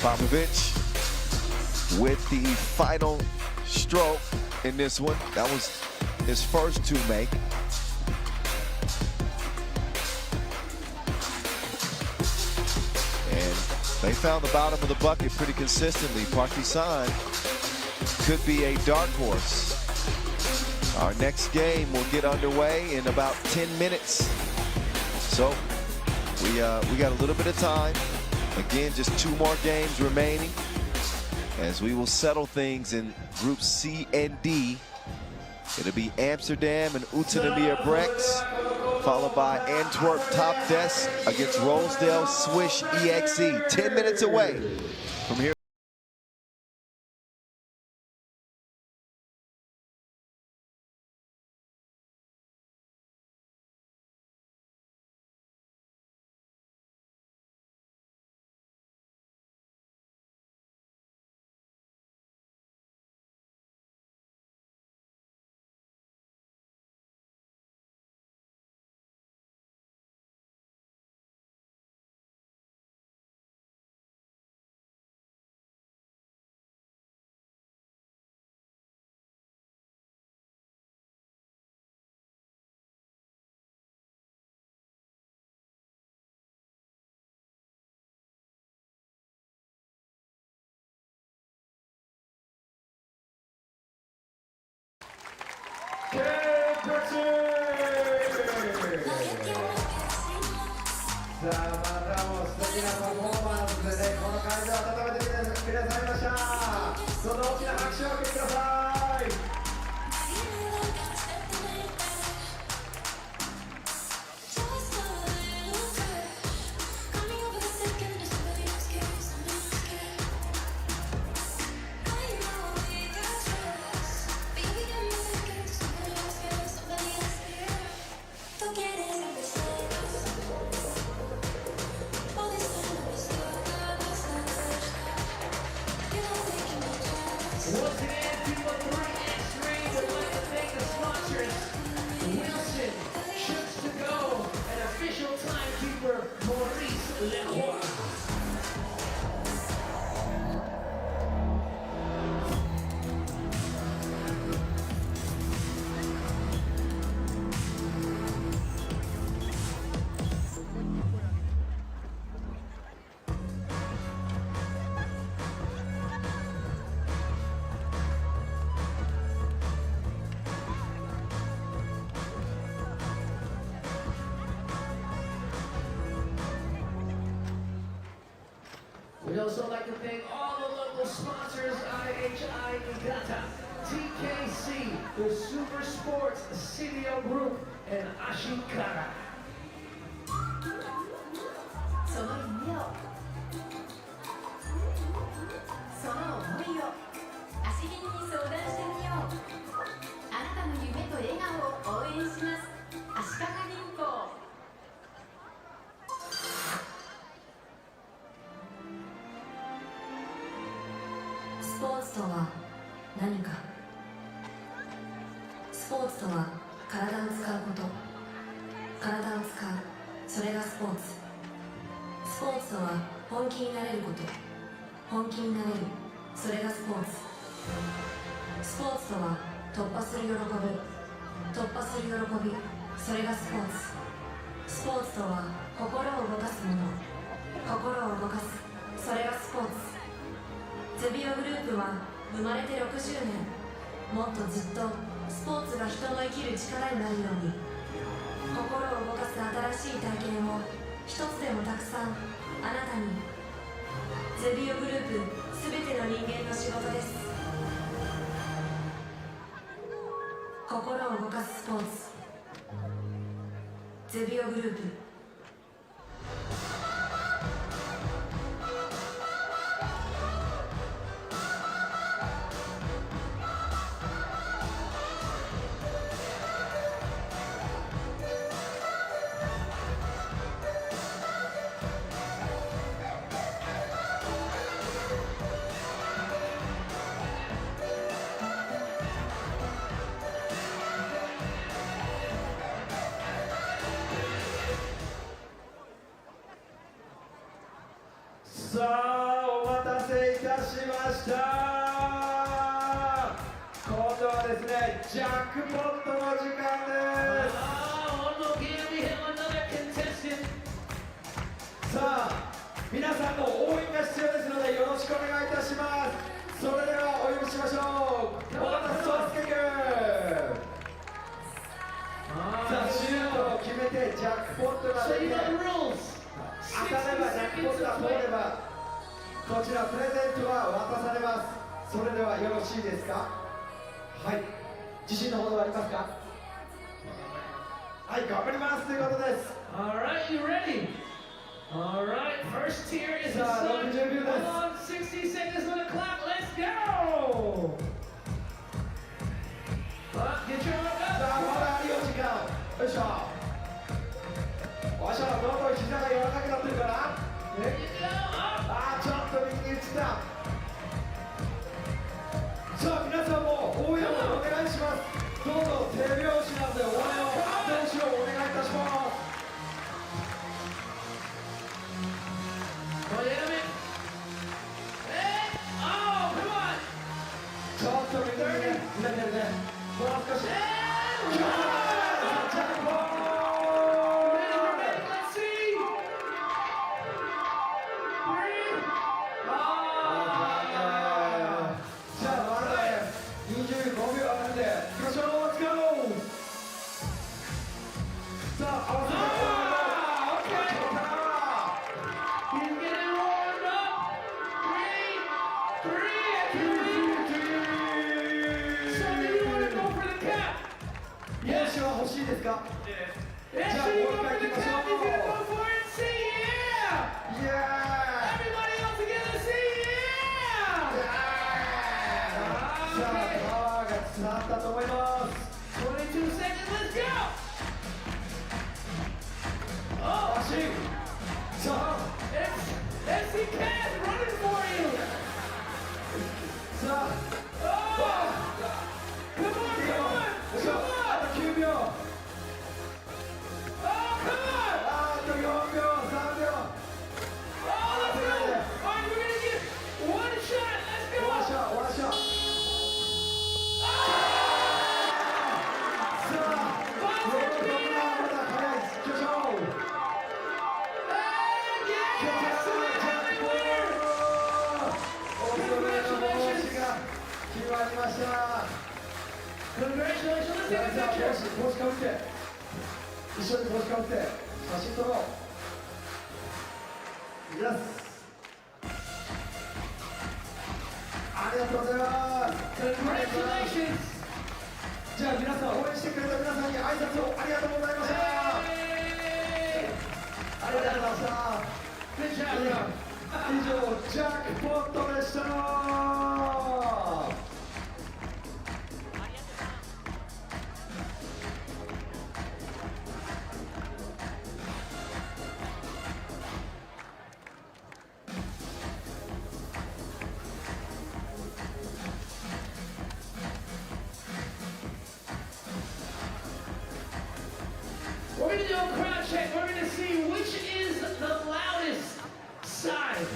Popovich with the final stroke in this one. That was his first to make. And they found the bottom of the bucket pretty consistently. Partizan could be a dark horse. Our next game will get underway in about 10 minutes. So we got a little bit of time. Again, just 2 more games remaining as we will settle things in groups C and D. It'll be Amsterdam and Utsunomiya BREX, followed by Antwerp TOPdesk against Rosedale SwishEXE. 10 minutes away from here. Once again, FIBA 3x3 would like to thank the sponsors. Wilson, Trips to Go, and official timekeeper, Maurice Leroy. We'd also like to thank all the local sponsors, IHI Niigata, TKC, the Super Sports CDO Group, and Ashikara. その夢をその思いを足切りに相談してみよう。あなたの夢と笑顔を応援します。足利銀行。スポーツとは何か。スポーツとは体を使うこと。体を使う、それがスポーツ。スポーツとは本気になれること。本気になれる、それがスポーツ。スポーツとは突破する喜び。突破する喜び、それがスポーツ。スポーツとは心を動かすもの。心を動かす、それがスポーツ。ゼビオグループは生まれて60年。もっとずっとスポーツが人の生きる力になるように。心を動かす新しい体験を一つでもたくさんあなたに。ゼビオグループすべての人間の仕事です。心を動かすスポーツ、ゼビオグループ。さあ、お待たせいたしました。今度はですね、ジャックポットの時間です。One more game, we have another contestant. さあ、皆さんの応援が必要ですのでよろしくお願いいたします。それではお呼びしましょう。お待たせソースケーキ。さあ、シュートを決めてジャックポットが So でき you て know the rules. 当たればジャックポットが通ればこちらプレゼントは渡されます。それではよろしいですか。はい、自信のほどはありますか。はい、頑張りますということです。 Alright, you ready? Alright, first tier is the さあ、 sun. 60秒です。 Hold on, 60 seconds on the clock. Let's go! Get your arm さあ、 up. まだあるよ時間。よいしょ。おいしょ、どんどん膝が柔らかくなってるかな。There you go. Up. あー、ちょっと右に移った。さあ、皆さんも応援をお願いします。どうぞ手拍子なんで応援を後押しをお願いいたします。 Wait a minute. Hey! Oh, come on! ちょっと右にね、ずれてるね。もう少し。 And ジャ run! ックポット。 Ready, let's see! Three. じゃあまだね、25秒あるんで、行きましょう。Let's go! さあ、合わせて応援を。 He's getting warmed up. Three. So do you want to go for the cap? 帽子は欲しいですか。 Yeah, so you go for the cap. He's gonna go for it. See, yeah! イエーイ。 Everybody else together, see, yeah! さあ、パワーが伝わったと思います。 22 seconds, let's go! 足。さあ、 FC Cat running for you! さあ、 Oh! Come on, いいよ。 come on! よいしょ。 Come あ on! と9秒。 Oh, come on! あと4秒、3秒。 Oh, let's go! Alright, we're gonna get one shot, let's 終わらし go! ょう、終わらしょう。さあ、この曲はまだ早いです。行きましょう。 And yes! Switch winner! おそろいの帽子が決まりました。 Congratulations, let's さあ、 take さあ、 a picture! 帽子かぶって、一緒に帽子かぶって写真撮ろう。イエス。ありがとうございます。 Congratulations. じゃあ皆さん応援してくれた皆さんに挨拶をありがとうございました。 ありがとうございました。 Good job, bro. 以上ジャックポットでした。 We're going to do a crowd check. We're going to see which is the loudest side.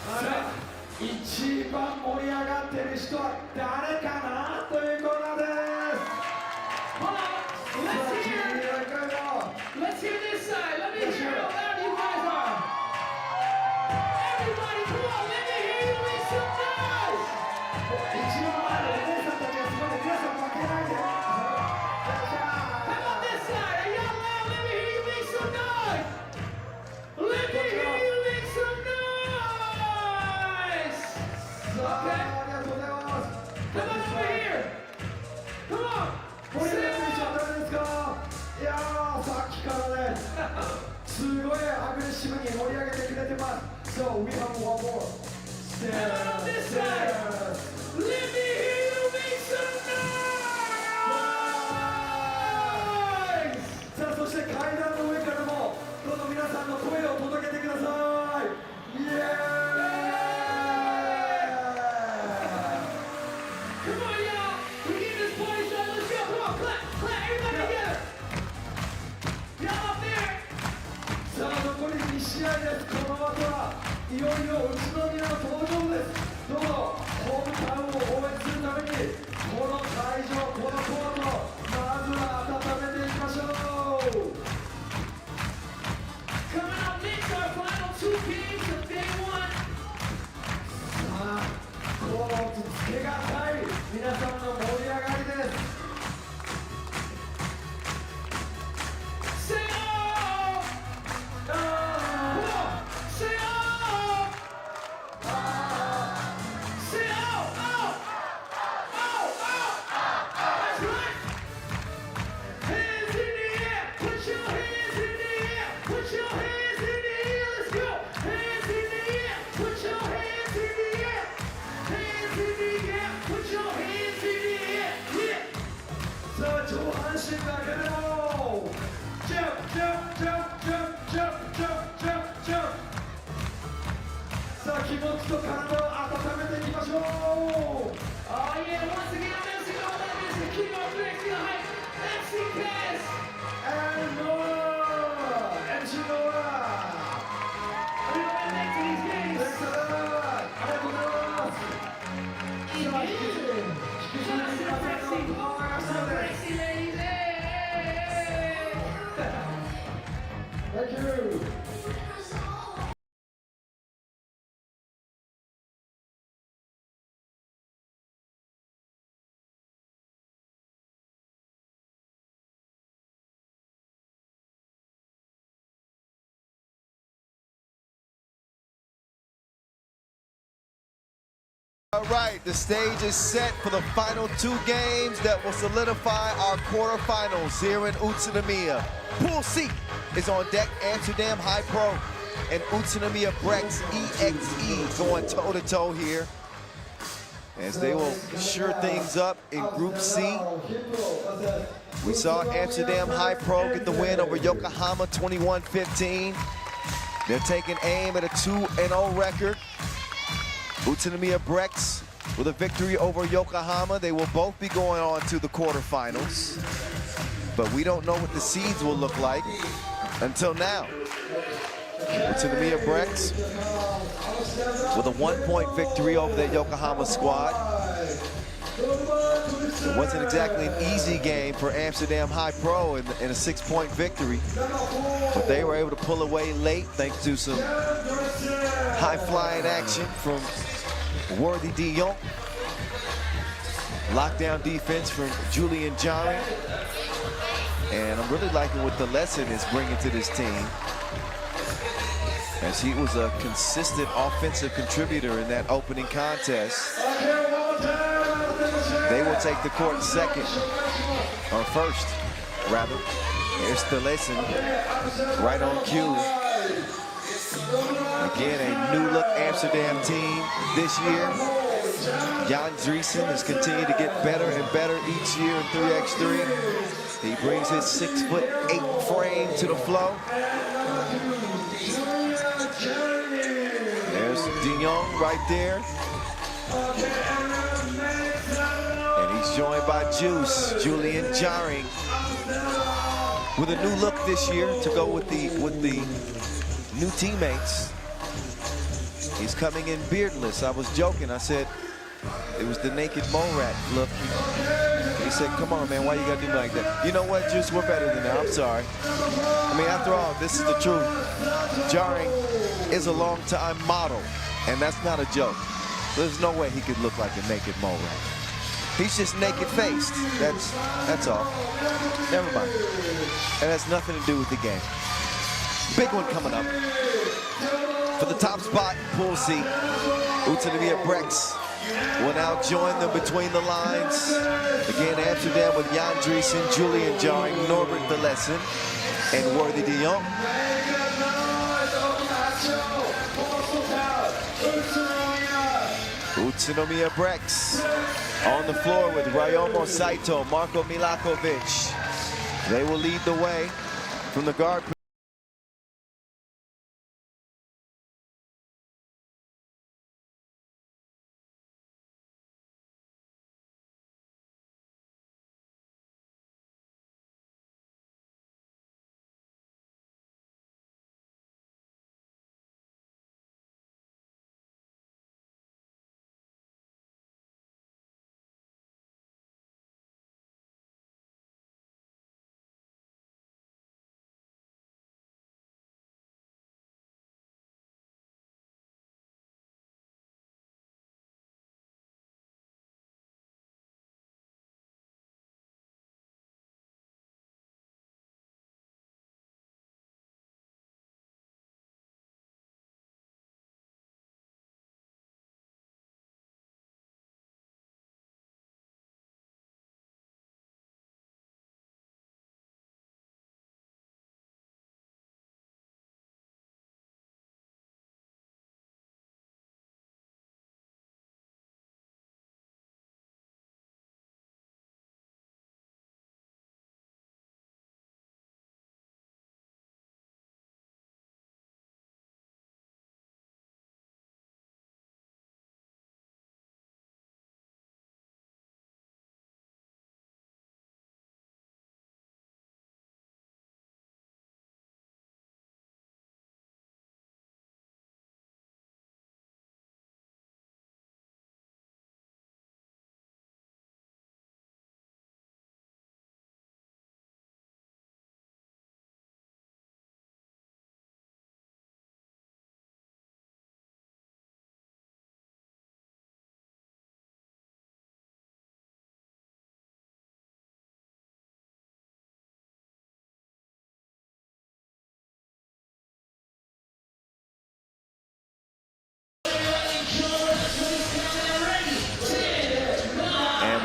さあ、一番盛り上がってる人は誰かなというコーナーです。 Hold on. Let's hear this side. Let me hear how loud you guys are. Everybody, come on. Let me hear you make some noise. 一番前のお姉さんたちがすごい皆さん負けないで。 How about this side? Are y'all loud? Let me hear you make some noise. Let me hear you make some noise. ありがとうございます。 Come on over here. Come on. 盛り上がってる人は誰ですか？いやー、さっきからね、すごいアグレッシブに盛り上げてくれてます。So we have one more. How about this side? Let me hear you make some noise. さあ、そして階段の上からもどうぞ皆さんの声を届けてください。イエーイ。 Come on, y'all. We get this party started. Let's go. Come on, clap, clap. Everybody together. Y'all up there. さあ、残り2試合です。この後はいよいよ宇都宮の登場です。どうぞホームタウンを応援するためにこの会場、このコート、まずは温めていきましょう。 Coming up next, our final two games of day one. さあ、コートつけがたい皆さんの盛り上がりです。 Say oh. Come on. Say oh. Say oh. Oh. Oh. Oh. That's right. Hands in the air. Put your hands in the air. Put your hands in the air. Let's go. Hands in the air. Put your hands in the air. Hands in the air. Put your hands in the air. Yeah. さあ、上半身だけでもジャンプジャンプジャンプジャンプジャンプジャンプジャンプジャンプ。さあ、気持ちと体を温めていきましょう。 Oh yeah, once again, I'm MC Ulaanbaatar, the king of BREX, the hype, MC Pass. And Noah! MC Noah! We don't have next to these games. レクサラーありがとうございます。さあ、引き続き皆さんのパワーが必要です。 Sexy ladies, hey. Thank you! All right, the stage is set for the final two games that will solidify our quarterfinals here in Utsunomiya. Pool C is on deck. Amsterdam HiPRO and Utsunomiya BREX EXE going toe-to-toe here as they will sure things up in Group C. We saw Amsterdam HiPRO get the win over Yokohama 21-15. They're taking aim at a 2-0 record. Utsunomiya BREX with a victory over Yokohama. They will both be going on to the quarterfinals. But we don't know what the seeds will look like until now. Utsunomiya BREX with a 1-point victory over the Yokohama squad. It wasn't exactly an easy game for Amsterdam HiPRO in a 6-point victory. But they were able to pull away late thanks to some high-flying action from Worthy de Jong. Lockdown defense from Julian Jari. And I'm really liking what the lesson is bringing to this team, as he was a consistent offensive contributor in that opening contest. They will take the court second, or first, rather. Here's Thalessen, right on cue. Again, a new look Amsterdam team this year. Jan Driesen has continued to get better and better each year in 3x3. He brings his 6'8" frame to the flow. There's De Jong right there. And he's joined by Juice, Julian Jaring, with a new look this year to go with the new teammates. He's coming in beardless. I was joking. I said it was the naked mole rat look. He said, come on, man, why you gotta do me like that? You know what, Juice, we're better than that. I'm sorry. I mean, after all, this is the truth. Jaring is a long-time model, and that's not a joke. There's no way he could look like a naked mole rat. He's just naked-faced. That's all. Never mind. It has nothing to do with the game. Big one coming up. For the top spot, Pool C, Utsunomiya BREX will now join them between the lines. Again, Amsterdam with Jan Driesen, Julian Jaring, Norbert Thalessen, and Worthy De Jong. Utsunomiya BREX on the floor with Ryomo Saito, Marko Milakovic. They will lead the way from the guard position.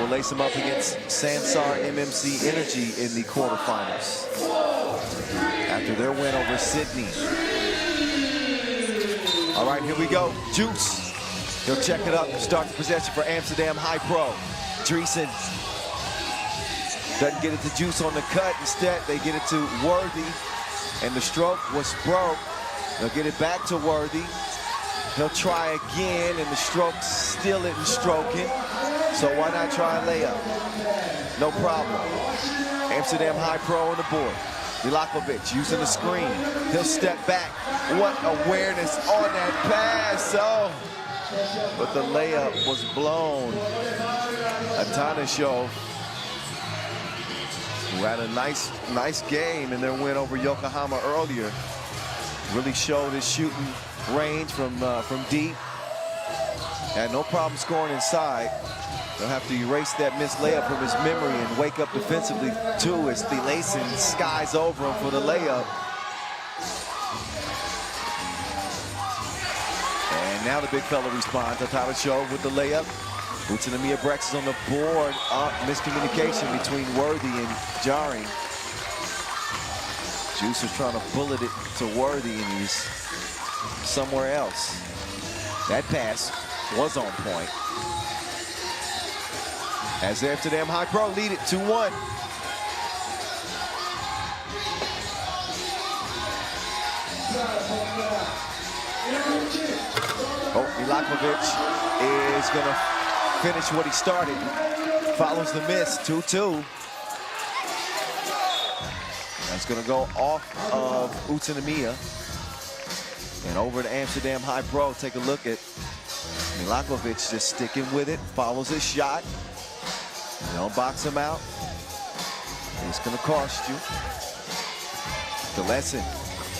Lace them up against Sansar MMC Energy in the quarterfinals after their win over Sydney. All right, here we go. Juice. He'll check it up, start the possession for Amsterdam HiPRO. Driesen doesn't get it to Juice on the cut. Instead, they get it to Worthy, and the stroke was broke. They'll get it back to Worthy. He'll try again, and the stroke still isn't stroking. So why not try a layup? No problem. Amsterdam HiPRO on the board. Milakovic using the screen. He'll step back. What awareness on that pass. Oh, but the layup was blown. Atanashev, who had a nice game in their win over Yokohama earlier, really showed his shooting range from deep. Had no problem scoring inside. They'll have to erase that missed layup from his memory and wake up defensively too as Thalessen skies over him for the layup. And now the big fella responds. Atanashev with the layup. Utsunomiya BREX is on the board. Miscommunication between Worthy and Jarring. Juice was trying to bullet it to Worthy, and he's somewhere else. That pass was on point. As Amsterdam HiPRO lead it 2-1. Oh, Milakovic is gonna finish what he started. Follows the miss, 2-2. That's gonna go off of Utsunomiya and over to Amsterdam HiPRO. Take a look at Milakovic just sticking with it, follows his shot. You don't box him out. It's gonna cost you. The lesson.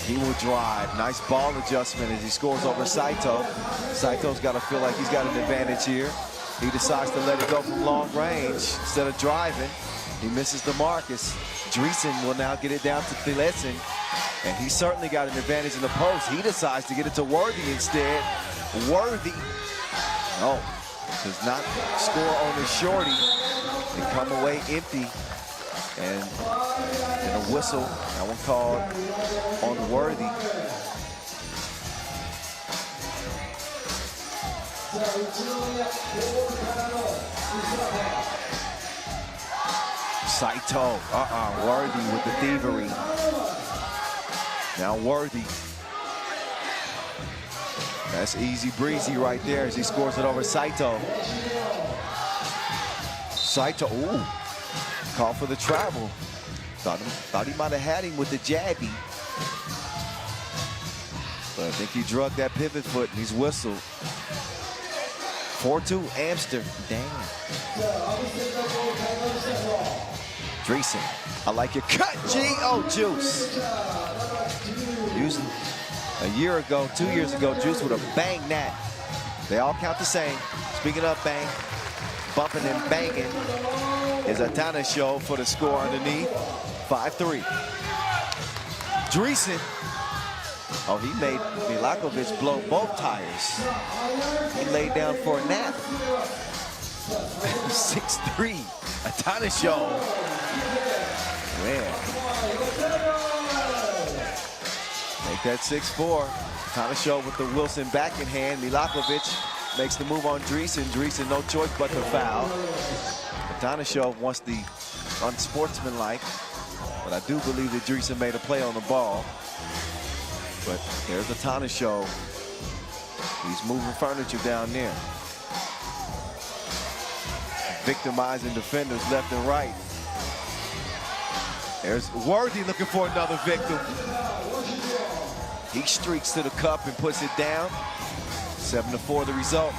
He will drive. Nice ball adjustment as he scores over Saito. Saito's got to feel like he's got an advantage here. He decides to let it go from long range instead of driving. He misses the Marcus. Dreesen will now get it down to Thielessen, and he certainly got an advantage in the post. He decides to get it to Worthy instead. Worthy, does not score on the shorty. They come away empty. And a whistle, that one called on Worthy. Saito, Worthy with the thievery. Now Worthy. That's easy breezy right there as he scores it over Saito. Saito, ooh. Call for the travel. Thought he might have had him with the jabby. But I think he drugged that pivot foot and he's whistled. 4-2 Amsterdam. Dreesen, I like your cut, G. Oh, Juice. A year ago, 2 years ago, Juice would have banged that. They all count the same. Speaking of bang, bumping and banging is Atana show for the score underneath. 5-3. Dreesen. Oh, he made Milakovic blow both tires. He laid down for a nap. 6-3. Atana show. Man. Make that 6-4. Atana show with the Wilson back in hand. Milakovic makes the move on Dreesen. Dreesen no choice but to foul. Donishov wants the unsportsmanlike, but I do believe that Dreesen made a play on the ball. But there's a Donishov. He's moving furniture down there. Victimizing defenders left and right. There's Worthy looking for another victim. He streaks to the cup and puts it down. 7-4 the result.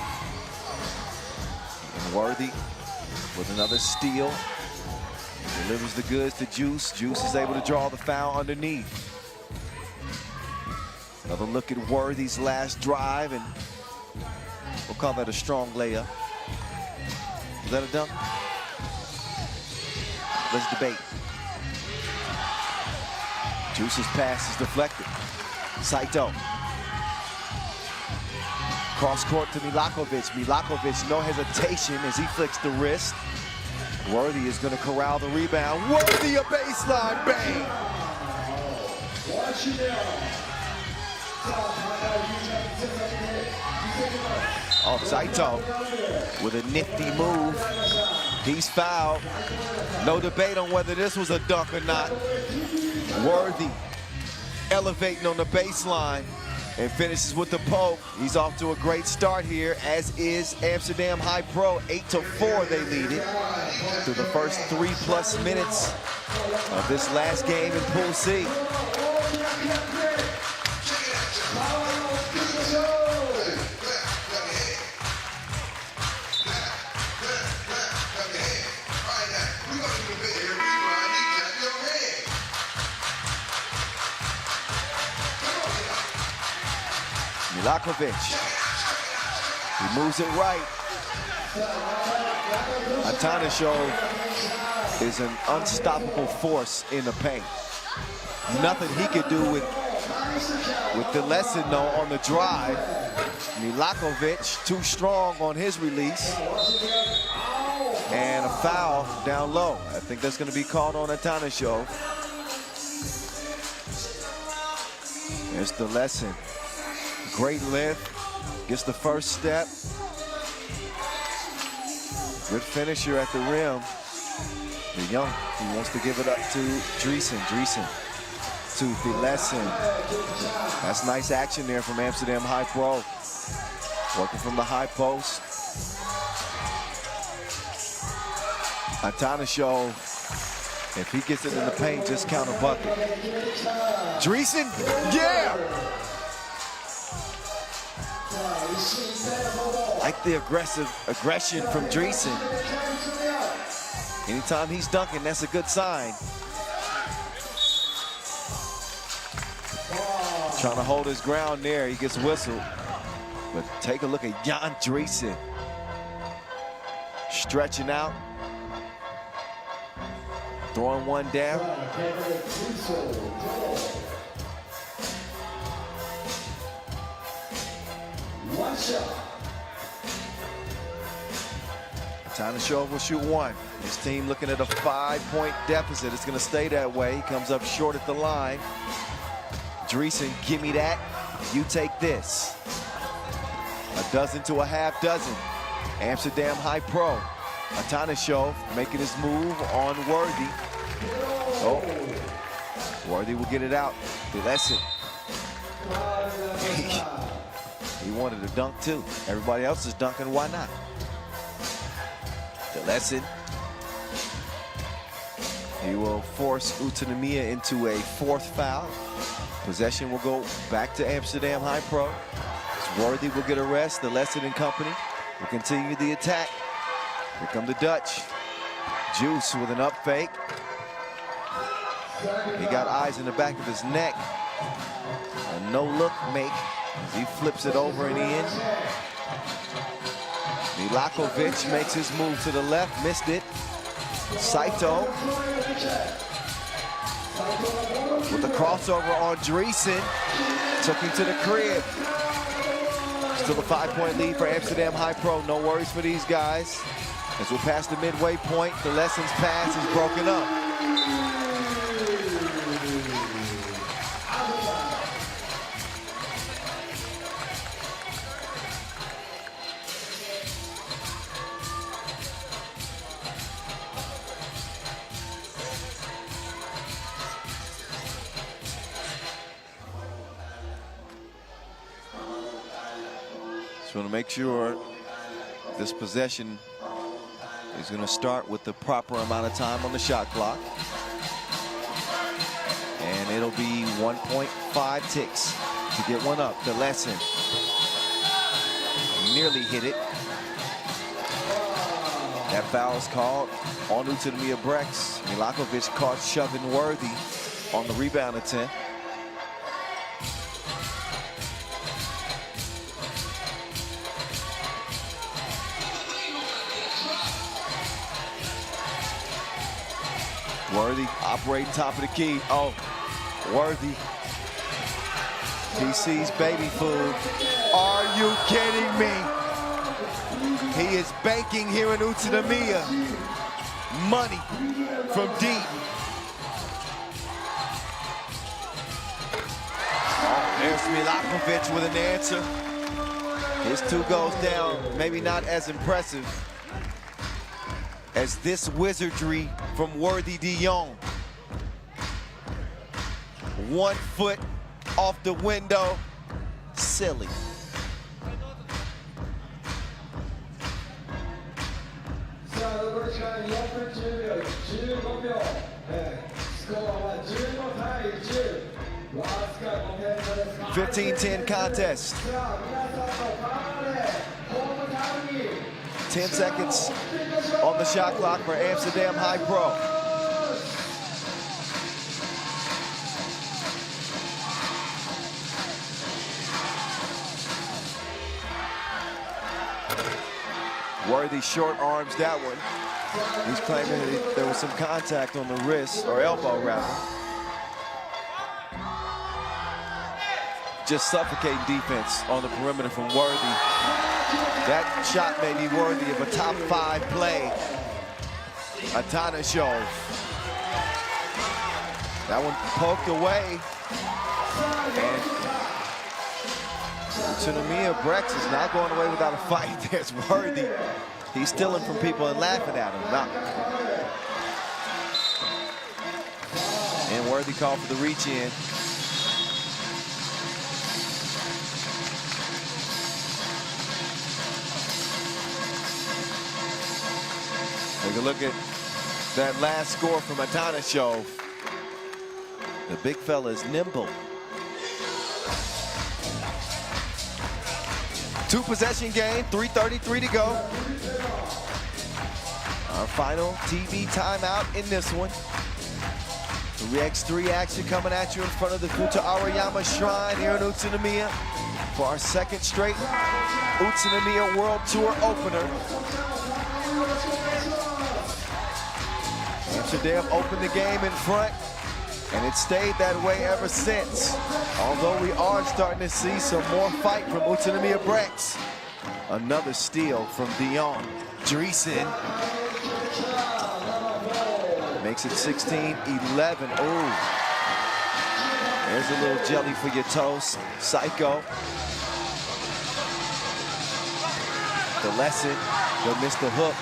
And Worthy with another steal. Delivers the goods to Juice. Juice is able to draw the foul underneath. Another look at Worthy's last drive, and we'll call that a strong layup. Is that a dunk? Let's debate. Juice's pass is deflected. Saito. Cross court to Milakovic. Milakovic, no hesitation as he flicks the wrist. Worthy is going to corral the rebound. Worthy a baseline bang. Oh, Saito with a nifty move. He's fouled. No debate on whether this was a dunk or not. Worthy elevating on the baseline and finishes with the poke. He's off to a great start here, as is Amsterdam HiPRO. 8-4 they lead it through the first 3+ minutes of this last game in Pool C. Milakovic, he moves it right. Atanashov is an unstoppable force in the paint. Nothing he could do with the lesson though on the drive. Milakovic too strong on his release. And a foul down low. I think that's going to be called on Atanasio. There's the lesson. Great lift. Gets the first step. Good finisher at the rim. The young, he wants to give it up to Dreesen. Dreesen to the lesson. That's nice action there from Amsterdam HiPRO. Working from the high post. Atanasio, if he gets it in the paint, just count a bucket. Dreesen, yeah! Like the aggression from Dreesen. Anytime he's dunking, that's a good sign. Trying to hold his ground there, he gets whistled. But take a look at Jan Dreesen. Stretching out. Throwing one down. One shot. Atanasio will shoot one. His team looking at a 5-point deficit. It's going to stay that way. He comes up short at the line. Dreesen, give me that. You take this. A dozen to a half dozen. Amsterdam HiPRO. Atanasio making his move on Worthy. Oh, Worthy will get it out. Lesson. He wanted to dunk too. Everybody else is dunking, why not? The lesson. He will force Utsunomiya into a fourth foul. Possession will go back to Amsterdam HiPRO. Worthy will get a rest. The lesson and company will continue the attack. Here come the Dutch. Juice with an up fake. He got eyes in the back of his neck. A no-look make as he flips it over and in. Milakovic makes his move to the left, missed it. Saito with the crossover on Dreesen. Took him to the crib. Still a 5-point lead for Amsterdam HiPRO. No worries for these guys. As we're past the midway point, the lessons pass is broken up. Just want to make sure this possession is going to start with the proper amount of time on the shot clock. And it'll be 1.5 ticks to get one up. The lesson. Nearly hit it. That foul is called on Utsunomiya BREX. Milakovic caught shoving Worthy on the rebound attempt. Worthy operating top of the key. Oh, Worthy. DC's baby food. Are you kidding me? He is banking here in Utsunomiya. Money from deep. Oh, there's Milakovic with an answer. His two goes down. Maybe not as impressive as this wizardry from Worthy de Jong. 1 foot off the window. Silly. $15-10 contest. 10 seconds on the shot clock for Amsterdam HiPRO. Worthy short arms that one. He's claiming that there was some contact on the wrist, or elbow rather. Just suffocating defense on the perimeter from Worthy. That shot may be worthy of a top 5 play Atanashov. That one poked away. And Utsunomiya BREX is not going away without a fight. There's Worthy. He's stealing from people and laughing at him. Now, and Worthy called for the reach in. Take a look at that last score from Atanashov. The big fella is nimble. 2-possession game, 3:33 to go. Our final TV timeout in this one. 3x3 action coming at you in front of the Futa Arayama Shrine here in Utsunomiya for our second straight Utsunomiya World Tour Opener. Amsterdam opened the game in front, and it stayed that way ever since. Although we are starting to see some more fight from Utsunomiya BREX. Another steal from Dion. Dreesen makes it 16-11. Oh, there's a little jelly for your toast. Psycho. The lesson, he'll miss the hook.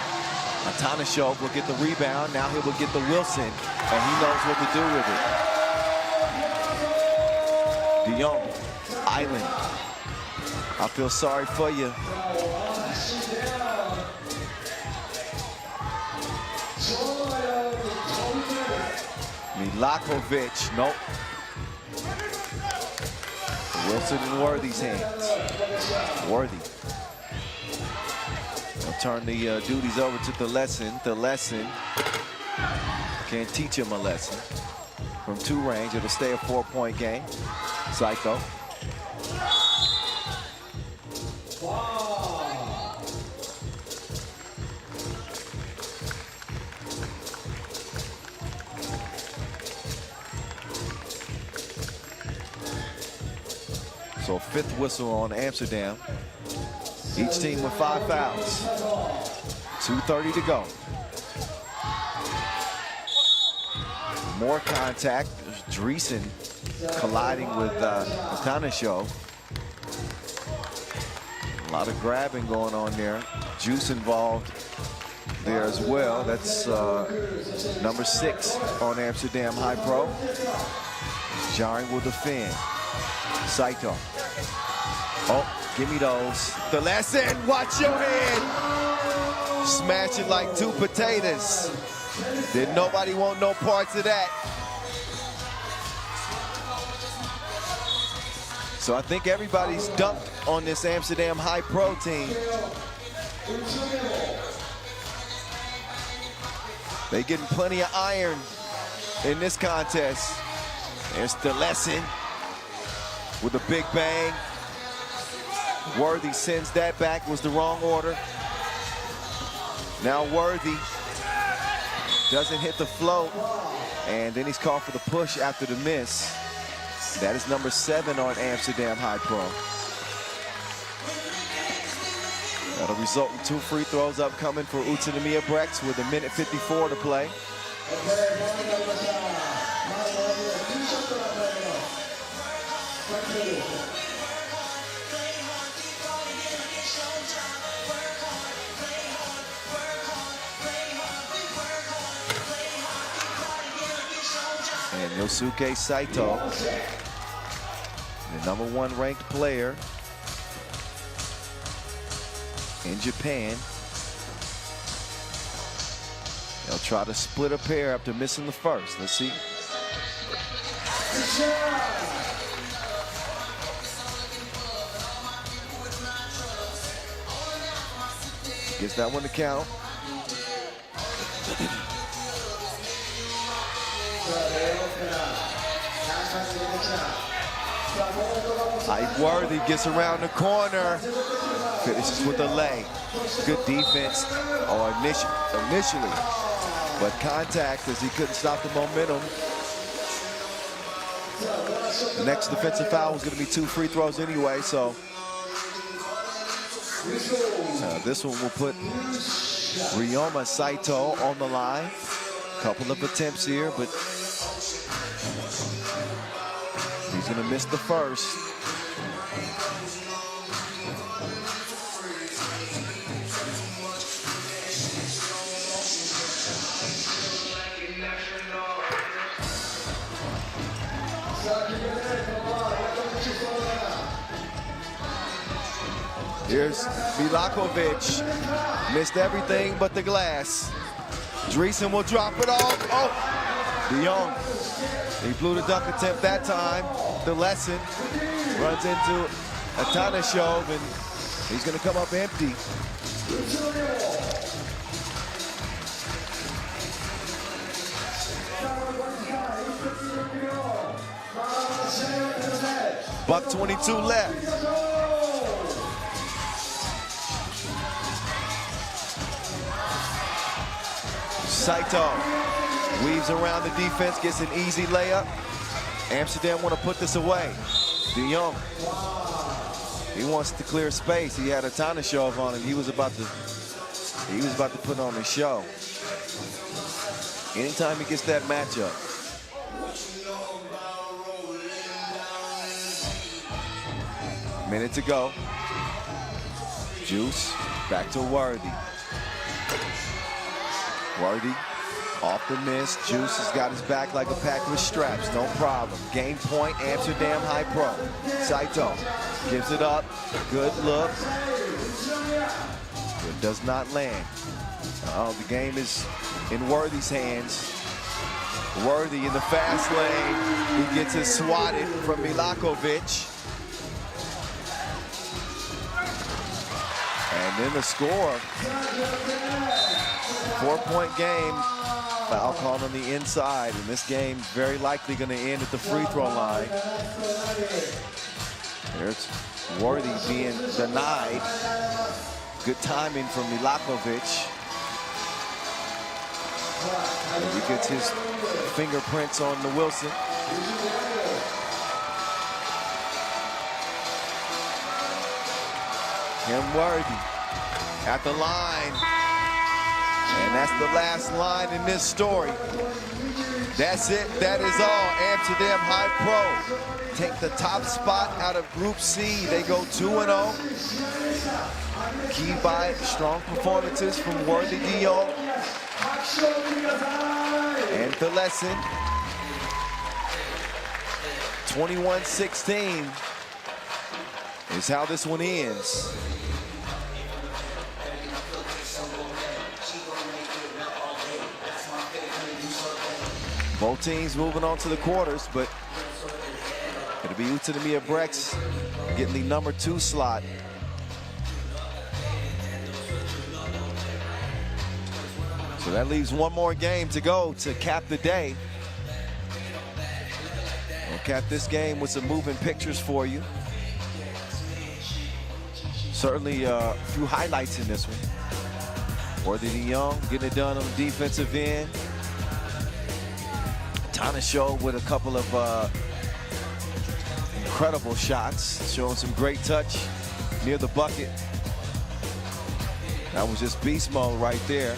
Atanashov will get the rebound. Now he will get the Wilson, and he knows what to do with it. Dion, Island. I feel sorry for you. Milakovic, nope. Wilson in Worthy's hands. Worthy. They'll turn the duties over to the lesson. The lesson can't teach him a lesson. From 2 range, it'll stay a 4-point game. Psycho. So 5th whistle on Amsterdam. Each team with 5 fouls. 2:30 to go. More contact. Dreesen colliding with Atanashov. A lot of grabbing going on there. Juice involved there as well. That's number 6 on Amsterdam HiPRO. Jarring will defend. Saito. Oh, give me those. The lesson, watch your head. Smash it like 2 potatoes. Did nobody want no parts of that? So I think everybody's dumped on this Amsterdam HiPRO team. They getting plenty of iron in this contest. There's the lesson with a big bang. Worthy sends that back, was the wrong order. Now Worthy doesn't hit the float, and then he's called for the push after the miss. That is number 7 on Amsterdam HiPRO. That'll result in 2 free throws upcoming for Utsunomiya BREX with 1:54 to play. And Yosuke Saito, the number 1 ranked player in Japan. They'll try to split a pair after missing the first. Let's see. Gets that one to count. Worthy gets around the corner, finishes with a lay. Good defense initially, but contact as he couldn't stop the momentum. The next defensive foul was going to be 2 free throws anyway, so this one will put Ryoma Saito on the line. Couple of attempts here, but he's gonna miss the first. Here's Milakovic. Missed everything but the glass. Dreesen will drop it off. Oh, De Jong. He blew the dunk attempt that time. The lesson runs into a Tanashov, and he's going to come up empty. Buck 22 left. Saito weaves around the defense, gets an easy layup. Amsterdam want to put this away. De Jong, he wants to clear space. He had a Tanashov on him. He was about to put on the show. Anytime he gets that matchup. Minute to go. Juice back to Worthy. Worthy off the miss. Juice has got his back like a pack with straps. No problem. Game point, Amsterdam HiPRO. Saito gives it up. Good look. It does not land. The game is in Worthy's hands. Worthy in the fast lane. He gets it swatted from Milakovic. And then the score. 4-point game. Foul called on the inside, and this game very likely going to end at the free throw line. There's Worthy being denied. Good timing from Milakovic. He gets his fingerprints on the Wilson. Him Worthy at the line. And that's the last line in this story. That's it. That is all. Amsterdam HiPRO take the top spot out of Group C. They go 2-0. Keyed by strong performances from Worthy, De Jong, and the lesson. 21-16 is how this one ends. Both teams moving on to the quarters, but it'll be Utsunomiya BREX getting the number 2 slot. So that leaves one more game to go to cap the day. We'll cap this game with some moving pictures for you. Certainly a few highlights in this one. Worthy De Jong getting it done on the defensive end. Tanashov with a couple of incredible shots, showing some great touch near the bucket. That was just beast mode right there.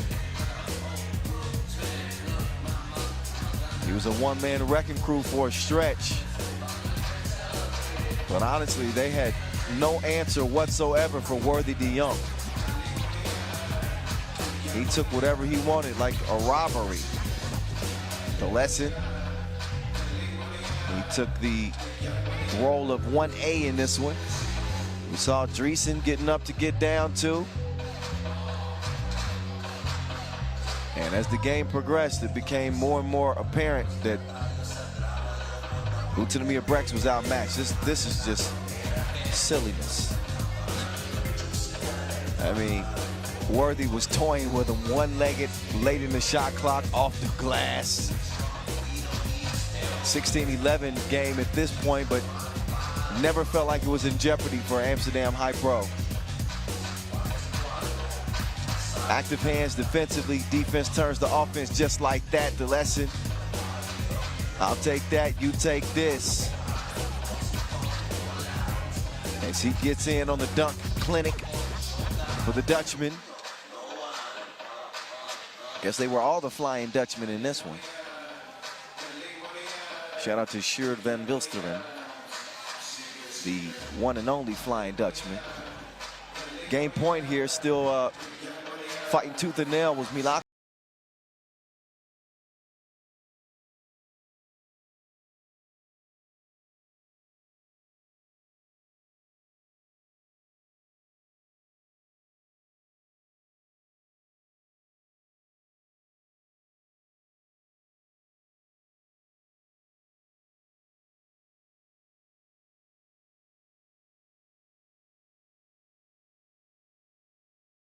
He was a one-man wrecking crew for a stretch. But honestly, they had no answer whatsoever for Worthy De Jong. He took whatever he wanted, like a robbery. The lesson. He took the role of 1A in this one. We saw Dreesen getting up to get down too. And as the game progressed, it became more and more apparent that Utsunomiya BREX was outmatched. This is just silliness. I mean, Worthy was toying with him one-legged late in the shot clock off the glass. 16-11 game at this point, but never felt like it was in jeopardy for Amsterdam HiPRO. Active hands defensively, defense turns to offense just like that. The lesson, I'll take that, you take this. As he gets in on the dunk clinic for the Dutchman. Guess they were all the Flying Dutchmen in this one. Shout out to Sjoerd van Wilsteren, the one and only Flying Dutchman. Game point here, still fighting tooth and nail was Milak.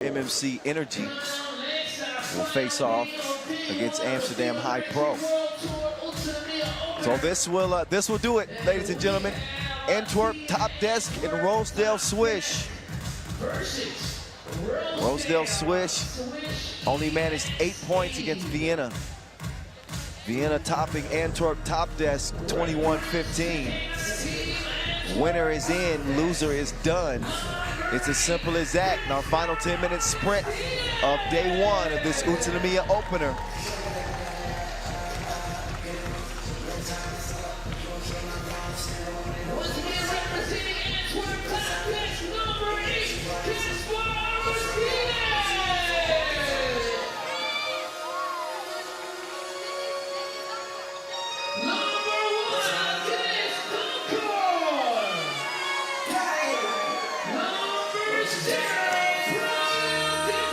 MMC Energy will face off against Amsterdam HiPRO. So this will do it, ladies and gentlemen. Antwerp, TOPdesk, and Rosedale Swish. Rosedale Swish only managed 8 points against Vienna. Vienna topping Antwerp TOPdesk 21-15. Winner is in, loser is done. It's as simple as that in our final 10-minute sprint of day one of this Utsunomiya Opener.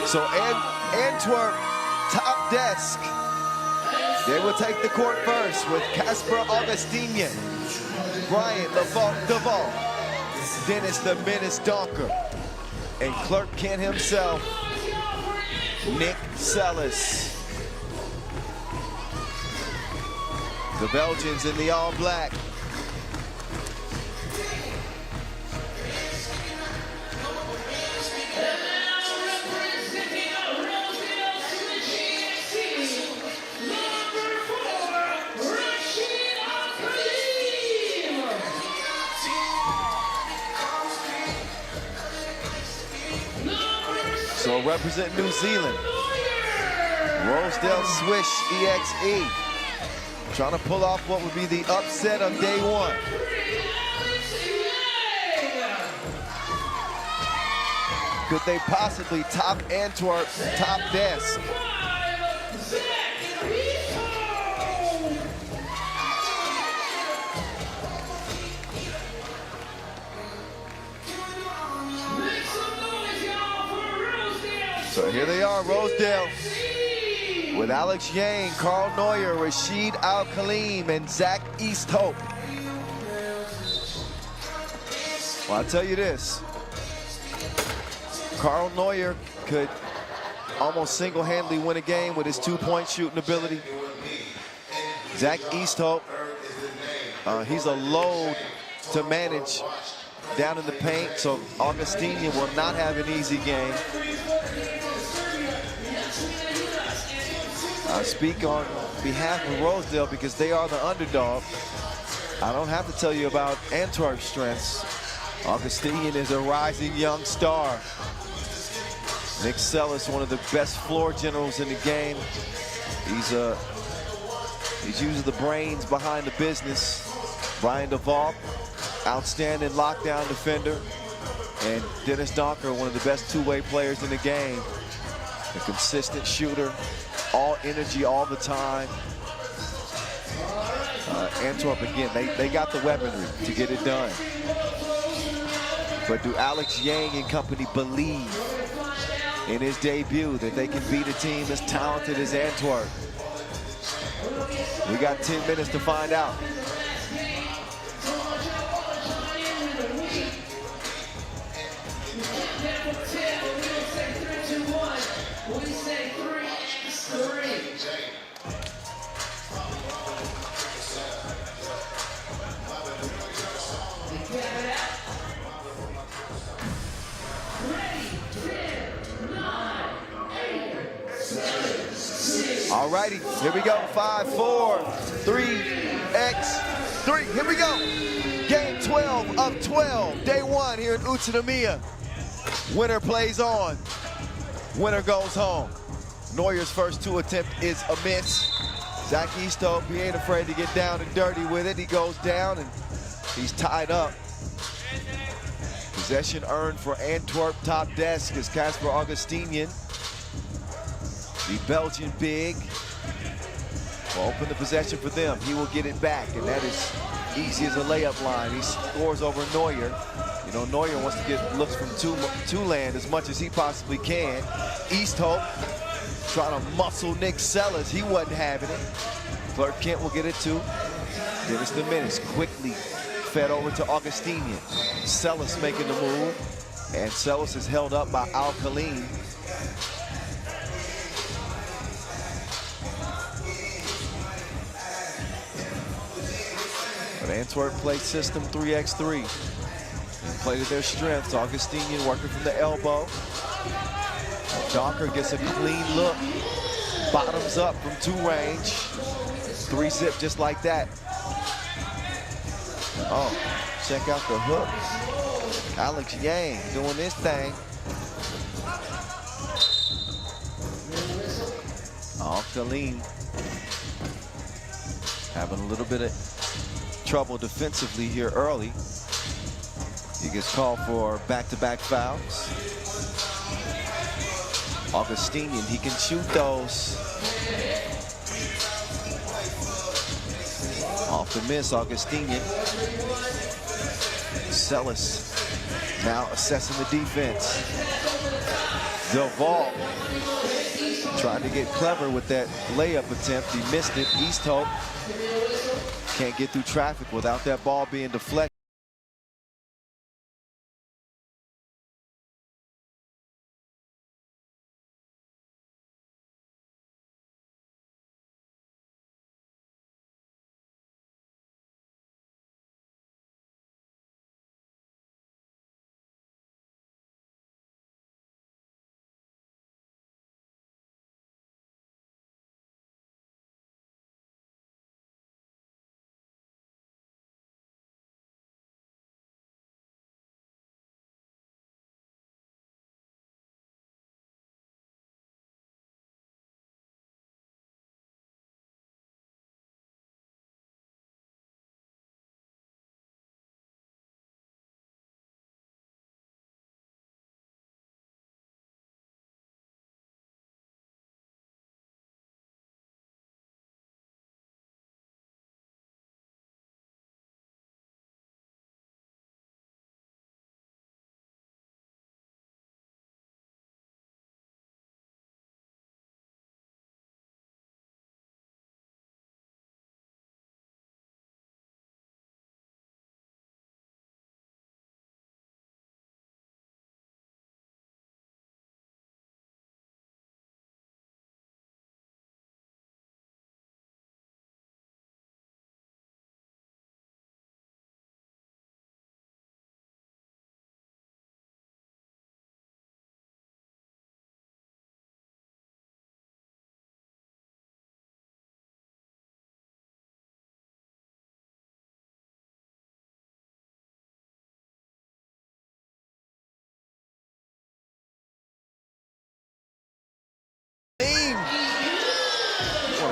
So Antwerp TOPdesk, they will take the court first with Casper Augustinian, Brian Deval, Dennis the Menace Donker, and Clerk Kent himself, Nick Sellis. The Belgians in the all black. So represent New Zealand, Rosedale SwishEXE, trying to pull off what would be the upset of day one. Could they possibly top Antwerp TOPdesk? So here they are, Rosedale, with Alex Yang, Carl Neuer, Rashid Al-Khalim, and Zach Easthope. Well, I'll tell you this. Carl Neuer could almost single-handedly win a game with his two-point shooting ability. Zach Easthope, he's a load to manage down in the paint, so Augustinian will not have an easy game. I speak on behalf of Rosedale because they are the underdog. I don't have to tell you about Antwerp's strengths. Augustinian is a rising young star. Nick Sellis, one of the best floor generals in the game. He's usually the brains behind the business. Brian Deval, outstanding lockdown defender. And Dennis Donker, one of the best two-way players in the game. A consistent shooter, all energy all the time. Antwerp, again, they got the weaponry to get it done. But do Alex Yang and company believe in his debut that they can beat a team as talented as Antwerp? We got 10 minutes to find out. Alrighty, here we go. 5, 4, 3, X3. Here we go. Game 12 of 12. Day one here in Utsunomiya. Winner plays on. Winner goes home. Neuer's first 2 attempt is a miss. Zach Easthope, he ain't afraid to get down and dirty with it. He goes down and he's tied up. Possession earned for Antwerp. TOPdesk is Casper Augustinian. The Belgian big will open the possession for them. He will get it back, and that is easy as a layup line. He scores over Neuer. You know, Neuer wants to get looks from two land as much as he possibly can. Easthope trying to muscle Nick Sellers. He wasn't having it. Clark Kent will get it too. Dennis the Menace quickly fed over to Augustinian. Sellers making the move, and Sellers is held up by Al-Khalim. But Antwerp plays system 3x3. And play to their strengths. Augustinian working from the elbow. Docker gets a clean look. Bottoms up from 2 range. 3-zip just like that. Oh, check out the hook. Alex Yang doing this thing. Al-Khalim having a little bit of trouble defensively here early. He gets called for back-to-back fouls. Augustinian, he can shoot those. Off the miss, Augustinian. Sellers now assessing the defense. Delval trying to get clever with that layup attempt. He missed it. Easthope can't get through traffic without that ball being deflected.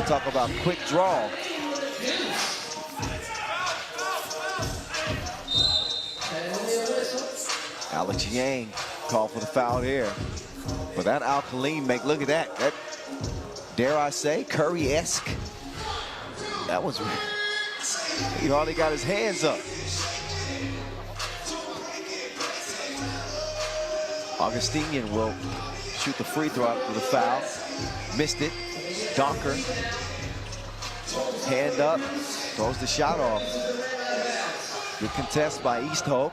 Talk about quick draw. Alex Yang called for the foul here. But that Al-Khalim make, look at that. That, dare I say, Curry-esque. That was, he hardly got his hands up. Augustinian will shoot the free throw out for the foul. Missed it. Docker, hand up, throws the shot off. Good contest by Easthope.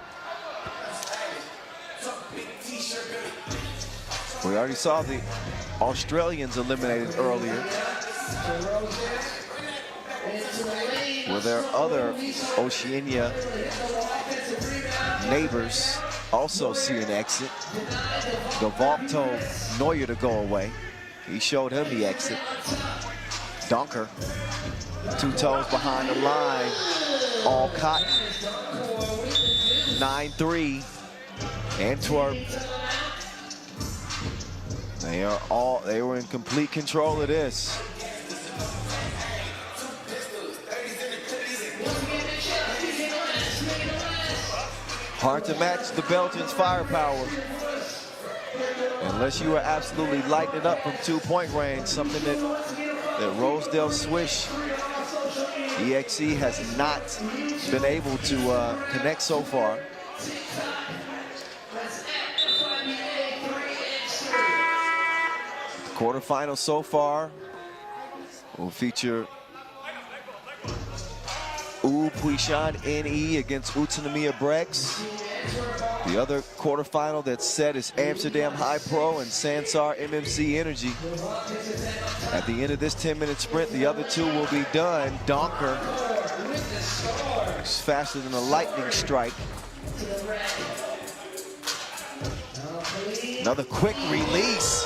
We already saw the Australians eliminated earlier. Were there other Oceania neighbors also see an exit? Delval told Neuer to go away. He showed him the exit. Donker, 2 toes behind the line. All cotton. 9-3. Antwerp They were in complete control of this. Hard to match the Belgians' firepower. Unless you are absolutely lighting it up from 2-point range, something that Rosedale SwishEXE has not been able to connect so far. Quarterfinals so far will feature Huishan NE against Utsunomiya BREX. The other quarterfinal that's set is Amsterdam HiPRO and Sansar MMC Energy. At the end of this 10-minute sprint, the other two will be done. Donker is faster than a lightning strike. Another quick release.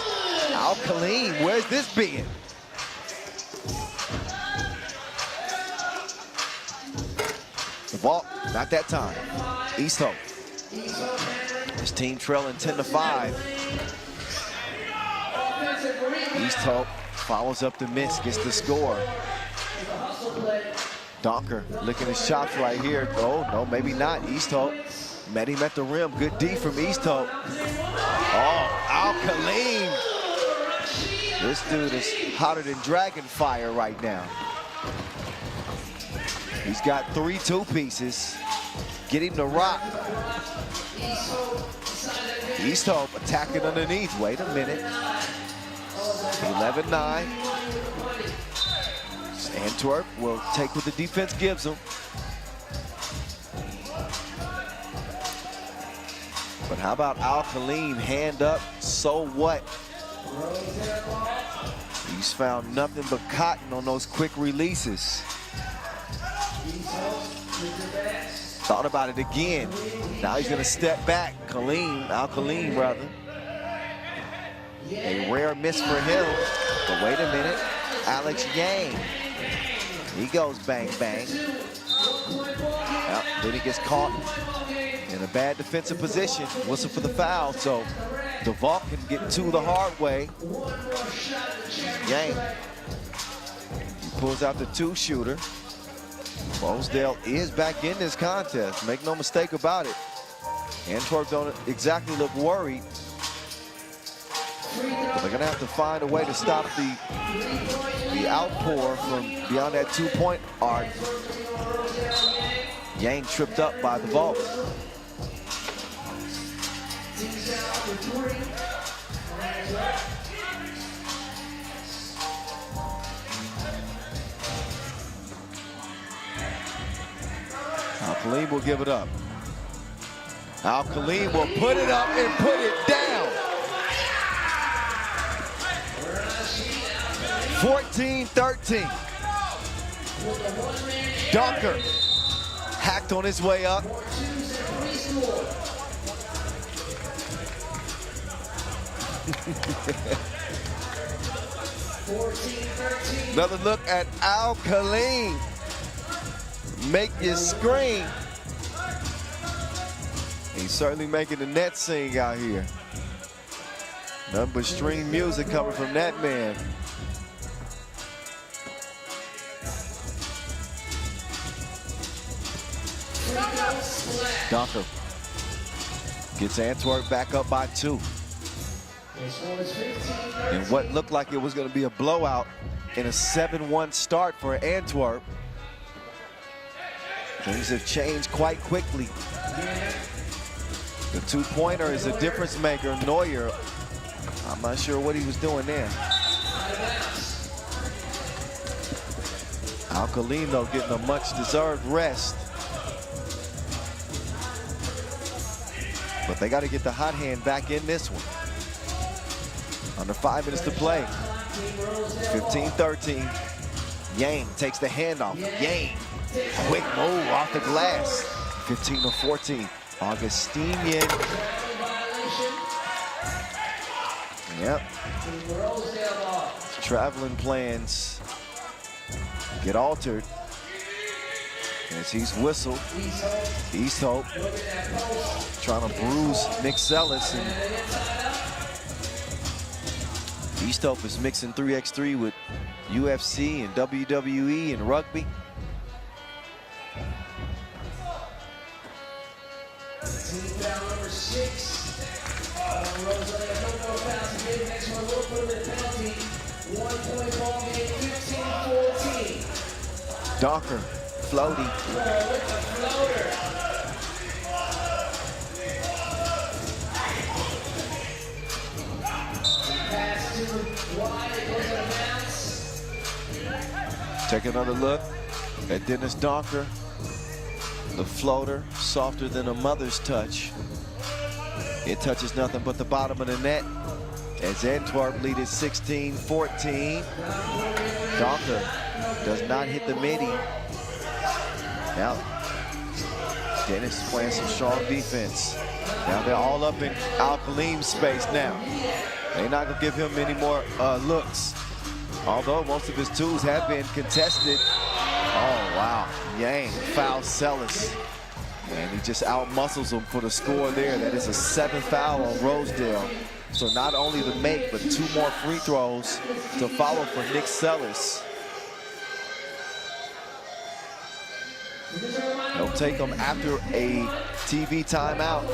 Alkaline, where's this being? The ball, not that time. East Hope. His team trailing 10-5. East Hope follows up the miss, gets the score. Donker licking his chops right here. Oh, no, maybe not. East Hope met him at the rim. Good D from East Hope. Oh, Alkaline. This dude is hotter than dragon fire right now. He's got 3 two-pieces. Get him to rock. East Hope attacking underneath. Wait a minute. 11-9. Antwerp will take what the defense gives them. But how about Alkaline? Hand up, so what? He's found nothing but cotton on those quick releases. Thought about it again. Now he's gonna step back. Alkaline rather. A rare miss for him. But wait a minute. Alex Yang. He goes bang, bang. Well, then he gets caught in a bad defensive position. Whistle for the foul, so DeVault can get 2 the hard way. Yang. He pulls out the 2-shooter. Rosedale is back in this contest. Make no mistake about it. Antwerp don't exactly look worried. But they're gonna have to find a way to stop the outpour from beyond that 2-point arc. Yang tripped up by the vault. Alkaline will give it up. Alkaline will put it up and put it down. 14-13. Donker hacked on his way up. Another look at Alkaline. Make you scream. He's certainly making the net sing out here. Nothing but string music coming from that man. Donker gets Antwerp back up by 2. And what looked like it was going to be a blowout in a 7-1 start for Antwerp. Things have changed quite quickly. The 2-pointer is a difference maker. Neuer, I'm not sure what he was doing there. Alkaline, though, getting a much-deserved rest. But they got to get the hot hand back in this one. Under 5 minutes to play. 15-13. Yang takes the handoff. Yang, quick move off the glass. 15-14. Augustinian. Yep. Traveling plans get altered as he's whistled. East Hope trying to bruise Nick Sellis. And Easthope is mixing 3x3 with UFC and WWE and rugby. Team foul number 6. Rosedale, no more fouls to give. Next one, we'll put him in penalty. 1-point ball game, 15-14. Donker, floaty. With the floater. Pass to wide, it goes out of bounds. Take another look at Dennis Donker. The floater, softer than a mother's touch. It touches nothing but the bottom of the net as Antwerp lead is 16-14. Donker does not hit the midi. Now, Dennis playing some strong defense. Now they're all up in Al-Khalim's space now. They're not gonna give him any more looks. Although most of his twos have been contested. Oh, wow. Yang fouls Sellis. And he just out-muscles him for the score there. That is a 7th foul on Rosedale. So not only the make, but 2 more free throws to follow for Nick Sellis. They'll take them after a TV timeout.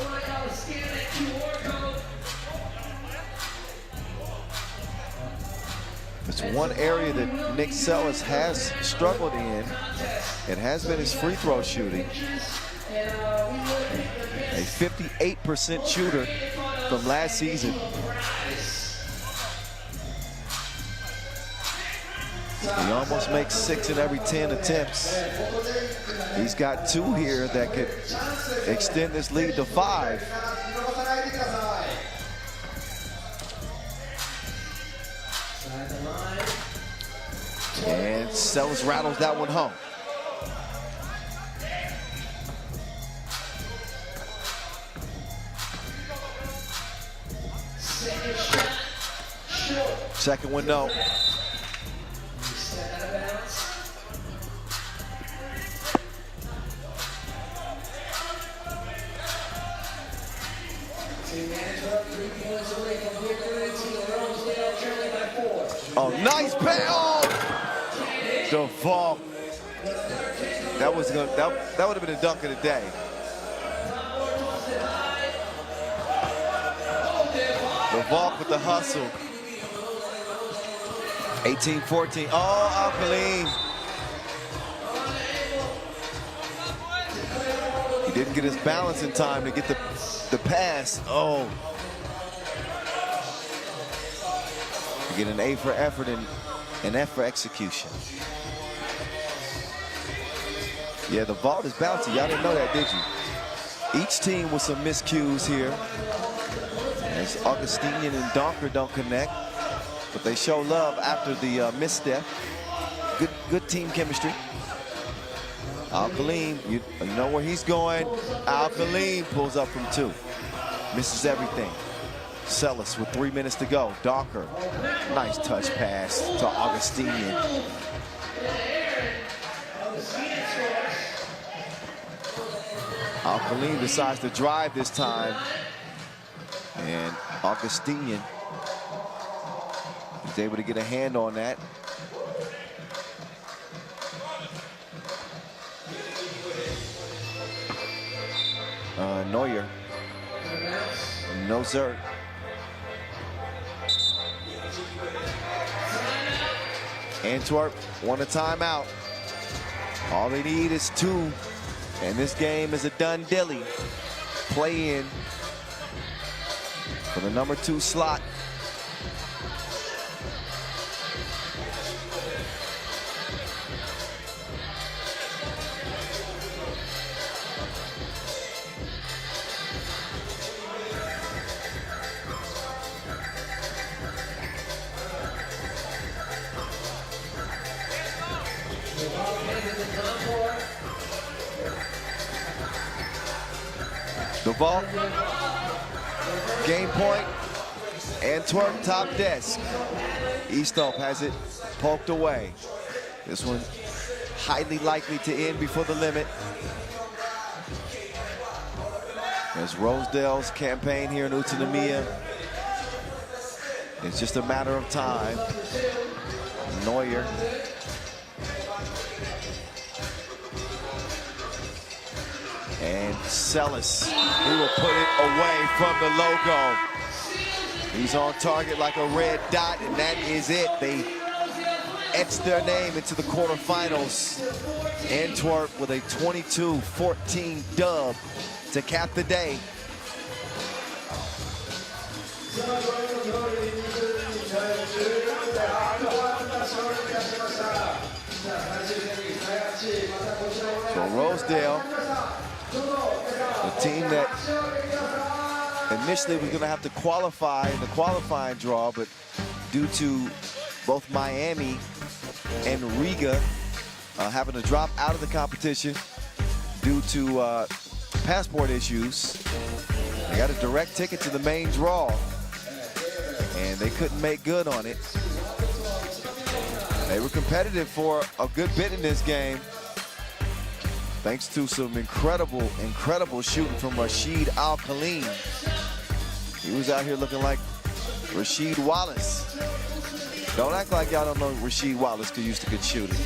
It's one area that Nick Sellis has struggled in. It has been his free throw shooting. A 58% shooter from last season. He almost makes 6 in every 10 attempts. He's got 2 here that could extend this lead to 5. And Sellis rattles that one home. Second one, no. Oh, nice payoff! The vault. That was gonna, that would have been a dunk of the day. The vault with the hustle. 18-14. Oh, Al-Khalim. He didn't get his balance in time to get the pass. Oh. You get an A for effort and an F for execution. Yeah, the vault is bouncy. Y'all didn't know that, did you? Each team with some miscues here. As Augustinian and Donker don't connect. But they show love after the misstep. Good team chemistry. Al-Khalim, you know where he's going. Al-Khalim pulls up from 2. Misses everything. Sellis with 3 minutes to go. Donker, nice touch pass to Augustinian. Al-Khalim decides to drive this time. And Augustinian is able to get a hand on that. Neuer. No, sir. Antwerp want a timeout. All they need is 2. And this game is a done dilly. Play in for the number 2 slot. The ball, game point, Antwerp TOPdesk. Easthope has it poked away. This one highly likely to end before the limit. There's Rosedale's campaign here in Utsunomiya. It's just a matter of time. Neuer. And Celis, who will put it away from the logo. He's on target like a red dot, and that is it. They etched their name into the quarterfinals. Antwerp with a 22-14 dub to cap the day. So Rosedale, the team that initially was going to have to qualify in the qualifying draw, but due to both Miami and Riga having to drop out of the competition due to passport issues, they got a direct ticket to the main draw, and they couldn't make good on it. They were competitive for a good bit in this game, thanks to some incredible shooting from Rashid Al-Khalim. He was out here looking like Rasheed Wallace. Don't act like y'all don't know Rasheed Wallace could used to good shooting.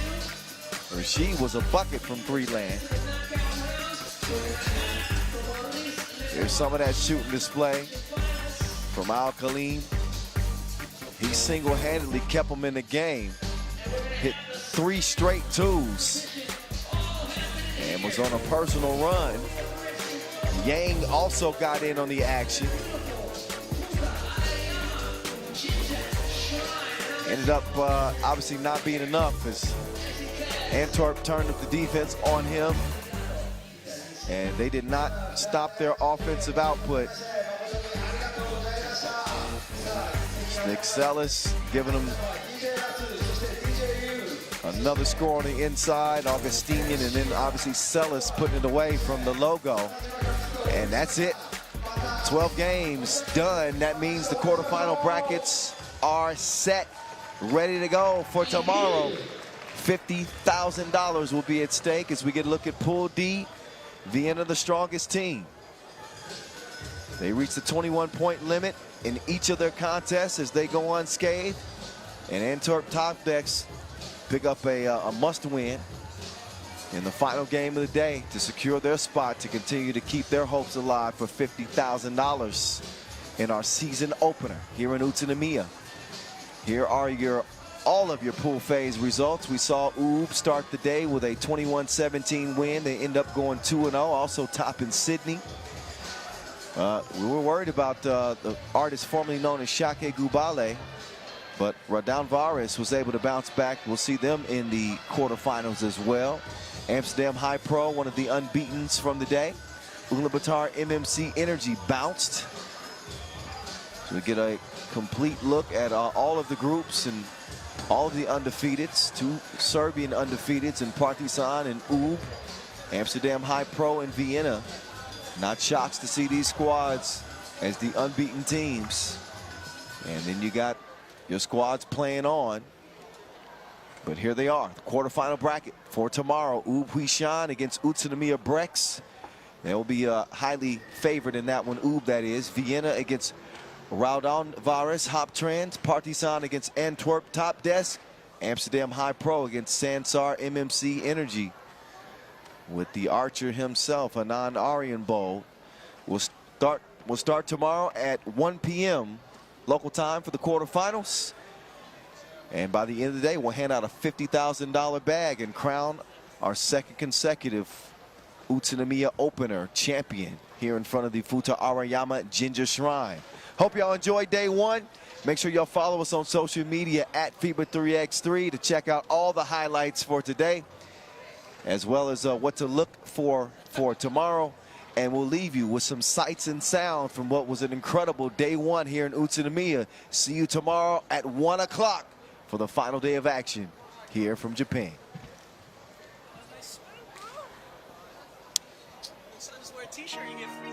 Rasheed was a bucket from three land. Here's some of that shooting display from Al-Khalim. He single-handedly kept them in the game. Hit 3 straight twos and was on a personal run. Yang also got in on the action. Ended up obviously not being enough as Antwerp turned up the defense on him, and they did not stop their offensive output. Nick Celis giving them another score on the inside, Augustinian, and then obviously Celis putting it away from the logo. And that's it. 12 games done. That means the quarterfinal brackets are set, ready to go for tomorrow. $50,000 will be at stake as we get a look at Pool D. Vienna, the strongest team. They reach the 21-point limit in each of their contests as they go unscathed. And Antwerp TOPdesk pick up a must-win in the final game of the day to secure their spot to continue to keep their hopes alive for $50,000 in our season opener here in Utsunomiya. Here are all of your pool phase results. We saw UB start the day with a 21-17 win. They end up going 2-0, also top in Sydney. We were worried about the artist formerly known as Shake Gubale, but Raudondvaris was able to bounce back. We'll see them in the quarterfinals as well. Amsterdam HiPRO, one of the unbeatens from the day. Ulaanbaatar MMC Energy bounced. So we get a complete look at all of the groups and all of the undefeateds. 2 Serbian undefeateds in Partizan and UB. Amsterdam HiPRO and Vienna. Not shocked to see these squads as the unbeaten teams. And then you got your squads playing on. But here they are, the quarterfinal bracket for tomorrow. Huishan against Utsunomiya BREX. They will be highly favored in that one, that is. Vienna against Raudondvaris, Hoptrans. Partizan against Antwerp, TOPdesk. Amsterdam HiPRO against Sansar, MMC Energy. With the archer himself, Anand Arianbold. We'll start tomorrow at 1 p.m. local time for the quarterfinals. And by the end of the day, we'll hand out a $50,000 bag and crown our second consecutive Utsunomiya Opener champion here in front of the Futa Arayama Ginger Shrine. Hope y'all enjoyed day 1. Make sure y'all follow us on social media at FIBA 3x3 to check out all the highlights for today, as well as what to look for tomorrow. And we'll leave you with some sights and sound from what was an incredible day 1 here in Utsunomiya. See you tomorrow at 1 o'clock for the final day of action here from Japan. So just wear a t-shirt, you get free.